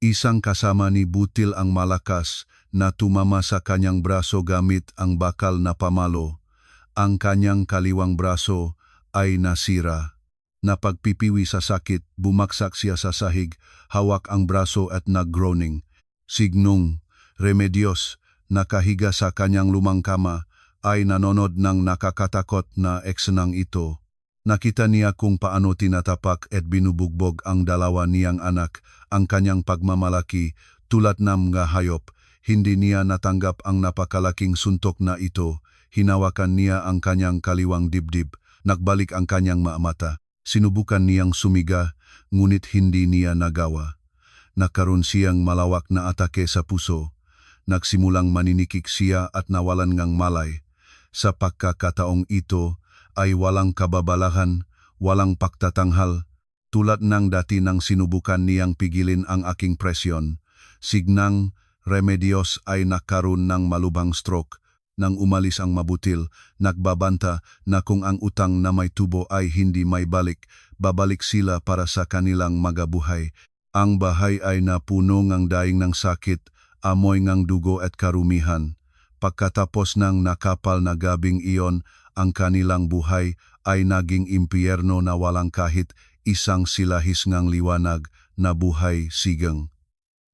Isang kasama ni Butil ang malakas na tumama sa kanyang braso gamit ang bakal na pamalo. Ang kanyang kaliwang braso ay nasira. Napagpipiwi sa sakit, bumaksak siya sa sahig, hawak ang braso at nag-groaning. Signong Remedios, nakahiga sa kanyang lumang kama, ay nanonood ng nakakatakot na eksenang ito. Nakita niya kung paano tinatapak at binubugbog ang dalawa niyang anak, ang kanyang pagmamalaki, tulad ng mga hayop. Hindi niya natanggap ang napakalaking suntok na ito. Hinawakan niya ang kanyang kaliwang dibdib. Nagbalik ang kanyang mata. Sinubukan niyang sumiga, ngunit hindi niya nagawa. Nagkaroon siyang malawak na atake sa puso. Nagsimulang maninikik siya at nawalan ngang malay. Sa pagkakataong ito ay walang kababalahan, walang pagtatanghal, tulad ng dati nang sinubukan niyang pigilin ang aking presyon. Signang Remedios ay nagkaroon ng malubhang stroke. Nang umalis ang mabutil, nagbabanta na kung ang utang na may tubo ay hindi may balik, babalik sila para sa kanilang magabuhay. Ang bahay ay napuno ngang daing ng sakit, amoy ngang dugo at karumihan. Pagkatapos ng nakapal na gabing iyon, ang kanilang buhay ay naging impyerno na walang kahit isang silahis ngang liwanag na buhay sigang.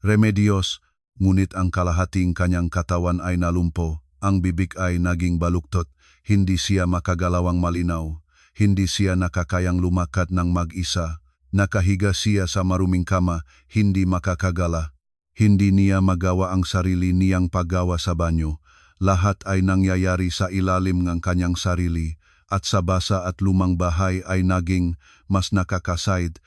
Remedios, ngunit ang kalahating kanyang katawan ay nalumpo, ang bibig ay naging baluktot, hindi siya makagalawang malinaw. Hindi siya nakakayang lumakad ng mag-isa. Nakahiga siya sa maruming kama, hindi makakagala. Hindi niya magawa ang sarili niyang paggawa sa banyo. Lahat ay nangyayari sa ilalim ng kanyang sarili, at sa basa at lumang bahay ay naging mas nakakasaid.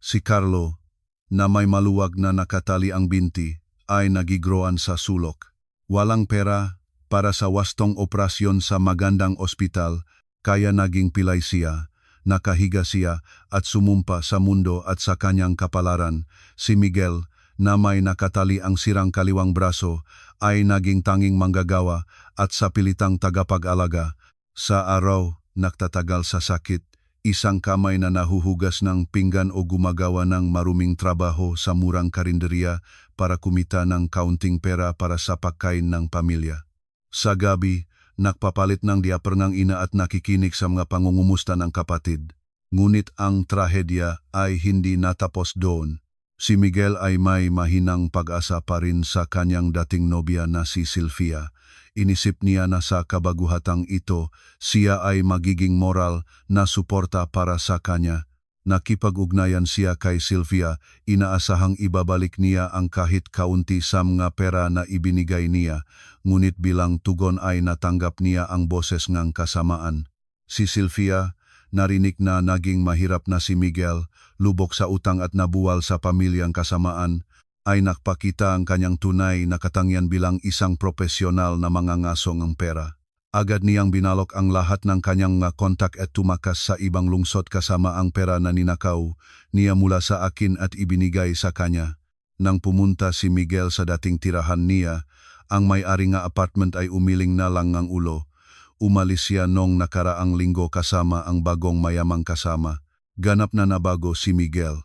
Si Carlo, na may maluwag na nakatali ang binti, ay nagigroan sa sulok. Walang pera para sa wastong operasyon sa magandang ospital, kaya naging pilay siya. Nakahiga siya at sumumpa sa mundo at sa kanyang kapalaran. Si Miguel, na may nakatali ang sirang kaliwang braso, ay naging tanging manggagawa at sa pilitang tagapag-alaga. Sa araw, nagtatagal sa sakit, isang kamay na nahuhugas ng pinggan o gumagawa ng maruming trabaho sa murang karinderya para kumita ng kaunting pera para sa pagkain ng pamilya. Sa gabi, nagpapalit ng diaper ng ina at nakikinig sa mga pangungumusta ng kapatid. Ngunit ang trahedya ay hindi natapos doon. Si Miguel ay may mahinang pag-asa pa rin sa kanyang dating nobya na si Sylvia. Inisip niya na sa kabaguhatang ito, siya ay magiging moral na suporta para sa kanya. Nakipag-ugnayan siya kay Sylvia, inaasahang ibabalik niya ang kahit kaunti sa mga pera na ibinigay niya, ngunit bilang tugon ay natanggap niya ang boses ng kasamaan. Si Sylvia, narinig na naging mahirap na si Miguel, lubok sa utang at nabuwal sa pamilyang kasamaan, ay nakpakita ang kanyang tunay na katangian bilang isang profesional na mangangasong ng pera. Agad niyang binalok ang lahat ng kanyang kontak at tumakas sa ibang lungsod kasama ang pera na ninakaw niya mula sa akin at ibinigay sa kanya. Nang pumunta si Miguel sa dating tirahan niya, ang may-ari nga apartment ay umiling na lang ng ulo. Umalis siya nung nakaraang linggo kasama ang bagong mayamang kasama. Ganap na nabago si Miguel.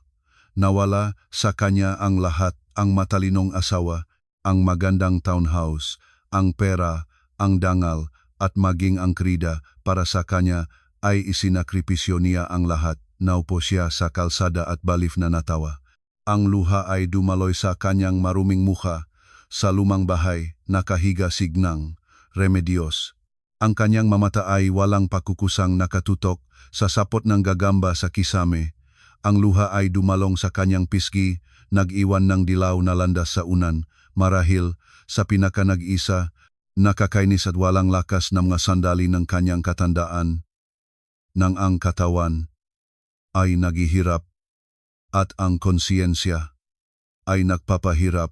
Nawala sa kanya ang lahat, ang matalinong asawa, ang magandang townhouse, ang pera, ang dangal, at maging ang krida para sa kanya ay isinakripisyo niya ang lahat. Naupo siya sa kalsada at balif na natawa. Ang luha ay dumaloy sa kanyang maruming mukha. Sa lumang bahay, nakahiga signang, Remedios. Ang kanyang mamata ay walang pakukusang nakatutok sa sapot ng gagamba sa kisame. Ang luha ay dumalong sa kanyang pisgi, nag-iwan ng dilaw na landas sa unan, marahil sa pinaka-nag-isa, nakakainis at walang lakas ng mga sandali ng kanyang katandaan, nang ang katawan ay naghihirap at ang konsiyensya ay nagpapahirap.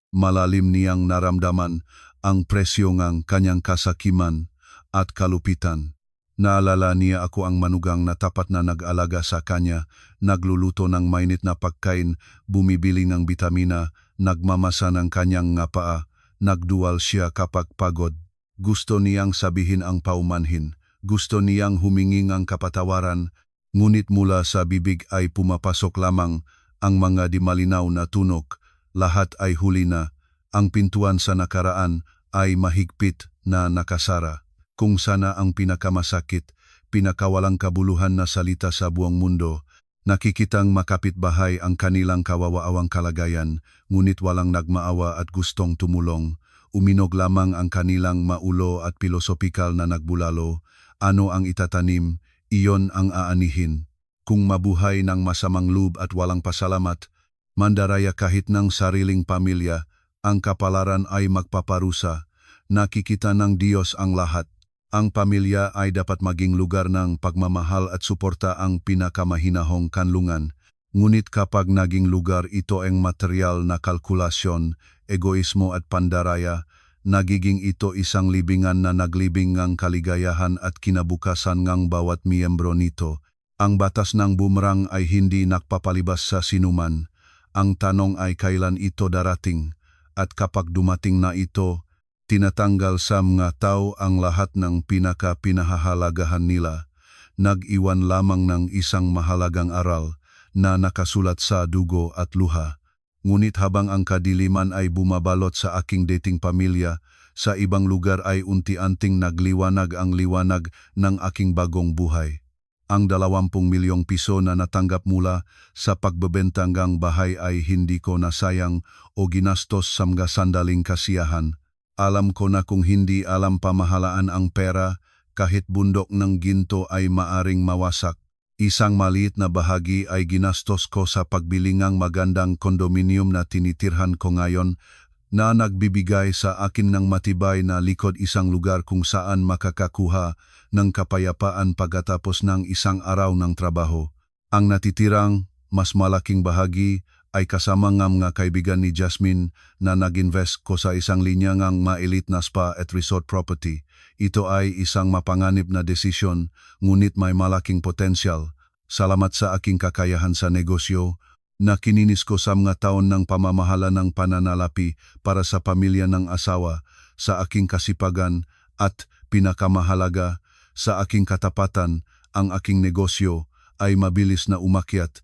Malalim niyang naramdaman ang presyo ng kanyang kasakiman at kalupitan. Naalala niya ako ang manugang na tapat na nag-alaga sa kanya, nagluluto ng mainit na pagkain, bumibili ng bitamina, nagmamasa ng kanyang nga paa, nagdual siya kapag pagod. Gusto niyang sabihin ang paumanhin, gusto niyang humingi ang kapatawaran, ngunit mula sa bibig ay pumapasok lamang ang mga di malinaw na tunog. Lahat ay huli na, ang pintuan sa nakaraan ay mahigpit na nakasara. Kung sana ang pinakamasakit, pinakawalang kabuluhan na salita sa buong mundo, nakikitang makapitbahay ang kanilang kawawaawang kalagayan, ngunit walang nagmaawa at gustong tumulong. Uminog lamang ang kanilang maulo at pilosopikal na nagbulalo. Ano ang itatanim, iyon ang aanihin. Kung mabuhay ng masamang loob at walang pasalamat, mandaraya kahit ng sariling pamilya, ang kapalaran ay magpaparusa. Nakikita ng Diyos ang lahat. Ang pamilya ay dapat maging lugar ng pagmamahal at suporta ang pinakamahinahong kanlungan. Ngunit kapag naging lugar ito ang material na kalkulasyon, egoismo at pandaraya, nagiging ito isang libingan na naglibing ng kaligayahan at kinabukasan ng bawat miyembro nito. Ang batas ng boomerang ay hindi nakpapalibas sa sinuman. Ang tanong ay kailan ito darating, at kapag dumating na ito, tinatanggal sa mga tao ang lahat ng pinaka-pinahahalagahan nila, nag-iwan lamang ng isang mahalagang aral na nakasulat sa dugo at luha. Ngunit habang ang kadiliman ay bumabalot sa aking dating pamilya, sa ibang lugar ay unti-anting nagliwanag ang liwanag ng aking bagong buhay. Ang 20 milyong piso na natanggap mula sa pagbebentanggang bahay ay hindi ko nasayang o ginastos sa mga sandaling kasiyahan. Alam ko na kung hindi alam pamahalaan ang pera, kahit bundok ng ginto ay maaring mawasak. Isang maliit na bahagi ay ginastos ko sa pagbilingang magandang kondominium na tinitirhan ko ngayon na nagbibigay sa akin ng matibay na likod, isang lugar kung saan makakakuha ng kapayapaan pagkatapos ng isang araw ng trabaho. Ang natitirang mas malaking bahagi ay kasama ng mga kaibigan ni Jasmine na nag-invest ko sa isang linya ng ma-elite na spa at resort property. Ito ay isang mapanganib na desisyon, ngunit may malaking potensyal. Salamat sa aking kakayahan sa negosyo, na kininis ko sa mga taon ng pamamahala ng pananalapi para sa pamilya ng asawa, sa aking kasipagan at pinakamahalaga, sa aking katapatan, ang aking negosyo ay mabilis na umakyat.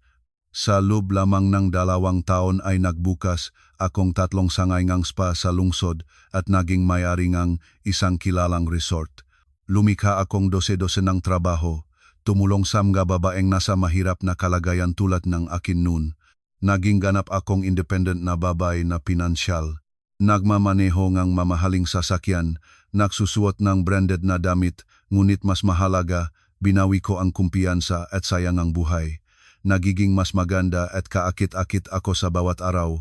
Sa loob lamang ng 2 taon ay nagbukas akong 3 sangay ngang spa sa lungsod at naging may-ari ng isang kilalang resort. Lumikha akong 12 ng trabaho, tumulong sa mga babaeng nasa mahirap na kalagayan tulad ng akin noon. Naging ganap akong independent na babae na pinansyal. Nagmamaneho ng mamahaling sasakyan, nagsusuot ng branded na damit, ngunit mas mahalaga, binawi ko ang kumpiyansa at sayang ang buhay. Nagiging mas maganda at kaakit-akit ako sa bawat araw.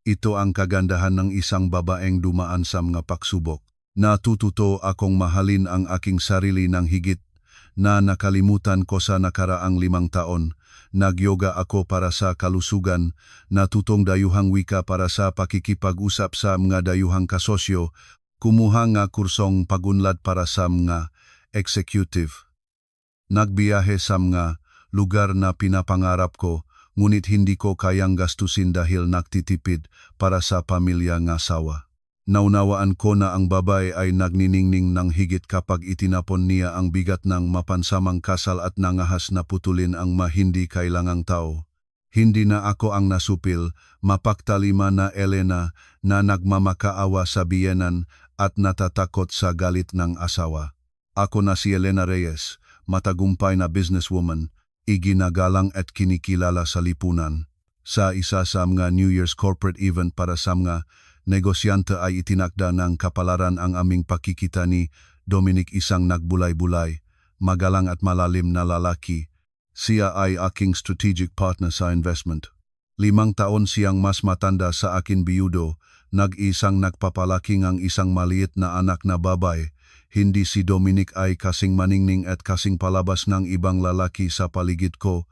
Ito ang kagandahan ng isang babaeng dumaan sa mga pagsubok. Natututo akong mahalin ang aking sarili ng higit na nakalimutan ko sa nakaraang 5 taon. Nagyoga ako para sa kalusugan, natutong dayuhang wika para sa pakikipag-usap sa mga dayuhang kasosyo, kumuha nga kursong pagunlad para sa mga executive. Nagbiyahe sa mga lugar na pinapangarap ko, ngunit hindi ko kayang gastusin dahil nagtitipid para sa pamilya ng asawa. Naunawaan ko na ang babae ay nagniningning ng higit kapag itinapon niya ang bigat ng mapansamang kasal at nangahas na putulin ang hindi kailangang tao. Hindi na ako ang nasupil, mapagtalima na Elena na nagmamakaawa sa biyenan at natatakot sa galit ng asawa. Ako na si Elena Reyes, matagumpay na businesswoman, iginagalang at kinikilala sa lipunan. Sa isa sa mga New Year's corporate event para sa mga negosyante ay itinakda ng kapalaran ang aming pakikita ni Dominic, isang nagbulay-bulay, magalang at malalim na lalaki. Siya ay aking strategic partner sa investment. 5 taon siyang mas matanda sa akin, biyudo, nag-isang nagpapalaki ng isang maliit na anak na babae. Hindi si Dominic ay kasing maningning at kasing palabas ng ibang lalaki sa paligid ko,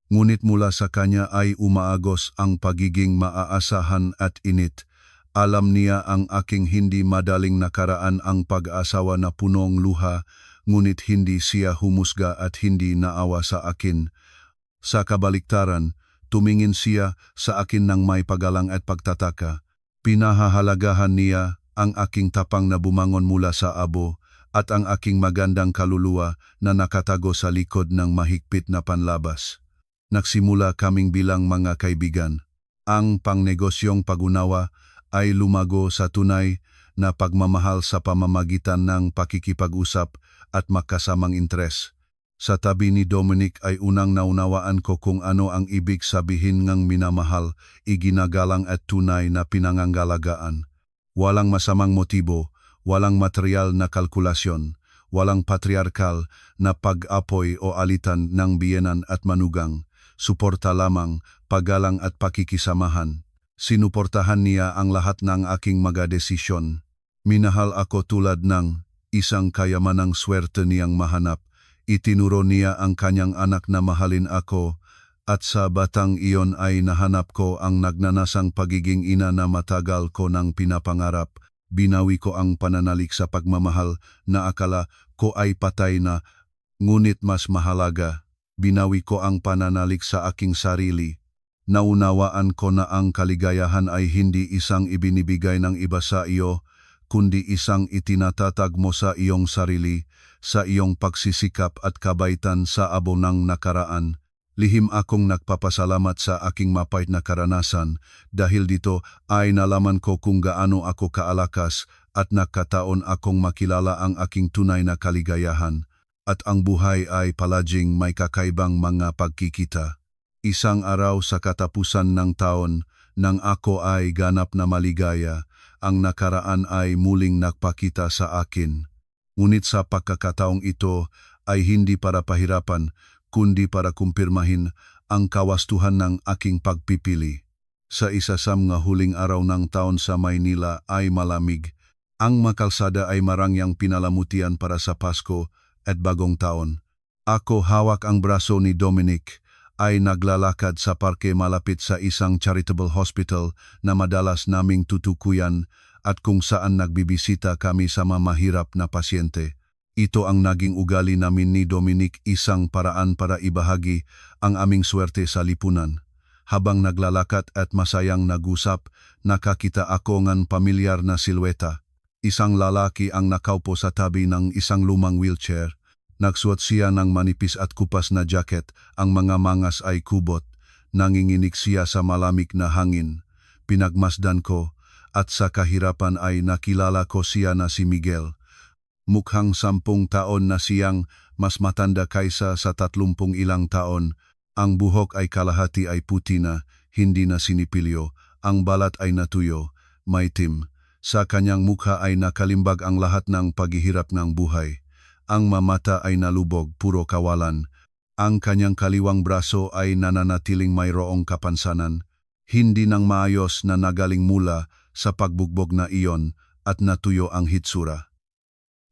ngunit mula sa kanya ay umaagos ang pagiging maaasahan at init. Alam niya ang aking hindi madaling nakaraan, ang pag-asawa na punong luha, ngunit hindi siya humusga at hindi naawa sa akin. Sa kabaliktaran, tumingin siya sa akin ng may paggalang at pagtataka. Pinahahalagahan niya ang aking tapang na bumangon mula sa abo at ang aking magandang kaluluwa na nakatago sa likod ng mahigpit na panlabas. Nagsimula kaming bilang mga kaibigan. Ang pangnegosyong pag-unawa ay lumago sa tunay na pagmamahal sa pamamagitan ng pakikipag-usap at magkasamang interes. Sa tabi ni Dominic ay unang naunawaan ko kung ano ang ibig sabihin ng minamahal, iginagalang at tunay na pinangangalagaan. Walang masamang motibo, walang material na kalkulasyon, walang patriarkal na pag-apoy o alitan ng biyenan at manugang. Suporta lamang, paggalang at pakikisamahan. Sinuportahan niya ang lahat ng aking mga desisyon. Minahal ako tulad ng isang kayamanang swerte niyang mahanap. Itinuro niya ang kanyang anak na mahalin ako, at sa batang iyon ay nahanap ko ang nagnanasang pagiging ina na matagal ko nang pinapangarap. Binawi ko ang pananalik sa pagmamahal na akala ko ay patay na, ngunit mas mahalaga, binawi ko ang pananalik sa aking sarili. Naunawaan ko na ang kaligayahan ay hindi isang ibinibigay ng iba sa iyo, kundi isang itinatatag mo sa iyong sarili, sa iyong pagsisikap at kabaitan sa abo ng nakaraan. Lihim akong nagpapasalamat sa aking mapait na karanasan, dahil dito ay nalaman ko kung gaano ako kaalakas at nakataon akong makilala ang aking tunay na kaligayahan, at ang buhay ay palaging may kakaibang mga pagkikita. Isang araw sa katapusan ng taon, nang ako ay ganap na maligaya, ang nakaraan ay muling nagpakita sa akin. Ngunit sa pagkakataong ito ay hindi para pahirapan, kundi para kumpirmahin ang kawastuhan ng aking pagpipili. Sa isa sa mga huling araw ng taon sa Maynila ay malamig. Ang makalsada ay marangyang pinalamutian para sa Pasko at Bagong Taon. Ako hawak ang braso ni Dominic ay naglalakad sa parke malapit sa isang charitable hospital na madalas naming tutukuyan at kung saan nagbibisita kami sa mahirap na pasyente. Ito ang naging ugali namin ni Dominic, isang paraan para ibahagi ang aming swerte sa lipunan. Habang naglalakad at masayang nag-usap, nakakita ako ng pamilyar na silweta. Isang lalaki ang nakaupo sa tabi ng isang lumang wheelchair. Nagsuot siya ng manipis at kupas na jacket, ang mga mangas ay kubot. Nanginginig siya sa malamig na hangin. Pinagmasdan ko at sa kahirapan ay nakilala ko siya na si Miguel. Mukhang 10 taon na siyang mas matanda kaysa sa 30 ilang taon. Ang buhok ay kalahati ay puti na, hindi na sinipilyo. Ang balat ay natuyo, maitim. Sa kanyang mukha ay nakalimbag ang lahat ng paghihirap ng buhay. Ang mamata ay nalubog, puro kawalan. Ang kanyang kaliwang braso ay nananatiling mayroong kapansanan, hindi nang maayos na nagaling mula sa pagbugbog na iyon at natuyo ang hitsura.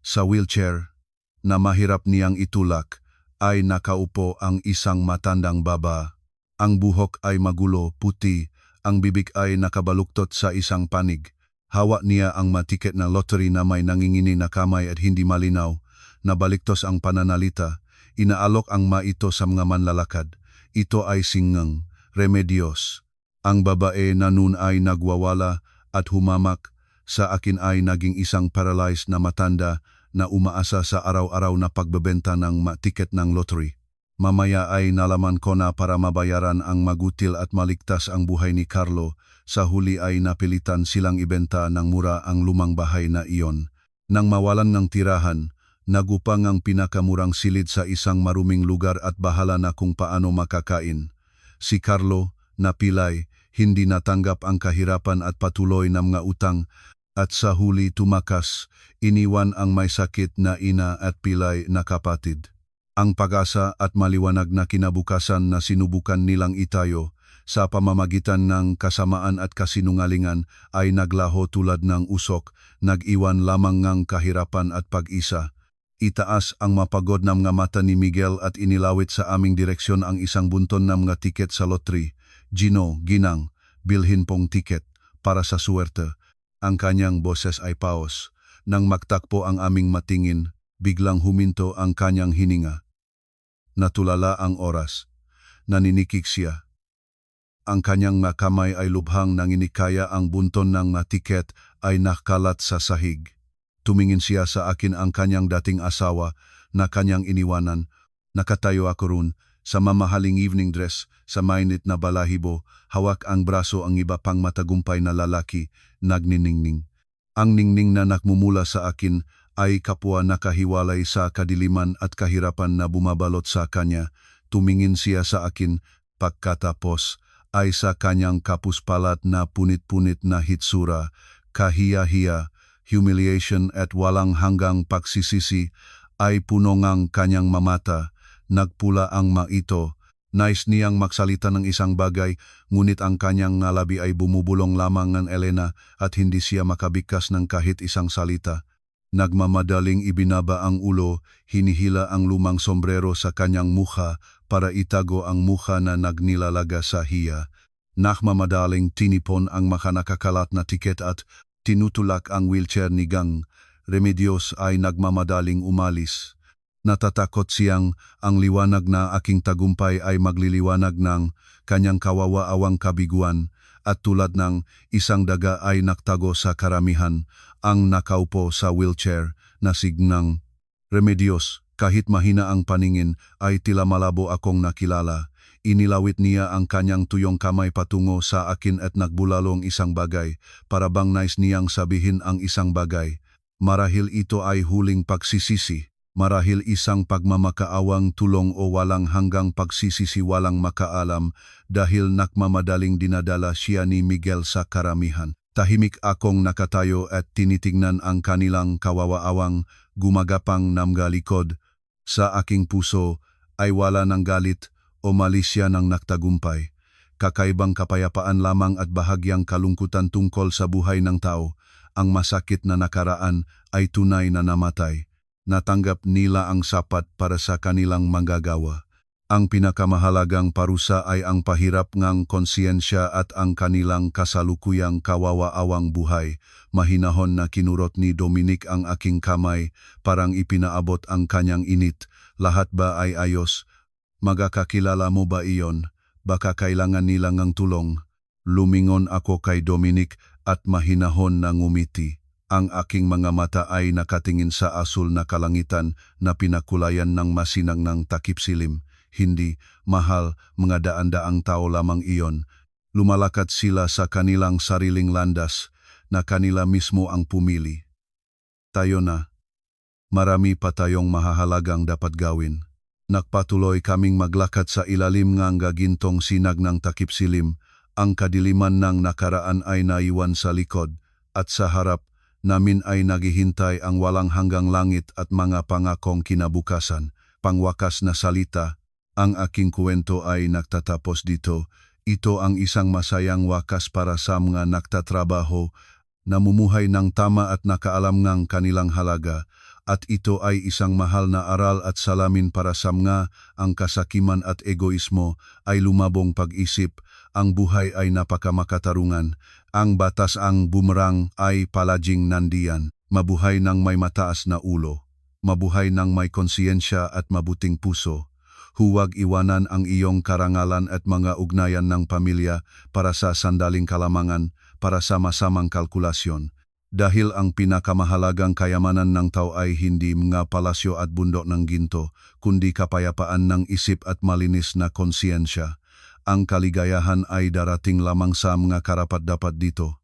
Sa wheelchair, na mahirap niyang itulak, ay nakaupo ang isang matandang baba. Ang buhok ay magulo, puti, ang bibig ay nakabaluktot sa isang panig. Hawak niya ang matiket na lottery na may nangingini na kamay at hindi malinaw. Nabaliktos ang pananalita. Inaalok ang ito sa mga manlalakad. Ito ay Singang, Remedios. Ang babae na noon ay nagwawala at humamak. Sa akin ay naging isang paralyzed na matanda na umaasa sa araw-araw na pagbebenta ng tiket ng lottery. Mamaya ay nalaman ko na para mabayaran ang magutil at maligtas ang buhay ni Carlo, sa huli ay napilitan silang ibenta ng mura ang lumang bahay na iyon. Nang mawalan ng tirahan, nagupang ang pinakamurang silid sa isang maruming lugar at bahala na kung paano makakain. Si Carlo, napilay, hindi natanggap ang kahirapan at patuloy na mga utang, at sa huli tumakas, iniwan ang may sakit na ina at pilay na kapatid. Ang pag-asa at maliwanag na kinabukasan na sinubukan nilang itayo sa pamamagitan ng kasamaan at kasinungalingan ay naglaho tulad ng usok, nag-iwan lamang ng kahirapan at pag-isa. Itaas ang mapagod na mga mata ni Miguel at inilawit sa aming direksyon ang isang bunton ng mga tiket sa lottery. Gino, ginang, bilhin pong tiket para sa suwerte. Ang kanyang boses ay paos. Nang magtakpo ang aming matingin, biglang huminto ang kanyang hininga. Natulala ang oras. Naninikik siya. Ang kanyang mga kamay ay lubhang nanginikaya, ang bunton ng tiket ay nakalat sa sahig. Tumingin siya sa akin, ang kanyang dating asawa na kanyang iniwanan. Nakatayo ako roon sa mamahaling evening dress, sa mainit na balahibo, hawak ang braso ang iba pang matagumpay na lalaki, nagniningning. Ang ningning na nakmumula sa akin ay kapwa nakahiwalay sa kadiliman at kahirapan na bumabalot sa kanya. Tumingin siya sa akin, pagkatapos ay sa kanyang kapuspalat na punit-punit na hitsura, kahiya-hiya, humiliation at walang hanggang pagsisisi ay puno ngang kanyang mamata. Nagpula ang ito. Nais niyang magsalita ng isang bagay, ngunit ang kanyang ngalabi ay bumubulong lamang ng Elena at hindi siya makabigkas ng kahit isang salita. Nagmamadaling ibinaba ang ulo, hinihila ang lumang sombrero sa kanyang mukha para itago ang mukha na nagnilalaga sa hiya. Nagmamadaling tinipon ang makanakakalat na tiket at tinutulak ang wheelchair ni Gang. Remedios ay nagmamadaling umalis. Natatakot siyang ang liwanag na aking tagumpay ay magliliwanag ng kanyang kawawa-awang kabiguan at tulad ng isang daga ay naktago sa karamihan ang nakaupo sa wheelchair na Singang. Remedios, kahit mahina ang paningin, ay tila malabo akong nakilala. Inilawit niya ang kanyang tuyong kamay patungo sa akin at nagbulalong isang bagay, para bang nais niyang sabihin ang isang bagay. Marahil ito ay huling pagsisisi. Marahil isang pagmamakaawang tulong o walang hanggang pagsisisi walang makaalam dahil nakmamadaling dinadala siya ni Miguel sa karamihan. Tahimik akong nakatayo at tinitingnan ang kanilang kawawaawang gumagapang namgalikod. Sa aking puso ay wala ng galit o malisya ng nagtagumpay. Kakaibang kapayapaan lamang at bahagyang kalungkutan tungkol sa buhay ng tao. Ang masakit na nakaraan ay tunay na namatay. Natanggap nila ang sapat para sa kanilang manggagawa. Ang pinakamahalagang parusa ay ang pahirap ngang konsiyensya at ang kanilang kasalukuyang kawawaawang buhay. Mahinahon na kinurot ni Dominic ang aking kamay, parang ipinaabot ang kanyang init. Lahat ba ay ayos? Magkakilala mo ba iyon? Baka kailangan nila ng tulong. Lumingon ako kay Dominic at mahinahon na ngumiti. Ang aking mga mata ay nakatingin sa asul na kalangitan na pinakulayan ng masinang ng takip silim. Hindi, mahal, mga daan-daang tao lamang iyon. Lumalakad sila sa kanilang sariling landas na kanila mismo ang pumili. Tayo na. Marami pa tayong mahahalagang dapat gawin. Nagpatuloy kaming maglakad sa ilalim ng gagintong sinag ng takip silim. Ang kadiliman ng nakaraan ay naiwan sa likod at sa harap namin ay naghihintay ang walang hanggang langit at mga pangakong kinabukasan. Pangwakas na salita, ang aking kwento ay nagtatapos dito. Ito ang isang masayang wakas para sa mga nagtatrabaho, namumuhay ng tama at nakaalam ng kanilang halaga. At ito ay isang mahal na aral at salamin para sa mga ang kasakiman at egoismo ay lumabong pag-isip. Ang buhay ay napakamakatarungan. Ang batas ang bumerang ay palaging nandiyan. Mabuhay ng may mataas na ulo. Mabuhay ng may konsiyensya at mabuting puso. Huwag iwanan ang iyong karangalan at mga ugnayan ng pamilya para sa sandaling kalamangan, para sa masamang kalkulasyon. Dahil ang pinakamahalagang kayamanan ng tao ay hindi mga palasyo at bundok ng ginto, kundi kapayapaan ng isip at malinis na konsiyensya. Ang kaligayahan ay darating lamang sa mga karapat-dapat dito.